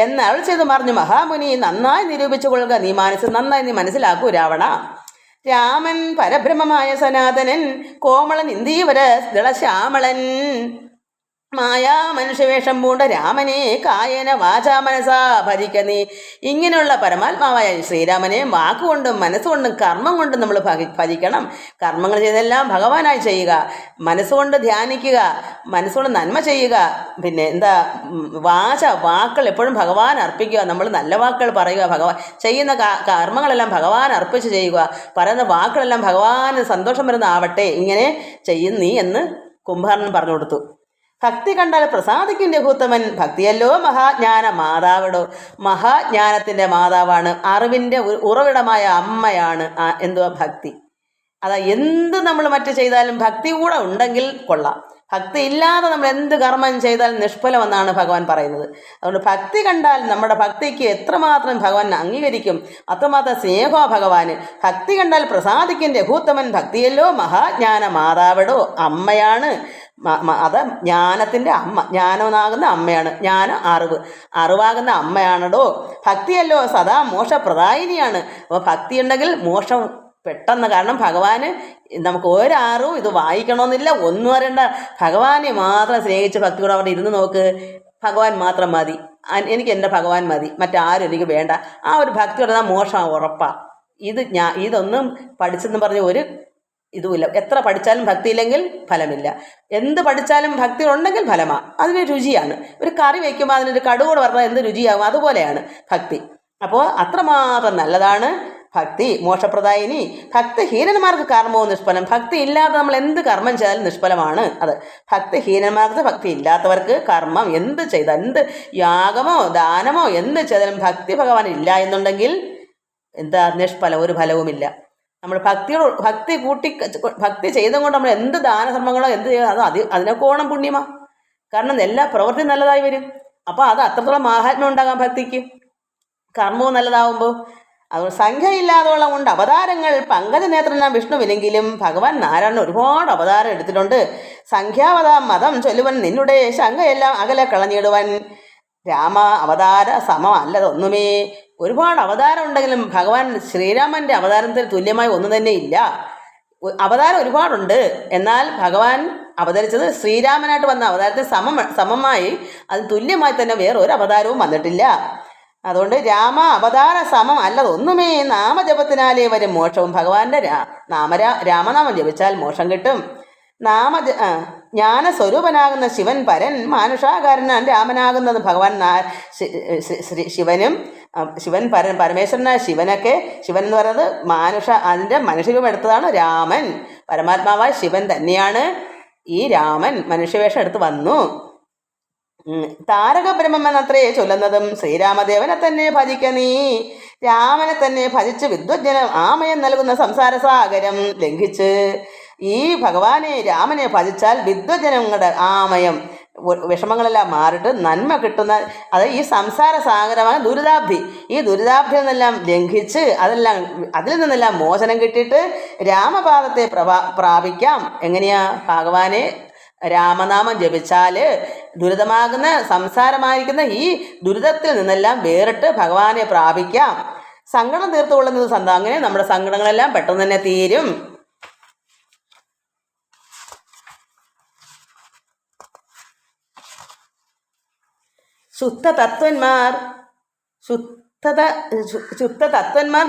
എന്നരുൾ ചെയ്തു പറഞ്ഞു മഹാമുനി, നന്നായി നിരൂപിച്ചു കൊള്ളുക, നീ നന്നായി മനസ്സിലാക്കൂ രാവണ. രാമൻ പരബ്രഹ്മമായ സനാതനൻ കോമളൻ ഇന്ദീവര ദളശ്യാമളൻ മായാ മനുഷ്യവേഷം പൂണ്ട രാമനെ കായന വാചാ മനസാ ഭജിക്ക നീ. ഇങ്ങനെയുള്ള പരമാത്മാവായ ശ്രീരാമനെ വാക്കുകൊണ്ടും മനസ്സുകൊണ്ടും കർമ്മം കൊണ്ടും നമ്മൾ ഭജിക്കണം. കർമ്മങ്ങൾ ചെയ്തെല്ലാം ഭഗവാനായി ചെയ്യുക, മനസ്സുകൊണ്ട് ധ്യാനിക്കുക, മനസ്സുകൊണ്ട് നന്മ ചെയ്യുക. പിന്നെ വാക്കുകൾ എപ്പോഴും ഭഗവാൻ അർപ്പിക്കുക. നമ്മൾ നല്ല വാക്കുകൾ പറയുക, ഭഗവാൻ ചെയ്യുന്ന കർമ്മങ്ങളെല്ലാം ഭഗവാൻ അർപ്പിച്ച് ചെയ്യുക, പറയുന്ന വാക്കുകളെല്ലാം ഭഗവാന് സന്തോഷം വരുന്ന ആവട്ടെ, ഇങ്ങനെ ചെയ്യും നീ എന്ന് കുംഭകർണൻ പറഞ്ഞു കൊടുത്തു. ഭക്തി കണ്ടാൽ പ്രസാദിക്കും രഘുത്തമൻ, ഭക്തിയല്ലോ മഹാജ്ഞാന മാതാവിടോ. മഹാജ്ഞാനത്തിൻ്റെ മാതാവാണ്, അറിവിൻ്റെ ഉറവിടമായ അമ്മയാണ് എന്തുവാ ഭക്തി. അതാ എന്ത് നമ്മൾ മറ്റു ചെയ്താലും ഭക്തി കൂടെ ഉണ്ടെങ്കിൽ കൊള്ളാം. ഭക്തി ഇല്ലാതെ നമ്മൾ എന്ത് കർമ്മം ചെയ്താലും നിഷ്ഫലമെന്നാണ് ഭഗവാൻ പറയുന്നത്. അതുകൊണ്ട് ഭക്തി കണ്ടാൽ നമ്മുടെ ഭക്തിക്ക് എത്രമാത്രം ഭഗവാൻ അംഗീകരിക്കും, അത്രമാത്രം സ്നേഹമാണ് ഭഗവാന്. ഭക്തി കണ്ടാൽ പ്രസാദിക്കും രഘുത്തമൻ, ഭക്തിയല്ലോ മഹാജ്ഞാന മാതാവിടോ. അമ്മയാണ് അത് ജ്ഞാനത്തിൻ്റെ അമ്മ, ജ്ഞാനമാകുന്ന അമ്മയാണ്. ജ്ഞാനം അറിവാകുന്ന അമ്മയാണടോ. ഭക്തിയല്ലോ സദാ മോക്ഷപ്രദായിനിയാണ്. അപ്പോൾ ഭക്തി ഉണ്ടെങ്കിൽ മോക്ഷം പെട്ടെന്ന്. കാരണം ഭഗവാന് നമുക്ക് ഒരാറും ഇത് വായിക്കണമെന്നില്ല, ഒന്നും അറിയണ്ട. ഭഗവാനെ മാത്രം സ്നേഹിച്ച് ഭക്തിയോടെ അവിടെ ഇരുന്ന് നോക്ക്. ഭഗവാൻ മാത്രം മതി, എനിക്ക് എൻ്റെ ഭഗവാൻ മതി, മറ്റാരും എനിക്ക് വേണ്ട. ആ ഒരു ഭക്തിയോടെ മോക്ഷം ഉറപ്പാണ്. ഇതൊന്നും പഠിച്ചെന്ന് പറഞ്ഞ് ഒരു ഇതുമില്ല. എത്ര പഠിച്ചാലും ഭക്തി ഇല്ലെങ്കിൽ ഫലമില്ല. എന്ത് പഠിച്ചാലും ഭക്തി ഉണ്ടെങ്കിൽ ഫലമാണ്. അതിന് രുചിയാണ്. ഒരു കറി വയ്ക്കുമ്പോൾ അതിനൊരു കടുകോട് പറഞ്ഞാൽ എന്ത് രുചിയാകും, അതുപോലെയാണ് ഭക്തി. അപ്പോൾ അത്രമാത്രം നല്ലതാണ് ഭക്തി, മോക്ഷപ്രദായിനി. ഭക്തിഹീനന്മാർക്ക് കർമ്മവും നിഷ്ഫലം. ഭക്തി ഇല്ലാതെ നമ്മൾ എന്ത് കർമ്മം ചെയ്താലും നിഷ്ഫലമാണ്. അത് ഭക്തിഹീനന്മാർക്ക്, ഭക്തി ഇല്ലാത്തവർക്ക് കർമ്മം എന്ത് ചെയ്താൽ, എന്ത് യാഗമോ ദാനമോ എന്ത് ചെയ്താലും ഭക്തി ഭഗവാൻ ഇല്ല എന്നുണ്ടെങ്കിൽ എന്താ നിഷ്ഫലം, ഒരു ഫലവുമില്ല. നമ്മൾ ഭക്തി ചെയ്തുകൊണ്ട് നമ്മൾ എന്ത് ദാനധർമ്മങ്ങളോ എന്ത് ചെയ്യണം അതിനൊക്കെ ഓണം പുണ്യമാ. കാരണം എല്ലാ പ്രവൃത്തി നല്ലതായി വരും. അപ്പോൾ അത് അത്രത്തോളം മാഹാത്മ്യം ഉണ്ടാകാം ഭക്തിക്ക്. കർമ്മവും നല്ലതാവുമ്പോൾ അത് സംഖ്യയില്ലാതോളം കൊണ്ട് അവതാരങ്ങൾ പങ്കജനേത്രനാ വിഷ്ണുവിനെങ്കിലും ഭഗവാൻ നാരായണൻ ഒരുപാട് അവതാരം എടുത്തിട്ടുണ്ട്. സംഖ്യാവതാം മതം ചൊല്ലുവൻ നിന്നുടെ ശങ്കയെല്ലാം അകലെ കളഞ്ഞിടുവൻ. രാമ അവതാര സമം അല്ലതൊന്നുമേ. ഒരുപാട് അവതാരം ഉണ്ടെങ്കിലും ഭഗവാൻ ശ്രീരാമൻ്റെ അവതാരത്തിന് തുല്യമായി ഒന്നും തന്നെ ഇല്ല. അവതാരം ഒരുപാടുണ്ട്, എന്നാൽ ഭഗവാൻ അവതരിച്ചത് ശ്രീരാമനായിട്ട് വന്ന അവതാരത്തിന് സമമായി അതിന് തുല്യമായി തന്നെ വേറൊരു അവതാരവും വന്നിട്ടില്ല. അതുകൊണ്ട് രാമ അവതാര സമം അല്ലതൊന്നുമേ. നാമജപത്തിനാലേ വരും മോക്ഷവും. ഭഗവാന്റെ രാമനാമം ജപിച്ചാൽ മോക്ഷം കിട്ടും. ജ്ഞാനസ്വരൂപനാകുന്ന ശിവൻ പരൻ, മാനുഷാകാരനാൻ രാമനാകുന്നത് ഭഗവാൻ ശിവൻ പരൻ പരമേശ്വരനായ ശിവൻ എന്ന് പറയുന്നത് അതിൻ്റെ മനുഷ്യരൂപം എടുത്തതാണ് രാമൻ. പരമാത്മാവായ ശിവൻ തന്നെയാണ് ഈ രാമൻ മനുഷ്യവേഷം എടുത്ത് വന്നു. താരക ബ്രഹ്മം എന്നത്രേ ചൊല്ലുന്നതും. ശ്രീരാമദേവനെ തന്നെ ഭജിക്ക നീ, രാമനെ തന്നെ ഭജിച്ച് വിദ്വജ്ജനം ആമയം നൽകുന്ന സംസാര സാഗരം ലംഘിച്ച്. ഈ ഭഗവാനെ രാമനെ ഭജിച്ചാൽ വിദ്വജ്ജനങ്ങളുടെ ആമയം വിഷമങ്ങളെല്ലാം മാറിയിട്ട് നന്മ കിട്ടുന്ന, അത് ഈ സംസാര സാഗരമായ ദുരിതാബ്ധി, ഈ ദുരിതാബ്ധി നിന്നെല്ലാം ലംഘിച്ച് അതിൽ നിന്നെല്ലാം മോചനം കിട്ടിയിട്ട് രാമപാദത്തെ പ്രാപിക്കാം. എങ്ങനെയാ? ഭഗവാനെ രാമനാമം ജപിച്ചാൽ ദുരിതമാകുന്ന സംസാരമായിരിക്കുന്ന ഈ ദുരിതത്തിൽ നിന്നെല്ലാം വേറിട്ട് ഭഗവാനെ പ്രാപിക്കാം. സങ്കടം തീർത്തുകൊള്ളുന്നത് അങ്ങനെ നമ്മുടെ സങ്കടങ്ങളെല്ലാം പെട്ടെന്ന് തന്നെ തീരും. ശുദ്ധ തത്വന്മാർ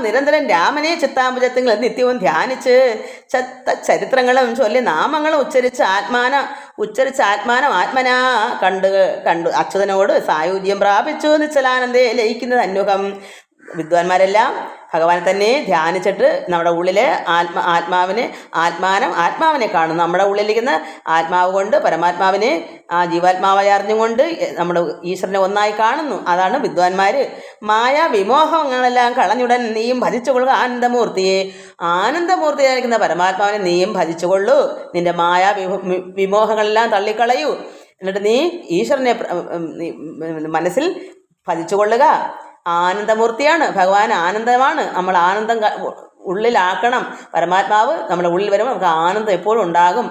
നിരന്തരം രാമനെ ചിത്താംബുജത്തിൽ നിത്യവും ധ്യാനിച്ച് ചരിത്രങ്ങളും ചൊല്ലി നാമങ്ങളും ഉച്ചരിച്ച് ആത്മാനം കണ്ടു അച്യുതനോട് സായുജ്യം പ്രാപിച്ചു നിശ്ചലാനന്ദേ ലയിക്കുന്നത് അന്വഹം. വിദ്വാൻമാരെല്ലാം ഭഗവാനെ തന്നെ ധ്യാനിച്ചിട്ട് നമ്മുടെ ഉള്ളിലെ ആത്മാവിനെ കാണും. നമ്മുടെ ഉള്ളിലിരിക്കുന്ന ആത്മാവ് കൊണ്ട് പരമാത്മാവിനെ ജീവാത്മാവായി അറിഞ്ഞുകൊണ്ട് നമ്മുടെ ഈശ്വരനെ ഒന്നായി കാണുന്നു. അതാണ് വിദ്വാൻമാർ. വിമോഹങ്ങളെല്ലാം കളഞ്ഞുടൻ നീയും ഭജിച്ചുകൊള്ളുക ആനന്ദമൂർത്തിയെ. ആനന്ദമൂർത്തിയായിരിക്കുന്ന പരമാത്മാവിനെ നീയും ഭജിച്ചുകൊള്ളൂ. നിന്റെ വിമോഹങ്ങളെല്ലാം തള്ളിക്കളയൂ. എന്നിട്ട് നീ ഈശ്വരനെ മനസ്സിൽ ഭജിച്ചുകൊള്ളുക. ആനന്ദമൂർത്തിയാണ് ഭഗവാൻ, ആനന്ദമാണ്. നമ്മൾ ആനന്ദം ഉള്ളിലാക്കണം. പരമാത്മാവ് നമ്മുടെ ഉള്ളിൽ വരുമ്പോൾ നമുക്ക് ആനന്ദം എപ്പോഴും ഉണ്ടാകും.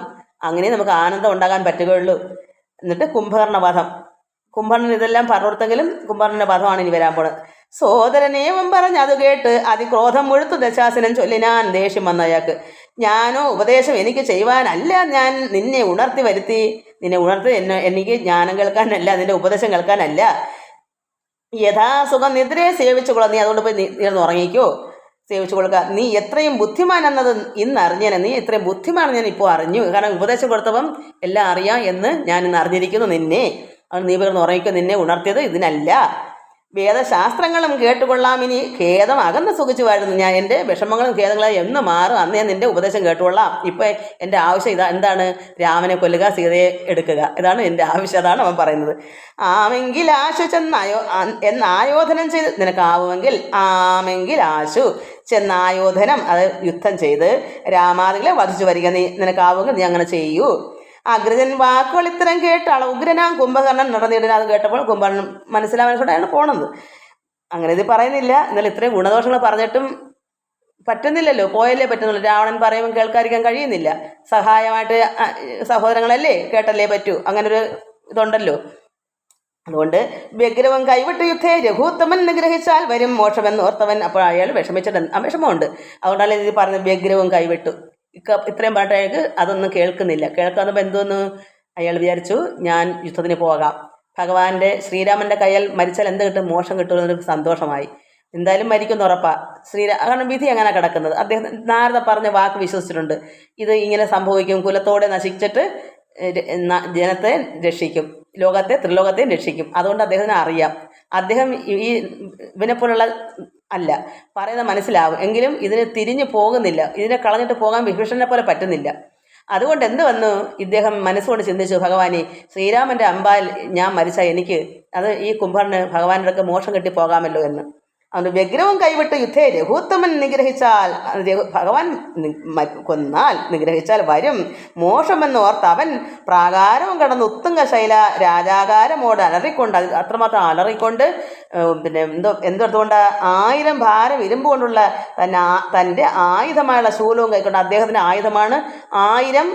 അങ്ങനെ നമുക്ക് ആനന്ദം ഉണ്ടാകാൻ പറ്റുകയുള്ളൂ. എന്നിട്ട് കുംഭകർണൻ ഇതെല്ലാം പറഞ്ഞെങ്കിലും കുംഭകർണൻ്റെ വധമാണ് ഇനി വരാൻ പോണത്. സോദരനേവം പറഞ്ഞ് അത് കേട്ട് അതിക്രോധം മുഴുത്തു ദശാസനം ചൊല്ലിനാൻ. ദേഷ്യം വന്ന അയാൾക്ക്. ഞാനോ ഉപദേശം എനിക്ക് ചെയ്യുവാനല്ല, ഞാൻ നിന്നെ ഉണർത്തി എനിക്ക് ജ്ഞാനം കേൾക്കാനല്ല, നിന്റെ ഉപദേശം കേൾക്കാനല്ല. യഥാസുഖം നിദ്രയെ സേവിച്ചുകൊള്ളുക. നീ അതുകൊണ്ട് പോയി നീർന്ന് ഉറങ്ങിക്കോ, സേവിച്ചു കൊടുക്കുക. നീ എത്രയും ബുദ്ധിമാൻ എന്നത് ഇന്ന് അറിഞ്ഞേനെ. നീ എത്രയും ബുദ്ധിമാണ് ഞാൻ ഇപ്പോൾ അറിഞ്ഞു. കാരണം ഉപദേശം കൊടുത്തപ്പം എല്ലാം അറിയാം എന്ന് ഞാൻ ഇന്ന് അറിഞ്ഞിരിക്കുന്നു നിന്നെ. അത് നീ വീർന്ന് ഉറങ്ങിക്കോ. നിന്നെ ഉണർത്തിയത് ഇതിനല്ല. വേദശാസ്ത്രങ്ങളും കേട്ടുകൊള്ളാം. ഇനി ഖേദം അകന്ന് സുഖിച്ചു വാഴുന്നു ഞാൻ. എൻ്റെ വിഷമങ്ങളും ഖേദങ്ങളും എന്ന് മാറും അന്ന് ഞാൻ നിൻ്റെ ഉപദേശം കേട്ടുകൊള്ളാം. ഇപ്പം എൻ്റെ ആവശ്യം എന്താണ്? രാമനെ കൊല്ലുക, സീതയെ എടുക്കുക. ഇതാണ് എൻ്റെ ആവശ്യം. അതാണ് അവൻ പറയുന്നത്. ആമെങ്കിൽ ആശു എന്നായോധനം ചെയ്ത് നിനക്കാവുമെങ്കിൽ, ആമെങ്കിൽ ആശു ചെന്നായോധനം, അത് യുദ്ധം ചെയ്ത് രാമാദികളെ വധിച്ചു വരിക. നിനക്കാവുമെങ്കിൽ നീ അങ്ങനെ ചെയ്യൂ. അഗ്രജൻ വാക്കുകൾ ഇത്തരം കേട്ടാണ് ഉഗ്രനാം കുംഭകർണൻ നടന്നിടുന്ന. അത് കേട്ടപ്പോൾ കുംഭകർണൻ മനസ്സിലാവാൻ പോണത്. അങ്ങനെ ഇത് പറയുന്നില്ല. എന്നാൽ ഇത്രയും ഗുണദോഷങ്ങൾ പറഞ്ഞിട്ടും പറ്റുന്നില്ലല്ലോ, പോയല്ലേ പറ്റുന്നുള്ളൂ. രാവണൻ പറയുമ്പോൾ കേൾക്കാതിരിക്കാൻ കഴിയുന്നില്ല. സഹായമായിട്ട് സഹോദരങ്ങളല്ലേ, കേട്ടല്ലേ പറ്റൂ. അങ്ങനൊരു ഇതുണ്ടല്ലോ. അതുകൊണ്ട് വ്യഗ്രഹം കൈവിട്ട് യുദ്ധേ രഘുത്തമൻ നിഗ്രഹിച്ചാൽ വരും മോക്ഷമെന്ന് ഓർത്തവൻ. അപ്പോൾ അയാൾ വിഷമമുണ്ട്. അതുകൊണ്ടല്ലേ ഇത് പറഞ്ഞത് വ്യഗ്രഹവും കൈവിട്ടു. ഇത്രയും പറഞ്ഞിട്ട് അയാൾക്ക് അതൊന്നും കേൾക്കുന്നില്ല. കേൾക്കാന്നപ്പോൾ എന്തോന്നു അയാൾ വിചാരിച്ചു, ഞാൻ യുദ്ധത്തിന് പോകാം. ഭഗവാന്റെ ശ്രീരാമൻ്റെ കയ്യിൽ മരിച്ചാൽ എന്ത് കിട്ടും? മോക്ഷം കിട്ടുമെന്നൊരു സന്തോഷമായി. എന്തായാലും മരിക്കുന്ന ഉറപ്പാണ്. കാരണം വിധി അങ്ങനെ കിടക്കുന്നത്. അദ്ദേഹം നാരദ പറഞ്ഞ വാക്ക് വിശ്വസിച്ചിട്ടുണ്ട്. ഇത് ഇങ്ങനെ സംഭവിക്കും, കുലത്തോടെ നശിച്ചിട്ട് ജനത്തെ രക്ഷിക്കും, ത്രിലോകത്തെയും രക്ഷിക്കും. അതുകൊണ്ട് അദ്ദേഹത്തിന് അറിയാം. അദ്ദേഹം ഇവനെപ്പോലുള്ള അല്ല, പറയുന്നത് മനസ്സിലാവും. എങ്കിലും ഇതിന് തിരിഞ്ഞു പോകുന്നില്ല. ഇതിനെ കളഞ്ഞിട്ട് പോകാൻ വിഭീഷണനെ പോലെ പറ്റുന്നില്ല. അതുകൊണ്ട് എന്ത് വന്നു? ഇദ്ദേഹം മനസ്സുകൊണ്ട് ചിന്തിച്ചു, ഭഗവാനെ ശ്രീരാമൻ്റെ അമ്പാൽ ഞാൻ മരിച്ചാൽ എനിക്ക് അത് ഈ കുംഭകർണന് ഭഗവാന്റെ അടുക്ക് മോക്ഷം കിട്ടി പോകാമല്ലോ എന്ന്. അവന് വ്യഗ്രവും കൈവിട്ട് യുദ്ധേ രഘുത്തമൻ നിഗ്രഹിച്ചാൽ ഭഗവാൻ കൊന്നാൽ നിഗ്രഹിച്ചാൽ വരും മോശമെന്ന് ഓർത്ത് അവൻ പ്രാകാരവും കടന്ന് ഉത്തുംഗ ശൈല രാജാകാരമോട് അലറിക്കൊണ്ട് അത്രമാത്രം അലറിക്കൊണ്ട് പിന്നെ എന്തെടുത്തുകൊണ്ട് 1000 ഭാരം ഇരുമ്പ് കൊണ്ടുള്ള തൻ്റെ ആയുധമായുള്ള ശൂലവും കൈക്കൊണ്ട്. അദ്ദേഹത്തിൻ്റെ ആയുധമാണ് 1000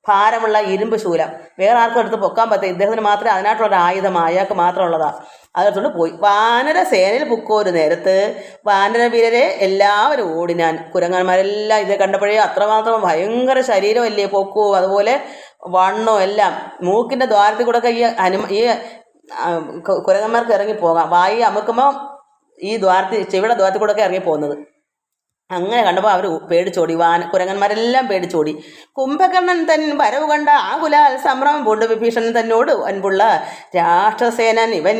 ഭാരമുള്ള ഇരുമ്പ് ശൂലം. വേറെ ആർക്കും എടുത്ത് പൊക്കാൻ പറ്റില്ല, ഇദ്ദേഹത്തിന് മാത്രമേ അതിനായിട്ടുള്ള ആയുധം അയാൾക്ക് മാത്രമുള്ളതാണ്. അതെടുത്തുകൊണ്ട് പോയി. വാനര സേനയിൽ പൊക്കോരു നേരത്ത് വാനരവീരരെ എല്ലാവരും ഓടിനാൻ. കുരങ്ങന്മാരെല്ലാം ഇത് കണ്ടപ്പോഴേ അത്രമാത്രം ഭയങ്കര ശരീരമല്ലേ, പൊക്കോ അതുപോലെ വണ്ണോ എല്ലാം. മൂക്കിൻ്റെ ദ്വാരത്തിൽ കൂടെ ഈ കുരങ്ങന്മാർക്ക് ഇറങ്ങിപ്പോകാം. വായി അമുക്കുമ്പോൾ ഈ ചെവിയുടെ ദ്വാരത്തിൽ കൂടെ ഇറങ്ങി പോകുന്നത്. അങ്ങനെ കണ്ടപ്പോൾ അവർ പേടിച്ചോടി. കുരങ്ങന്മാരെല്ലാം പേടിച്ചോടി. കുംഭകർണൻ തൻ വരവ് കണ്ട ആകുലാൽ സംഭ്രമം പൂണ്ട് വിഭീഷണൻ തന്നോട് അൻപുള്ള രാഷ്ട്രസേനൻ ഇവൻ.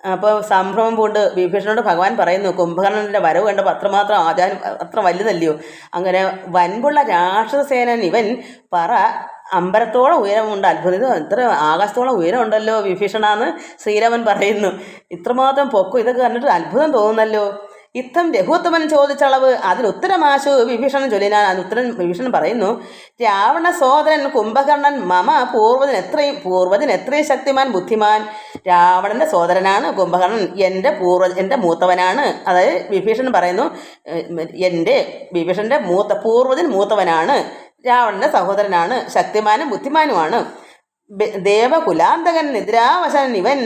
അപ്പോൾ സംഭ്രമം പൂണ്ട് വിഭീഷണനോട് ഭഗവാൻ പറയുന്നു, കുംഭകർണൻ്റെ വരവ് കണ്ടപ്പോൾ അത്രമാത്രം ആചാരം അത്ര വലുതല്ലയോ. അങ്ങനെ വൻപുള്ള രാക്ഷസസേനൻ ഇവൻ പറ അമ്പരത്തോളം ഉയരമുണ്ട്. അത്ഭുതം, ഇത്ര ആകാശത്തോളം ഉയരമുണ്ടല്ലോ വിഭീഷണാന്ന് ശ്രീരാമൻ പറയുന്നു. ഇത്രമാത്രം പൊക്കും, ഇതൊക്കെ കണ്ടിട്ട് അത്ഭുതം തോന്നുന്നല്ലോ. ഇത്തം രഘുത്തമൻ ചോദിച്ചളവ് അതിനുത്തരമാശു വിഭീഷണൻ ചൊല്ലിനാൻ. അതിനുത്തരം വിഭീഷണൻ പറയുന്നു, രാവണ സോദരൻ കുംഭകർണൻ മമ പൂർവ്വജൻ എത്രയും ശക്തിമാൻ ബുദ്ധിമാൻ. രാവണൻ്റെ സോദരനാണ് കുംഭകർണൻ, എൻ്റെ മൂത്തവനാണ്. അതായത് വിഭീഷണൻ പറയുന്നു, വിഭീഷണൻ്റെ പൂർവ്വജൻ മൂത്തവനാണ്, രാവണൻ്റെ സഹോദരനാണ്, ശക്തിമാനും ബുദ്ധിമാനുമാണ്. ദേവകുലാന്തകൻ നിദ്രാവശൻ ഇവൻ.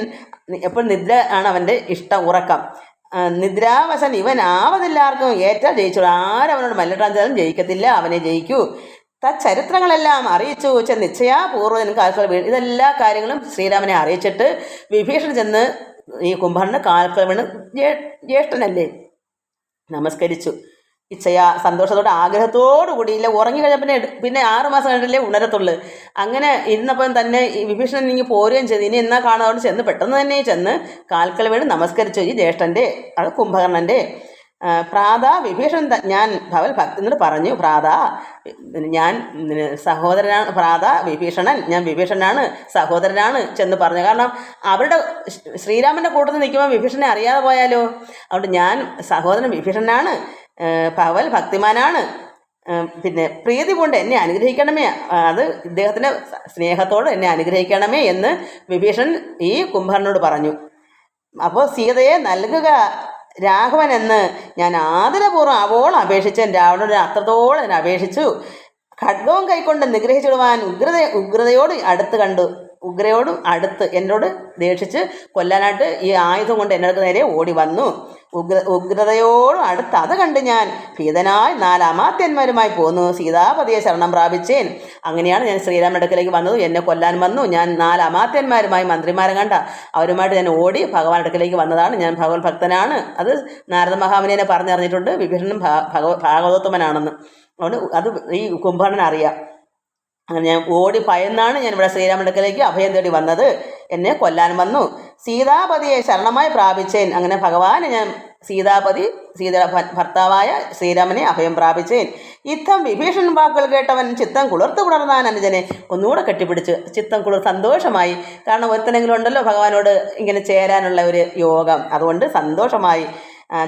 എപ്പോഴും നിദ്ര ആണ് അവൻ്റെ ഇഷ്ടം, ഉറക്കം. നിദ്രാവശൻ ഇവൻ ആവതില്ലാർക്കും ഏറ്റാൽ ജയിച്ചോളൂ. ആരവനോട് മല്ലിട്ടാൻ ചെയ്താലും ജയിക്കത്തില്ല, അവനെ ജയിക്കൂ. ചരിത്രങ്ങളെല്ലാം അറിയിച്ചു നിശ്ചയാപൂർവ്വം കാൽക്കൽ വീണ്. ഇതെല്ലാ കാര്യങ്ങളും ശ്രീരാമനെ അറിയിച്ചിട്ട് വിഭീഷണൻ ചെന്ന് ഈ കുംഭകർണന് കാൽക്കൽ വീണ് ജ്യേഷ്ഠനല്ലേ നമസ്കരിച്ചു. സന്തോഷത്തോടെ ആഗ്രഹത്തോടു കൂടിയില്ല. ഉറങ്ങി കഴിഞ്ഞാൽ പിന്നെ 6 മാസം കഴിഞ്ഞില്ലേ ഉണരത്തുള്ളു. അങ്ങനെ ഇരുന്നപ്പം തന്നെ ഈ വിഭീഷണൻ ഇങ്ങനെ പോരുകയും ചെയ്തു. ഇനി എന്നാ കാണാതെ ചെന്ന് പെട്ടെന്ന് തന്നെ ചെന്ന് കാൽക്കൽ വീണ് നമസ്കരിച്ചു ഈ ജ്യേഷ്ഠൻ്റെ, അത് കുംഭകർണൻ്റെ. ഭ്രാത വിഭീഷണൻ ഞാൻ ഭവൽ ഭക്തി എന്നിട്ട് പറഞ്ഞു, ഭ്രാത ഞാൻ സഹോദരനാണ്, ഭ്രാത വിഭീഷണൻ ഞാൻ വിഭീഷണനാണ്, സഹോദരനാണ് ചെന്ന് പറഞ്ഞു. കാരണം അവരുടെ ശ്രീരാമൻ്റെ കൂട്ടത്തിൽ നിൽക്കുമ്പോൾ വിഭീഷണനെ അറിയാതെ പോയാലോ. അതുകൊണ്ട് ഞാൻ സഹോദരൻ വിഭീഷണനാണ്, ഭവൽ ഭക്തിമാനാണ്, പിന്നെ പ്രീതി കൊണ്ട് എന്നെ അനുഗ്രഹിക്കണമേ, അത് ഇദ്ദേഹത്തിൻ്റെ സ്നേഹത്തോട് എന്നെ അനുഗ്രഹിക്കണമേ എന്ന് വിഭീഷണൻ ഈ കുംഭകർണനോട് പറഞ്ഞു. അപ്പോൾ സീതയെ നൽകുക രാഘവൻ എന്ന് ഞാൻ ആദരപൂർവ്വം അവോളം അപേക്ഷിച്ച് രാവണനോട് അത്രത്തോളം ഞാൻ അപേക്ഷിച്ചു. ഖഡ്ഗവും കൈക്കൊണ്ട് നിഗ്രഹിച്ചിടുവാൻ ഉഗ്രയോടും അടുത്ത് എന്നോട് ദേഷിച്ച് കൊല്ലാനായിട്ട് ഈ ആയുധം കൊണ്ട് എന്നോട് നേരെ ഓടി വന്നു. ഉഗ്രതയോടും അടുത്ത് അത് കണ്ട് ഞാൻ ഭീതനായി 4 അമാത്യന്മാരുമായി പോന്നു. സീതാപതിയെ ശരണം പ്രാപിച്ചേൻ. അങ്ങനെയാണ് ഞാൻ ശ്രീരാമന്റെ അടുക്കലേക്ക് വന്നത്. എന്നെ കൊല്ലാൻ വന്നു. ഞാൻ 4 അമാത്യന്മാരുമായി മന്ത്രിമാരെ കണ്ട അവരുമായിട്ട് ഞാൻ ഓടി ഭഗവാൻ അടുക്കലേക്ക് വന്നതാണ്. ഞാൻ ഭഗവത് ഭക്തനാണ്. അത് നാരദ മഹാമുനിയെ പറഞ്ഞറിഞ്ഞിട്ടുണ്ട് വിഭീഷണൻ ഭാഗവതോത്തമനാണെന്ന്. അതുകൊണ്ട് അത് ഈ കുംഭകർണൻ അറിയാം. അങ്ങനെ ഞാൻ ഓടി ഭയന്നാണ് ഞാൻ ഇവിടെ ശ്രീരാമന്റെ അടുക്കലേക്ക് അഭയം തേടി വന്നത്. എന്നെ കൊല്ലാൻ വന്നു. സീതാപതിയെ ശരണമായി പ്രാപിച്ചേൻ. അങ്ങനെ ഭഗവാനെ ഞാൻ സീത ഭർത്താവായ ശ്രീരാമനെ അഭയം പ്രാപിച്ചേൻ. ഇത്തം വിഭീഷണൻ വാക്കുകൾ കേട്ടവൻ ചിത്തം കുളിർത്തു പുണർന്നാൻ അനുജനെ ഒന്നുകൂടെ കെട്ടിപ്പിടിച്ച് ചിത്തം സന്തോഷമായി. കാരണം ഒരുത്തനെങ്കിലും ഉണ്ടല്ലോ ഭഗവാനോട് ഇങ്ങനെ ചേരാനുള്ള ഒരു യോഗം. അതുകൊണ്ട് സന്തോഷമായി.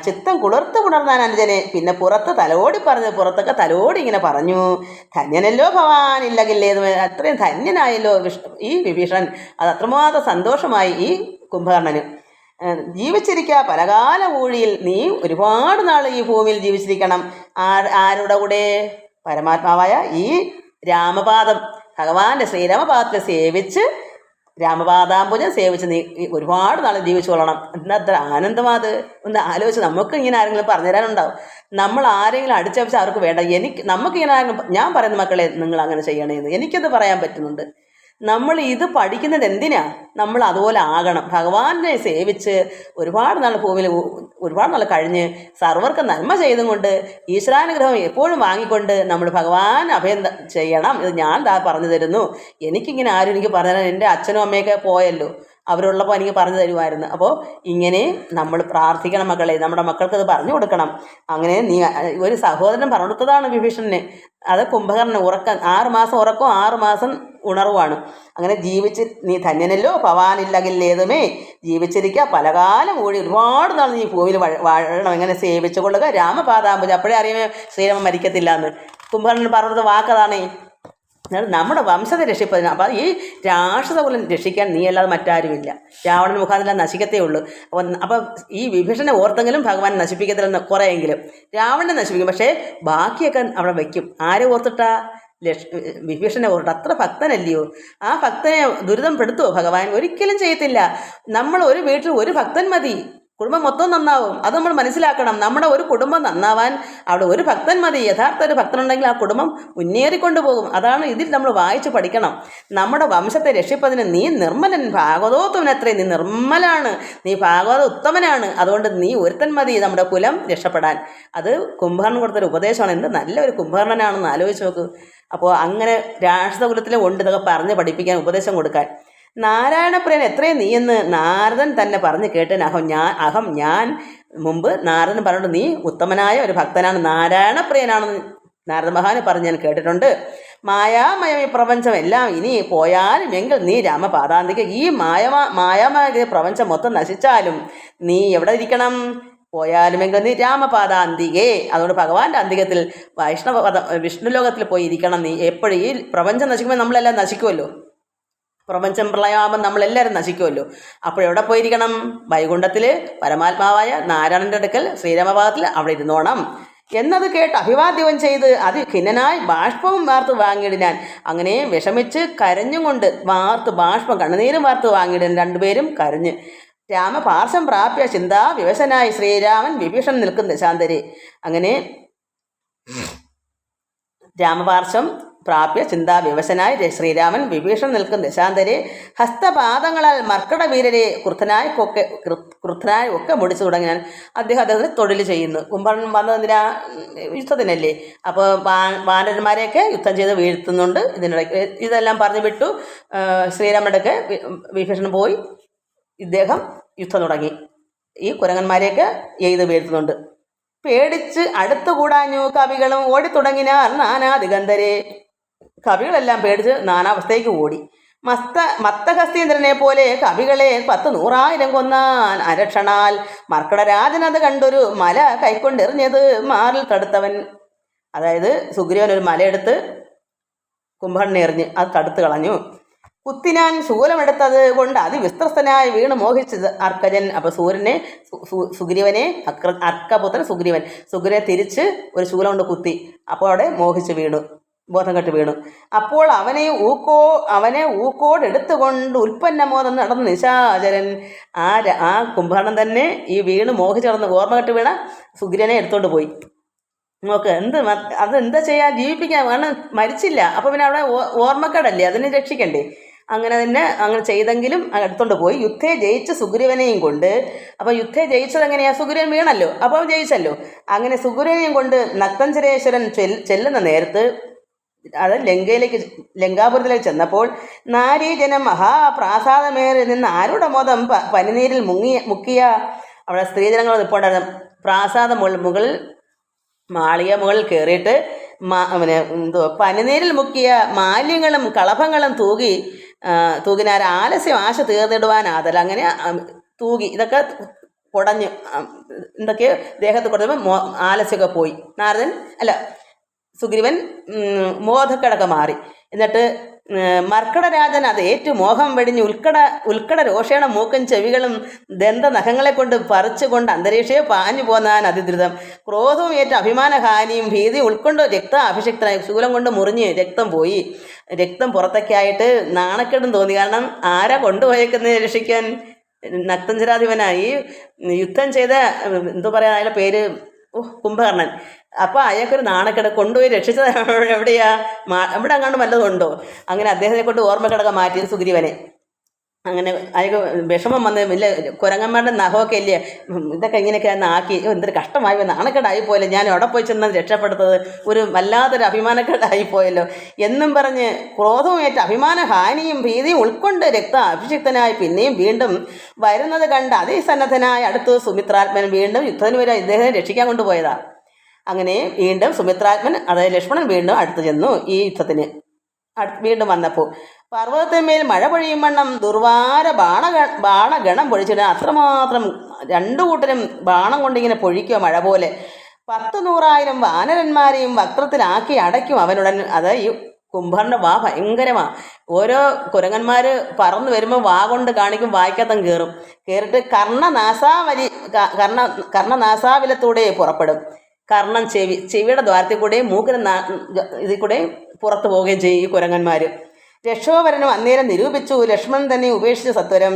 ചിത്തം കുളിർത്ത് പുണർന്നാൻ അനുജനെ. പിന്നെ പുറത്തൊക്കെ തലോടി ഇങ്ങനെ പറഞ്ഞു, ധന്യനല്ലോ ഭവാൻ ഇല്ലകില്ലേത്. അത്രയും ധന്യനായല്ലോ ഈ വിഭീഷണൻ. അത് അത്രമാത്രം സന്തോഷമായി ഈ കുംഭകർണന്. ജീവിച്ചിരിക്കുക പലകാല ഊഴിയിൽ, നീ ഒരുപാട് നാൾ ഈ ഭൂമിയിൽ ജീവിച്ചിരിക്കണം. ആരുടെ കൂടെ? പരമാത്മാവായ ഈ രാമപാദം, ഭഗവാന്റെ ശ്രീരാമപാദത്തെ സേവിച്ച് രാമപാദാംബുജം സേവിച്ച് നീ ഒരുപാട് നാൾ ജീവിച്ചു കൊള്ളണം. എന്നത്ര ആനന്ദമാത് ഒന്ന് ആലോചിച്ച്. നമുക്ക് ഇങ്ങനെ ആരെങ്കിലും പറഞ്ഞു തരാനുണ്ടാവും. നമ്മൾ ആരെങ്കിലും അടിച്ചടിച്ച് അവർക്ക് വേണ്ട. നമുക്കിങ്ങനെ ആരെങ്കിലും, ഞാൻ പറയുന്ന മക്കളെ നിങ്ങൾ അങ്ങനെ ചെയ്യണേന്ന് എനിക്കത് പറയാൻ പറ്റുന്നുണ്ട്. നമ്മൾ ഇത് പഠിക്കുന്നത് എന്തിനാ? നമ്മൾ അതുപോലെ ആകണം. ഭഗവാനെ സേവിച്ച് ഒരുപാട് നാൾ ഭൂമിയിൽ ഒരുപാട് നാൾ കഴിഞ്ഞ് സർവർക്ക് നന്മ ചെയ്തും കൊണ്ട് ഈശ്വരാനുഗ്രഹം എപ്പോഴും വാങ്ങിക്കൊണ്ട് നമ്മൾ ഭഗവാൻ അഭയം ചെയ്യണം. ഇത് ഞാൻ പറഞ്ഞു തരുന്നു. എനിക്കിങ്ങനെ ആരും എനിക്ക് പറഞ്ഞു തരാൻ, എൻ്റെ അച്ഛനും അമ്മയൊക്കെ പോയല്ലോ, അവരുള്ളപ്പോൾ എനിക്ക് പറഞ്ഞു തരുമായിരുന്നു. അപ്പോൾ ഇങ്ങനെ നമ്മൾ പ്രാർത്ഥിക്കണം മക്കളെ. നമ്മുടെ മക്കൾക്കത് പറഞ്ഞു കൊടുക്കണം. അങ്ങനെ നീ ഒരു സഹോദരൻ പറഞ്ഞു കൊടുത്തതാണ് വിഭീഷണന്. അത് കുംഭകർണന് 6 മാസം ഉറക്കവും 6 മാസം ഉണർവാണ്. അങ്ങനെ നീ ധന്യനല്ലോ ഭവാനില്ലകില്ലേതുമേ, ജീവിച്ചിരിക്കുക പലകാലം കൂടി ഒരുപാട് നാൾ നീ ഭൂമിയിൽ വാഴണം, എങ്ങനെ സേവിച്ചു കൊള്ളുക രാമപാദാംബുജം. അപ്പോഴേ അറിയുമേ ശ്രീരാമൻ മരിക്കത്തില്ല എന്ന്. കുംഭകർണൻ പറഞ്ഞത് വാക്കതാണേ, നമ്മുടെ വംശത്തെ രക്ഷിപ്പതിന്. അപ്പം ഈ രാക്ഷസകുലം രക്ഷിക്കാൻ നീ അല്ലാതെ മറ്റാരുമില്ല. രാവണൻ മുഖാന്തരം നശിക്കത്തേ ഉള്ളൂ. അപ്പം ഈ വിഭീഷണനെ ഓർത്തെങ്കിലും ഭഗവാൻ നശിപ്പിക്കത്തില്ലെന്ന് കുറേയെങ്കിലും. രാവണനെ നശിപ്പിക്കും, പക്ഷേ ബാക്കിയൊക്കെ അവിടെ വയ്ക്കും. ആരെ ഓർത്തിട്ടാ? വിഭീഷണനെ ഓർത്ത്. അത്ര ഭക്തനല്ലയോ? ആ ഭക്തനെ ദുരിതം പെടുത്തുമോ ഭഗവാൻ? ഒരിക്കലും ചെയ്യത്തില്ല. നമ്മൾ ഒരു വീട്ടിൽ ഒരു ഭക്തൻ മതി, കുടുംബം മൊത്തം നന്നാവും. അത് നമ്മൾ മനസ്സിലാക്കണം. നമ്മുടെ ഒരു കുടുംബം നന്നാവാൻ അവിടെ ഒരു ഭക്തൻ മതി. യഥാർത്ഥ ഒരു ഭക്തനുണ്ടെങ്കിൽ ആ കുടുംബം മുന്നേറിക്കൊണ്ടു പോകും. അതാണ് ഇതിൽ നമ്മൾ വായിച്ച് പഠിക്കണം. നമ്മുടെ വംശത്തെ രക്ഷിപ്പതിന് നീ നിർമ്മലൻ, ഭാഗവതോത്തമനത്രേ, നീ നിർമ്മലാണ്, നീ ഭാഗവത ഉത്തമനാണ്. അതുകൊണ്ട് നീ ഒരുത്തൻ മതി നമ്മുടെ കുലം രക്ഷപ്പെടാൻ. അത് കുംഭകർണൻ കൊടുത്തൊരു ഉപദേശമാണ്. എന്ത് നല്ലൊരു കുംഭകർണനാണെന്ന് ആലോചിച്ച് നോക്ക്. അപ്പോൾ അങ്ങനെ രാക്ഷസകുലത്തിലെ ഉണ്ട് ഇതൊക്കെ പറഞ്ഞ് പഠിപ്പിക്കാൻ, ഉപദേശം കൊടുക്കാൻ. നാരായണപ്രിയൻ എത്രയും നീയെന്ന് നാരദൻ തന്നെ പറഞ്ഞു കേട്ടേൻ. ഞാൻ മുമ്പ് നാരദൻ പറഞ്ഞിട്ട് നീ ഉത്തമനായ ഒരു ഭക്തനാണ്, നാരായണപ്രിയനാണെന്ന് നാരദ മഹാന് പറഞ്ഞ് ഞാൻ കേട്ടിട്ടുണ്ട്. മായാമയം ഈ പ്രപഞ്ചം എല്ലാം ഇനി പോയാലും എങ്കിൽ നീ രാമപാദാന്തിക്ക് ഈ മായാമായ പ്രപഞ്ചം മൊത്തം നശിച്ചാലും നീ എവിടെ ഇരിക്കണം? പോയാലുമെങ്കിൽ നീ രാമപാദാന്തികേ. അതുകൊണ്ട് ഭഗവാന്റെ അന്തികത്തിൽ വിഷ്ണുലോകത്തിൽ പോയി ഇരിക്കണം നീ എപ്പോഴും. ഈ പ്രപഞ്ചം നശിക്കുമ്പോൾ നമ്മളെല്ലാം നശിക്കുമല്ലോ, പ്രപഞ്ചം പ്രളയമാകുമ്പോൾ നമ്മളെല്ലാവരും നശിക്കുമല്ലോ. അപ്പോഴെവിടെ പോയിരിക്കണം? വൈകുണ്ഠത്തിൽ പരമാത്മാവായ നാരായണൻ്റെ അടുക്കൽ ശ്രീരാമപാദത്തിൽ അവിടെ ഇരുന്നോണം എന്നത് കേട്ട് അഭിവാദ്യവും ചെയ്ത് അതിഖിന്നനായി ബാഷ്പവും വാർത്ത് വാങ്ങിയിടാൻ. അങ്ങനെ വിഷമിച്ച് കരഞ്ഞും കൊണ്ട് ബാഷ്പം കണ്ണുനീരും വാർത്ത് വാങ്ങിയിടാൻ. രണ്ടുപേരും കരഞ്ഞ് രാമപാർശ്വം പ്രാപ്യ ചിന്താ വിവശനായി ശ്രീരാമൻ വിഭീഷണൻ നിൽക്കും ദശാന്തരെ. അങ്ങനെ രാമപാർശ്വം പ്രാപ്യ ചിന്താവിവശനായി ശ്രീരാമൻ വിഭീഷണൻ നിൽക്കും ദശാന്തരെ. ഹസ്തപാദങ്ങളാൽ മർക്കടവീരരെ ക്രുദ്ധനായി ഒക്കെ മുടിച്ചു തുടങ്ങിയാൽ അദ്ദേഹത്തിന് തൊഴിൽ ചെയ്യുന്നു. കുംഭകർണൻ വന്നതിനാ യുദ്ധത്തിനല്ലേ. അപ്പോൾ വാനരന്മാരെയൊക്കെ യുദ്ധം ചെയ്ത് വീഴ്ത്തുന്നുണ്ട്. ഇതിനിടയ്ക്ക് ഇതെല്ലാം പറഞ്ഞു വിട്ടു. ശ്രീരാമനടുക്ക് വിഭീഷണൻ പോയി ഇദ്ദേഹം യുദ്ധം തുടങ്ങി. ഈ കുരങ്ങന്മാരെയൊക്കെ എയ്ത് വീഴ്ത്തുന്നുണ്ട്. പേടിച്ച് അടുത്തുകൂടാഞ്ഞു കവികളും ഓടിത്തുടങ്ങിനാർ നാനാദിഗന്ധരെ. കവികളെല്ലാം പേടിച്ച് നാനാവസ്ഥയ്ക്ക് ഓടി. മത്തഹസ്തീന്ദ്രനെ പോലെ കവികളെ 10,100,000 കൊന്നാൻ അരക്ഷണാൽ മർക്കടരാജനത് കണ്ടൊരു മല കൈക്കൊണ്ടെറിഞ്ഞത് മാറിൽ തടുത്തവൻ. അതായത് സുഗ്രീവൻ ഒരു മലയെടുത്ത് കുംഭകർണനെ എറിഞ്ഞ് അത് തടുത്ത് കളഞ്ഞു. കുത്തിനാൻ ശൂലമെടുത്തത് കൊണ്ട് അതിവിസ്ത്രസ്തനായി വീണ് മോഹിച്ചത് അർക്കജൻ. അപ്പോൾ സുഗ്രീവനെ അർക്കപുത്രൻ സുഗ്രീവനെ തിരിച്ച് ഒരു ശൂലം കൊണ്ട് കുത്തി. അപ്പോൾ അവിടെ മോഹിച്ച് വീണു, ബോധം കെട്ട് വീണു. അപ്പോൾ അവനെ ഊക്കോടെടുത്തുകൊണ്ട് ഉൽപ്പന്നമോദം നടന്ന നിശാചരൻ. ആ കുംഭകർണൻ തന്നെ ഈ വീണ് മോഹിച്ച് നടന്ന് ഓർമ്മ കെട്ട് വീണ സുഗ്രീവനെ എടുത്തുകൊണ്ട് പോയി. നോക്ക് അതെന്താ ചെയ്യാൻ? ജീവിപ്പിക്കാൻ കാരണം മരിച്ചില്ല. അപ്പോൾ പിന്നെ അവിടെ ഓർമ്മക്കേടല്ലേ, അതിനെ രക്ഷിക്കണ്ടേ. അങ്ങനെ ചെയ്തെങ്കിലും എടുത്തോണ്ട് പോയി. യുദ്ധേ ജയിച്ച സുഗ്രീവനെയും കൊണ്ട്. അപ്പോൾ യുദ്ധേ ജയിച്ചത് എങ്ങനെയാണ്? സുഗ്രീവൻ വീണല്ലോ, അപ്പോൾ ജയിച്ചല്ലോ. അങ്ങനെ സുഗ്രീവനെയും കൊണ്ട് നക്തഞ്ചരേശ്വരൻ ചെല്ലുന്ന നേരത്ത്, അത് ലങ്കാപുരത്തിലേക്ക് ചെന്നപ്പോൾ നാരീജനം മഹാപ്രാസാദമേറി നിന്ന് ആരുടെ മോദം പനിനീരിൽ മുക്കിയ അവിടെ സ്ത്രീജനങ്ങൾ നിൽപ്പുണ്ടായിരുന്നു. പ്രാസാദം മുകളിൽ മാളിക മുകളിൽ കയറിയിട്ട് പനിനീരിൽ മുക്കിയ മാലിന്യങ്ങളും കളഭങ്ങളും തൂകിനാർ ആലസ്യം ആശ തീർന്നിടുവാനാതൽ. അങ്ങനെ തൂകി ഇതൊക്കെ കുടഞ്ഞ് എന്തൊക്കെ ദേഹത്ത് കൊടുത്തപ്പോൾ ആലസ്യമൊക്കെ പോയി. സുഗ്രീവൻ മോഹക്കടക്കം മാറി. എന്നിട്ട് മർക്കടരാജൻ അത് ഏറ്റു മോഹം വെടിഞ്ഞ് ഉൽക്കട രോഷേണ മൂക്കും ചെവികളും ദന്തനഖങ്ങളെ കൊണ്ട് പറിച്ചുകൊണ്ട് അന്തരീക്ഷയെ പാഞ്ഞു പോന്നാൻ അതിദ്രുതം. ക്രോധവും ഏറ്റ അഭിമാനഹാനിയും ഭീതി ഉൾക്കൊണ്ട് അഭിഷിക്തനായി ശൂലം കൊണ്ട് മുറിഞ്ഞ് രക്തം പോയി. രക്തം പുറത്തൊക്കെയായിട്ട് നാണക്കേടും തോന്നി. കാരണം ആരാ കൊണ്ടുപോയേക്കുന്നത് രക്ഷിക്കാൻ? നക്തഞ്ചരാധിപനായി യുദ്ധം ചെയ്ത എന്തോ പറയാൻ അയാളുടെ പേര് കുംഭകർണൻ. അപ്പോൾ അയാൾക്കൊരു നാണക്കേട്. കൊണ്ടുപോയി രക്ഷിച്ചത് എവിടെയാ? ഇവിടെ അങ്ങാണ്ട് വല്ലതും ഉണ്ടോ? അങ്ങനെ അദ്ദേഹത്തെ കൊണ്ട് ഓർമ്മക്കിടക്ക മാറ്റി സുഗ്രീവനെ. അങ്ങനെ അയാൾക്ക് വിഷമം വന്ന് വലിയ കുരങ്ങന്മാരുടെ നഖമൊക്കെ ഇല്ലേ, ഇതൊക്കെ ഇങ്ങനെയൊക്കെ ആക്കി എന്തൊരു കഷ്ടമായി, നാണക്കേടായി പോയല്ലോ, ഞാൻ അവിടെ പോയി ചെന്നത് രക്ഷപ്പെടുത്തത് ഒരു വല്ലാത്തൊരു അഭിമാനക്കേടായി പോയല്ലോ എന്നും പറഞ്ഞ് ക്രോധവുമേറ്റ അഭിമാനഹാനിയും ഭീതിയും ഉൾക്കൊണ്ട് അഭിഷിക്തനായി പിന്നെയും വീണ്ടും വരുന്നത് കണ്ട് അതിസന്നദ്ധനായി അടുത്ത് സുമിത്രാത്മൻ വീണ്ടും യുദ്ധത്തിന് വരെ ഇദ്ദേഹത്തെ രക്ഷിക്കാൻ കൊണ്ടുപോയതാണ്. അങ്ങനെ വീണ്ടും സുമിത്രാത്മൻ, അതായത് ലക്ഷ്മണൻ വീണ്ടും അടുത്ത് ചെന്നു ഈ യുദ്ധത്തിന്. വീണ്ടും വന്നപ്പോൾ പർവ്വതത്തിന്മേൽ മഴ പൊഴിയും വണ്ണം ദുർവാര ബാണഗണം പൊഴിച്ചിട്ട് അത്രമാത്രം രണ്ടു കൂട്ടരും ബാണം കൊണ്ടിങ്ങനെ പൊഴിക്കുക മഴ പോലെ. 100,000 വാനരന്മാരെയും വക്രത്തിലാക്കി അടയ്ക്കും അവനുടൻ. അത് ഈ കുംഭകർണൻ്റെ വാ ഭയങ്കരമാണ്. ഓരോ കുരങ്ങന്മാർ പറന്നു വരുമ്പോൾ വാ കൊണ്ട് കാണിക്കും, വായിക്കത്തം കയറിയിട്ട് കർണനാസാവിലത്തൂടെ പുറപ്പെടും. കർണം ചെവിയുടെ ദ്വാരത്തിൽ കൂടെയും മൂക്കിന് ഇതിൽ കൂടെയും പുറത്തു പോവുകയും ചെയ്യും ഈ കുരങ്ങന്മാർ. രക്ഷോവരനും അന്നേരം നിരൂപിച്ചു ലക്ഷ്മണൻ തന്നെ ഉപേക്ഷിച്ച സത്വരം.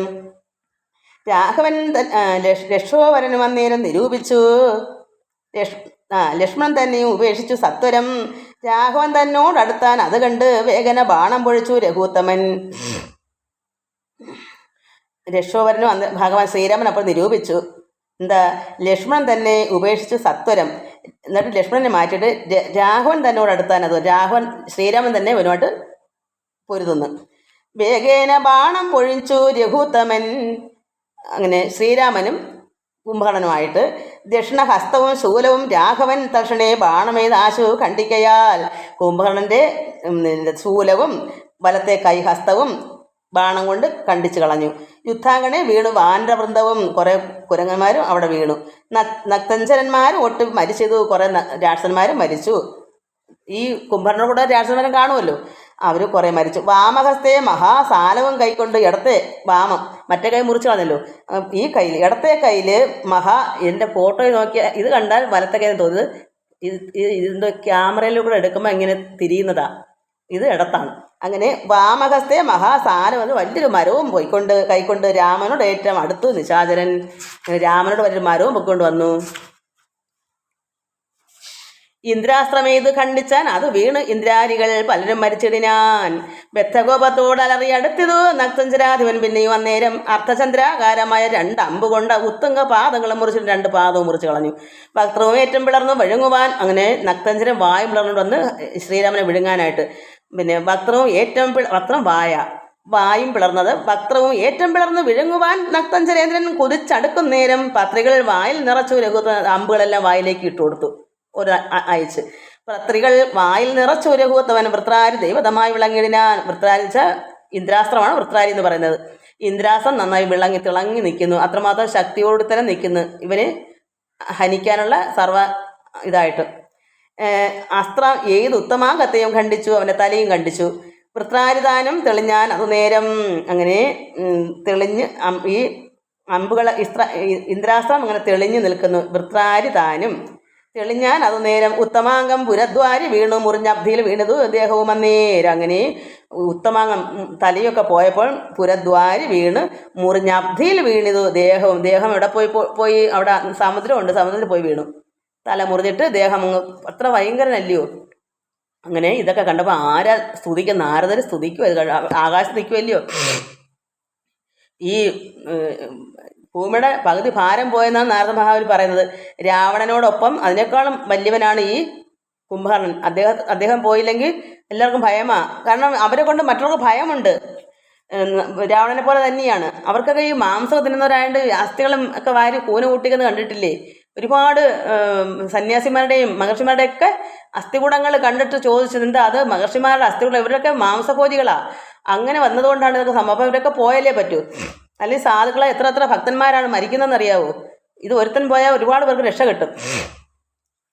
രക്ഷോവരനും അന്നേരം നിരൂപിച്ചു ലക്ഷ്മണൻ തന്നെയും ഉപേക്ഷിച്ചു സത്വരം. രാഘവൻ തന്നോടടുത്താൻ അത് കണ്ട് വേഗന ബാണം പൊഴിച്ചു രഘുത്തമൻ. രക്ഷോവരനും ഭഗവാൻ ശ്രീരാമൻ അപ്പോൾ നിരൂപിച്ചു എന്താ, ലക്ഷ്മണൻ തന്നെ ഉപേക്ഷിച്ചു സത്വരം. എന്നിട്ട് ലക്ഷ്മണനെ മാറ്റിയിട്ട് രാഘവൻ തന്നോടടുത്താൻ അത് രാഘവൻ ശ്രീരാമൻ തന്നെ ഇവനുമായിട്ട് പൊരുതുന്നു. വേഗേന ബാണം പൊഴിച്ചു രഘുത്തമൻ. അങ്ങനെ ശ്രീരാമനും കുംഭകർണനുമായിട്ട് ദക്ഷിണഹസ്തവും ശൂലവും രാഘവൻ തക്ഷണേ ബാണമേതാശു ഖണ്ഡിക്കയാൽ. കുംഭകർണൻ്റെ ശൂലവും വലത്തെ കൈഹസ്തവും ബാണം കൊണ്ട് ഖണ്ഡിച്ചു കളഞ്ഞു. യുദ്ധാംഗണെ വീണു വാനരവൃന്ദവും കുറേ കുരങ്ങന്മാരും അവിടെ വീണു. നക്തഞ്ചരന്മാരും ഒട്ട് മരിച്ചതു, കുറേ രാക്ഷസന്മാരും മരിച്ചു. ഈ കുംഭകർണൻ്റെ കൂടെ രാക്ഷസന്മാരും കാണുമല്ലോ, അവർ കുറേ മരിച്ചു. വാമഹസ്തേ മഹാസാലവും കൈക്കൊണ്ട് ഇടത്തെ വാമം, മറ്റേ കൈ മുറിച്ച് കളഞ്ഞല്ലോ, ഈ കയ്യിൽ ഇടത്തെ കയ്യിൽ എൻ്റെ ഫോട്ടോയിൽ നോക്കിയാൽ ഇത് കണ്ടാൽ വലത്തെ കൈ തോന്നുന്നത് ഇതിൻ്റെ ക്യാമറയിലൂടെ എടുക്കുമ്പോൾ ഇങ്ങനെ തിരിയുന്നതാ, ഇത് ഇടത്താണ്. അങ്ങനെ വാമഹസ്തേ മഹാസാലം എന്ന് വലിയൊരു മരവും കൈക്കൊണ്ട് രാമനോട് ഏറ്റവും അടുത്തു നിശാചരൻ. രാമനോട് വലിയൊരു മരവും പൊക്കൊണ്ട് വന്നു. ഇന്ദ്രാസ്ത്രമേത് ഖണ്ഡിച്ചാൻ അത് വീണ് ഇന്ദ്രാരികൾ പലരും മരിച്ചിടിനാൻ. ബദ്ധകോപത്തോടലറി അടുത്തിതു നക്തഞ്ചരാധിപൻ. പിന്നെയും അന്നേരം അർത്ഥചന്ദ്രാകാരമായ 2 അമ്പ് കൊണ്ട് ഉത്തുംഗ പാദങ്ങളും മുറിച്ചിട്ട് 2 പാദവും മുറിച്ച് കളഞ്ഞു. വക്രവും ഏറ്റവും പിളർന്നു വിഴുങ്ങുവാൻ. അങ്ങനെ നക്തഞ്ചരൻ വായും പിളർന്നുകൊണ്ട് വന്ന് ശ്രീരാമനെ വിഴുങ്ങാനായിട്ട്. പിന്നെ വക്രം വായും പിളർന്നത്, വക്രവും ഏറ്റവും പിളർന്ന് വിഴുങ്ങുവാൻ നക്തഞ്ചരേന്ദ്രൻ കുതിച്ചടുക്കും നേരം പത്രികൾ വായിൽ നിറച്ചു. രഘുത്ത അമ്പുകളെല്ലാം വായിലേക്ക് ഇട്ടു കൊടുത്തു അയച്ച്. പത്രികൾ വായിൽ നിറച്ചു രഘുത്തവൻ. വൃത്രാരി ദൈവതമായി വിളങ്ങിടിനാൻ. വൃത്രാരിച്ച ഇന്ദ്രാസ്ത്രമാണ് വൃത്രാരി എന്ന് പറയുന്നത്. ഇന്ദ്രാസ്ത്രം നന്നായി തിളങ്ങി നിൽക്കുന്നു, അത്രമാത്രം ശക്തിയോട് തന്നെ നിൽക്കുന്നു ഇവന് ഹനിക്കാനുള്ള ഇതായിട്ട്. അസ്ത്രം ഏത് ഉത്തമാംഗത്തെയും ഖണ്ഡിച്ചു, അവൻ്റെ തലയും ഖണ്ഡിച്ചു. വൃത്രാരിതാനും തെളിഞ്ഞാൻ അത് നേരം. അങ്ങനെ തെളിഞ്ഞ് ഈ ഇന്ദ്രാസ്ത്രം അങ്ങനെ തെളിഞ്ഞു നിൽക്കുന്നു. വൃത്രാരിതാനും തെളിഞ്ഞാൻ അത് നേരം. ഉത്തമാംഗം പുരദ്വാരി വീണു, മുറിഞ്ഞബ്ധിയിൽ വീണതു ദേഹവും അന്നേരം. അങ്ങനെ ഉത്തമാംഗം തലയൊക്കെ പോയപ്പോൾ പുരദ്വാരി വീണ് മുറിഞ്ഞബ്ധിയിൽ വീണിതു ദേഹം എവിടെ പോയി അവിടെ സമുദ്രമുണ്ട്, സമുദ്രത്തിൽ പോയി വീണു. തല മുറിഞ്ഞിട്ട് ദേഹം അത്ര ഭയങ്കരനല്ലയോ. അങ്ങനെ ഇതൊക്കെ കണ്ടപ്പോൾ ആരാ സ്തുതിക്കുക? നാരദർ സ്തുതിക്കുമോ? ആകാശത്ത് നിൽക്കുമല്ലയോ. ഈ ഭൂമിയുടെ പകുതി ഭാരം പോയെന്നാണ് നാരദ മഹാബലി പറയുന്നത്. രാവണനോടൊപ്പം അതിനേക്കാളും വലിയവനാണ് ഈ കുംഭകർണൻ. അദ്ദേഹം പോയില്ലെങ്കിൽ എല്ലാവർക്കും ഭയമാണ്. കാരണം അവരെ കൊണ്ട് മറ്റുള്ളവർക്ക് ഭയമുണ്ട്. രാവണനെ പോലെ തന്നെയാണ്. അവർക്കൊക്കെ ഈ മാംസം തിന്നുന്നവരായതുകൊണ്ട് അസ്ഥികളും ഒക്കെ വാരി കൂന കൂട്ടിക്കുന്നത് കണ്ടിട്ടില്ലേ? ഒരുപാട് സന്യാസിമാരുടെയും മഹർഷിമാരുടെയൊക്കെ അസ്ഥികൂടങ്ങൾ കണ്ടിട്ട് ചോദിച്ചത് എന്താ, അത് മഹർഷിമാരുടെ അസ്ഥികൂടം, ഇവരൊക്കെ മാംസഭോജികളാണ്. അങ്ങനെ വന്നതുകൊണ്ടാണ് ഇതൊക്കെ സംഭവം. ഇവരൊക്കെ പോയാലേ പറ്റൂ. അല്ലെങ്കിൽ സാധുക്കളെ എത്ര ഭക്തന്മാരാണ് മരിക്കുന്നതെന്ന് അറിയാവോ? ഇത് ഒരുത്തൻ പോയാൽ ഒരുപാട് പേർക്ക് രക്ഷ കിട്ടും.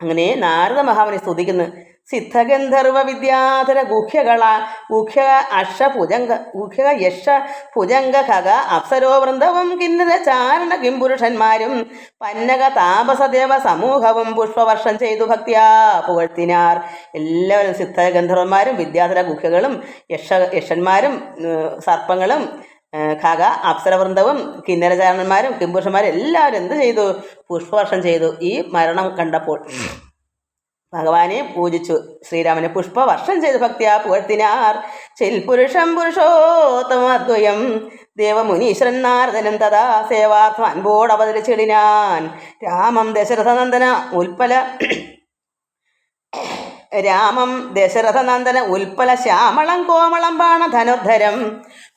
അങ്ങനെ നാരദ മഹാമുനി സ്തുതിക്കുന്നു. സിദ്ധഗന്ധർവ വിദ്യാധര ഗുഹ്യ യശ ഭുജംഗ ഖഗ അപ്സരോ വൃന്ദവും കിന്നര ചാരണ കിംപുരുഷന്മാരും പന്നക താപസദേവ സമൂഹവും പുഷ്പവർഷം ചെയ്തു ഭക്തിയാ പുകഴ്ത്തിനാർ. എല്ലാവരും സിദ്ധഗന്ധർവന്മാരും വിദ്യാധര ഗുഹ്യകളും യക്ഷന്മാരും സർപ്പങ്ങളും ഖഗ അപ്സരവൃന്ദവും കിന്നരചാരണന്മാരും കിംപുരുഷന്മാരും എല്ലാവരും എന്ത് ചെയ്തു? പുഷ്പവർഷം ചെയ്തു. ഈ മരണം കണ്ടപ്പോൾ ഭഗവാനെ പൂജിച്ചു. ശ്രീരാമനെ പുഷ്പവർഷം ചെയ്തു ഭക്തിയാ പുകഴ്ത്തിനാർ. ചിൽപുരുഷം പുരുഷോത്തമദ്വയം ദേവമുനീശ്വരൻ നാരദനും തഥാ സേവാർത്ഥം അൻപോട് അവതരിച്ചിടിനാൻ. രാമം ദശരഥനന്ദന ഉൽപ്പല ശ്യാമളം കോമളം ബാണധനുർധരം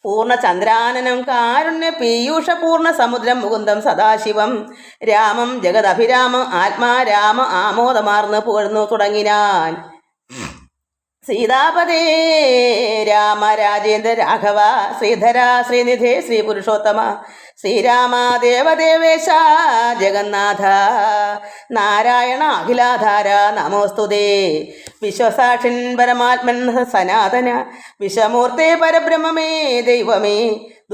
പൂർണ്ണചന്ദ്രാനനം കാരുണ്യ പീയൂഷ പൂർണ്ണ സമുദ്രം മുകുന്ദം സദാശിവം രാമം ജഗദഭിരാമം ആത്മാരാമ ആമോദമാർന്ന് പുകഴ്ന്നു തുടങ്ങിനാൻ. സീതാപതേ രാമ രാജേന്ദ്ര രാഘവ ശ്രീധര ശ്രീനിധേ ശ്രീ പുരുഷോത്തമ ശ്രീരാമ ദേവദേവേശ ജഗന്നാഥ നാരായണ അഖിലാധാര നമോസ്തുതേ വിശ്വസാക്ഷിൻ പരമാത്മൻ സനാതന വിശ്വമൂർത്തേ പരബ്രഹ്മമേ ദൈവമേ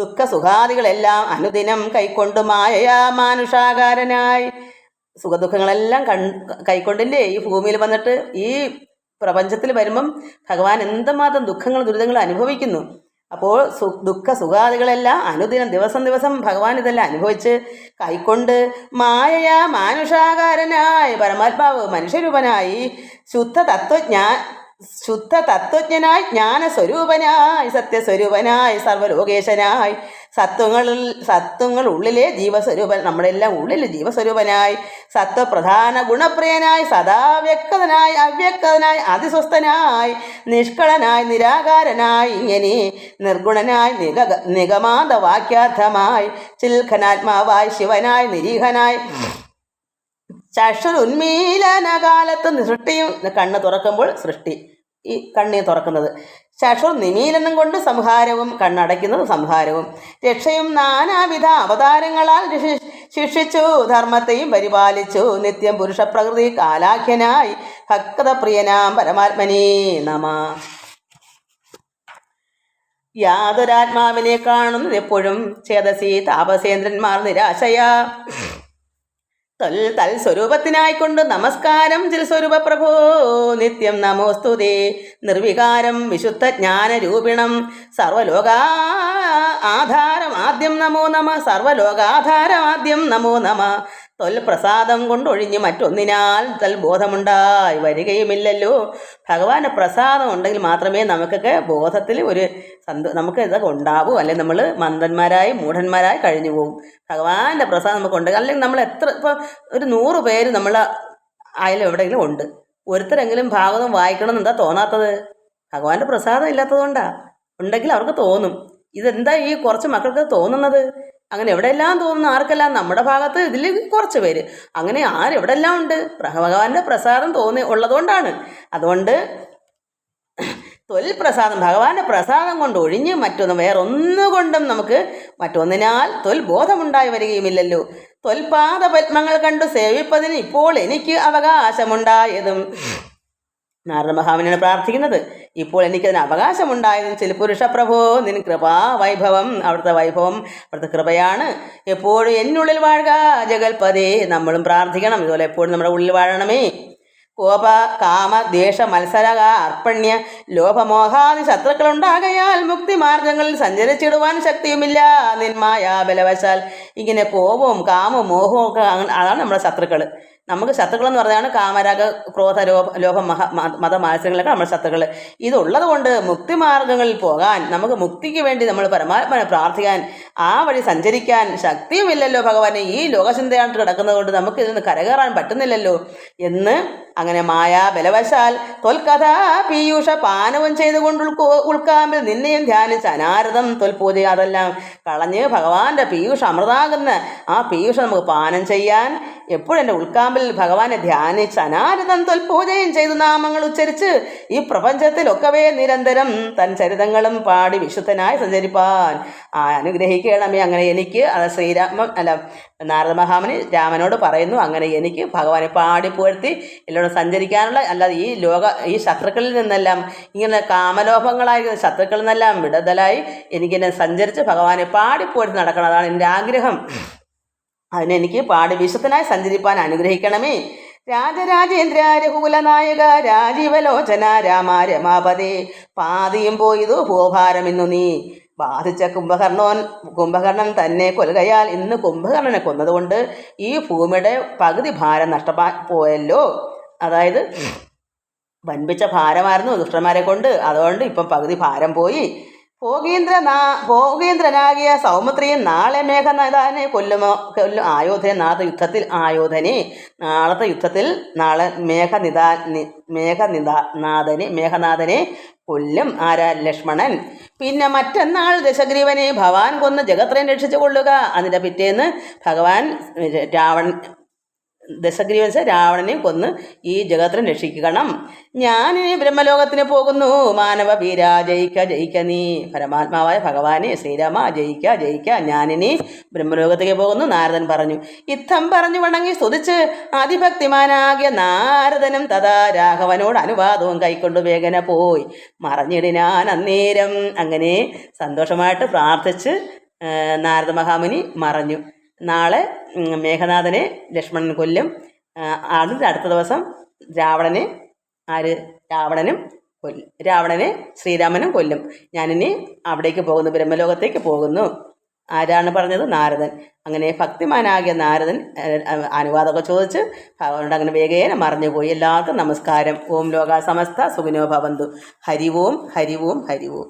ദുഃഖസുഖാദികളെല്ലാം അനുദിനം കൈക്കൊണ്ടു മായയാ മാനുഷാകാരനായി സുഖദുഃഖങ്ങളെല്ലാം കൈക്കൊണ്ടില്ലേ ഈ ഭൂമിയിൽ വന്നിട്ട് ഈ പ്രപഞ്ചത്തിൽ വരുമ്പം ഭഗവാൻ എന്തുമാത്രം ദുഃഖങ്ങളും ദുരിതങ്ങളും അനുഭവിക്കുന്നു. അപ്പോൾ ദുഃഖ സുഖാദികളെല്ലാം അനുദിനം ദിവസം ദിവസം ഭഗവാൻ ഇതെല്ലാം അനുഭവിച്ച് കൈക്കൊണ്ട് മായയാ മാനുഷാകാരനായി പരമാത്മാവ് മനുഷ്യരൂപനായി ശുദ്ധ തത്വജ്ഞനായി ജ്ഞാനസ്വരൂപനായി സത്യസ്വരൂപനായി സർവലോകേശനായി സത്വങ്ങൾ ഉള്ളിലെ ജീവസ്വരൂപൻ നമ്മുടെ എല്ലാം ഉള്ളിലെ ജീവസ്വരൂപനായി സത്വപ്രധാന ഗുണപ്രിയനായി സദാ വ്യക്തനായി അവ്യക്തനായി അതിസ്വസ്ഥനായി നിഷ്കളനായി നിരാകാരനായി ഇങ്ങനെ നിർഗുണനായി നിഗമാന്ത വാക്യാർത്ഥമായി ചിൽഖനാത്മാവായി ശിവനായി നിരീഹനായി ചക്ഷുരുന്മീലന കാലത്ത് സൃഷ്ടിയും കണ്ണ് തുറക്കുമ്പോൾ സൃഷ്ടി ഈ കണ്ണി തുറക്കുന്നത് ചക്ഷുർ നിമീലനം കൊണ്ട് സംഹാരവും കണ്ണടയ്ക്കുന്നത് സംഹാരവും രക്ഷയും നാനാവിധ അവതാരങ്ങളാൽ ശിക്ഷിച്ചു ധർമ്മത്തെയും പരിപാലിച്ചു നിത്യം പുരുഷ പ്രകൃതി കാലാഖ്യനായി ഭക്തപ്രിയനാം പരമാത്മനേ നമ. യാതൊരാത്മാവിനെ കാണുന്നത് എപ്പോഴും ചേതസി താപസേന്ദ്രന്മാർ നിരാശയാ തൽസ്വരൂപത്തിനായിക്കൊണ്ട് നമസ്കാരം ചിൽസ്വരൂപ പ്രഭോ നിത്യം നമോസ്തുതേ നിർവികാരം വിശുദ്ധ ജ്ഞാനരൂപിണം സർവലോകാധാരമാദ്യം നമോ നമ സർവലോകാധാരമാദ്യം നമോ നമ പ്രസാദം കൊണ്ടൊഴിഞ്ഞ് മറ്റൊന്നിനാൽ ബോധമുണ്ടായി വരികയുമില്ലല്ലോ. ഭഗവാന്റെ പ്രസാദം ഉണ്ടെങ്കിൽ മാത്രമേ നമുക്കൊക്കെ ബോധത്തിൽ ഒരു നമുക്ക് ഇതൊക്കെ ഉണ്ടാവൂ, അല്ലെങ്കിൽ നമ്മൾ മന്ദന്മാരായി മൂഢന്മാരായി കഴിഞ്ഞു പോകും. ഭഗവാന്റെ പ്രസാദം നമുക്കുണ്ടെങ്കിൽ, അല്ലെങ്കിൽ നമ്മൾ ഇപ്പോൾ ഒരു 100 പേര് നമ്മൾ ആയാലും എവിടെയെങ്കിലും ഉണ്ട്, ഒരുത്തരെങ്കിലും ഭാഗവതം വായിക്കണം എന്താ തോന്നാത്തത്? ഭഗവാന്റെ പ്രസാദം ഇല്ലാത്തതുകൊണ്ടാണ്. ഉണ്ടെങ്കിൽ അവർക്ക് തോന്നും. ഇതെന്താ ഈ കുറച്ച് മക്കൾക്ക് തോന്നുന്നത്? അങ്ങനെ എവിടെയെല്ലാം തോന്നുന്നു ആർക്കെല്ലാം? നമ്മുടെ ഭാഗത്ത് ഇതിൽ കുറച്ച് പേര്. അങ്ങനെ ആരെവിടെല്ലാം ഉണ്ട്? ഭഗവാന്റെ പ്രസാദം ഉള്ളതുകൊണ്ടാണ്. അതുകൊണ്ട് പ്രസാദം ഭഗവാന്റെ പ്രസാദം കൊണ്ട് ഒഴിഞ്ഞ് വേറൊന്നുകൊണ്ടും നമുക്ക് മറ്റൊന്നിനാൽ ബോധമുണ്ടായി വരികയുമില്ലല്ലോ. പാദപത്മങ്ങൾ കണ്ടു സേവിപ്പതിന് ഇപ്പോൾ എനിക്ക് അവകാശമുണ്ടായതും നാരദ മഹാമുനിയാണ് പ്രാർത്ഥിക്കുന്നത്. ഇപ്പോൾ എനിക്കതിന് അവകാശമുണ്ടായതും ചില പുരുഷ പ്രഭോ നിൻ കൃപാ വൈഭവം, അവിടുത്തെ വൈഭവം അവിടുത്തെ കൃപയാണ്. എപ്പോഴും എന്നുള്ളിൽ വാഴുക ജഗൽപതേ. നമ്മളും പ്രാർത്ഥിക്കണം ഇതുപോലെ എപ്പോഴും നമ്മുടെ ഉള്ളിൽ വാഴണമേ. കോപ കാമ ദ്വേഷ മത്സര അർപ്പണ്യ ലോഭമോഹാദി ശത്രുക്കളുണ്ടാകയാൽ മുക്തിമാർഗങ്ങളിൽ സഞ്ചരിച്ചിടുവാൻ ശക്തിയുമില്ല നിന്മായാ ബലവശാൽ. ഇങ്ങനെ കോപവും കാമവും മോഹവും ഒക്കെ അതാണ് നമ്മുടെ ശത്രുക്കൾ. നമുക്ക് ശത്രുക്കളെന്ന് പറഞ്ഞാണ് കാമരാഗ ക്രോധ ലോഭ മത മത്സരങ്ങളൊക്കെ നമ്മുടെ ശത്രുക്കൾ. ഇതുള്ളത് കൊണ്ട് മുക്തിമാർഗങ്ങളിൽ പോകാൻ, നമുക്ക് മുക്തിക്ക് വേണ്ടി നമ്മൾ പരമാത്മാവിനെ പ്രാർത്ഥിക്കാൻ, ആ വഴി സഞ്ചരിക്കാൻ ശക്തിയുമില്ലല്ലോ ഭഗവാനെ. ഈ ലോകചിന്തയായിട്ട് കിടക്കുന്നത് കൊണ്ട് നമുക്ക് ഇതിന് കരകയറാൻ പറ്റുന്നില്ലല്ലോ എന്ന് അങ്ങനെ മായാ ബലവശാൽ കഥ പീയൂഷ പാനവും ചെയ്തുകൊണ്ട് ഉൾക്കാമ്പിൽ നിന്നെയും ധ്യാനിച്ച് അനാരതം പൂജ അതെല്ലാം കളഞ്ഞ് ഭഗവാന്റെ പീയൂഷ അമൃതാകുന്ന ആ പീയൂഷ നമുക്ക് പാനം ചെയ്യാൻ എപ്പോഴും എൻ്റെ ഉൾക്കാമ്പിൽ ഭഗവാനെ ധ്യാനിച്ച് അനാരതം പൂജയും ചെയ്തു നാമങ്ങൾ ഉച്ചരിച്ച് ഈ പ്രപഞ്ചത്തിലൊക്കവേ നിരന്തരം തൻ ചരിതങ്ങളും പാടി വിശുദ്ധനായി സഞ്ചരിപ്പാൻ അനുഗ്രഹിക്കണമേ. അങ്ങനെ എനിക്ക് നാരദ മഹാമുനി രാമനോട് പറയുന്നു, അങ്ങനെ എനിക്ക് ഭഗവാനെ പാടി പുകഴ്ത്തി എല്ലാവരും സഞ്ചരിക്കാനുള്ള, അല്ലാതെ ഈ ശത്രുക്കളിൽ നിന്നെല്ലാം ഇങ്ങനെ കാമലോഭങ്ങളായ ശത്രുക്കളിൽ നിന്നെല്ലാം വിടുതലായി എനിക്കിനെ സഞ്ചരിച്ച് ഭഗവാനെ പാടി പുകഴ്ത്തി നടക്കണം. അതാണ് എൻ്റെ ആഗ്രഹം. അതിനെനിക്ക് പാടി വിശുദ്ധനായി സഞ്ചരിപ്പാൻ അനുഗ്രഹിക്കണമേ. രാജരാജേന്ദ്ര രഘുകുലനായക രാജീവലോചന രാമ രമാപതേ പാതിയും പോയതു ഭൂഭാരമിന്നു നീ ബാധിച്ച കുംഭകർണൻ തന്നെ കൊല്ലുകയാൽ ഇന്ന് കുംഭകർണനെ കൊന്നതുകൊണ്ട് ഈ ഭൂമിയുടെ പകുതി ഭാരം പോയല്ലോ. അതായത് വൻപിച്ച ഭാരമായിരുന്നു ദുഷ്ടന്മാരെ കൊണ്ട്, അതുകൊണ്ട് ഇപ്പം പകുതി ഭാരം പോയി. ഭോഗേന്ദ്രനാകിയ സൗമിത്രിയും നാളെ മേഘനാഥനെ കൊല്ലും ആയോധനെ നാളത്തെ യുദ്ധത്തിൽ നാളെ മേഘനാഥനെ കൊല്ലും. ആരാ? ലക്ഷ്മണൻ. പിന്നെ മറ്റന്നാൾ ദശഗ്രീവനെ ഭഗവാൻ കൊന്ന് ജഗത്രനെ രക്ഷിച്ചു കൊള്ളുക. അതിൻ്റെ പിറ്റേന്ന് ഭഗവാൻ ദശഗ്രീവൻ രാവണനെ കൊന്ന് ഈ ജഗത്തിനെ രക്ഷിക്കണം. ഞാനിനി ബ്രഹ്മലോകത്തിന് പോകുന്നു. മാനവ വീര ജയിക്ക ജയിക്ക നീ. പരമാത്മാവായ ഭഗവാനെ ശ്രീരാമ ജയിക്ക ജയിക്ക, ഞാനിനി ബ്രഹ്മലോകത്തേക്ക് പോകുന്നു. നാരദൻ പറഞ്ഞു. ഇത്തം പറഞ്ഞു വണങ്ങി സ്തുതിച്ച് അതിഭക്തിമാനാകിയ നാരദനും തഥാ രാഘവനോട് അനുവാദവും കൈക്കൊണ്ടു വേഗന പോയി മറഞ്ഞിടിനാൻ അന്നേരം. അങ്ങനെ സന്തോഷമായിട്ട് പ്രാർത്ഥിച്ച് നാരദ മഹാമുനി മറഞ്ഞു. നാളെ മേഘനാഥനെ ലക്ഷ്മണൻ കൊല്ലും. അതിൻ്റെ അടുത്ത ദിവസം രാവണനെ ശ്രീരാമനും കൊല്ലും. ഞാനിനി അവിടേക്ക് പോകുന്നു, ബ്രഹ്മലോകത്തേക്ക് പോകുന്നു. ആരാണ് പറഞ്ഞത്? നാരദൻ. അങ്ങനെ ഭക്തിമാനാകിയ നാരദൻ അനുവാദമൊക്കെ ചോദിച്ച് ഭഗവാനോട് അങ്ങനെ വേഗേന മറഞ്ഞുപോയി. എല്ലാവർക്കും നമസ്കാരം. ഓം ലോകാ സമസ്ത സുഖിനോ ഭവന്തു. ഹരി ഓം ഹരി ഓം ഹരി ഓം.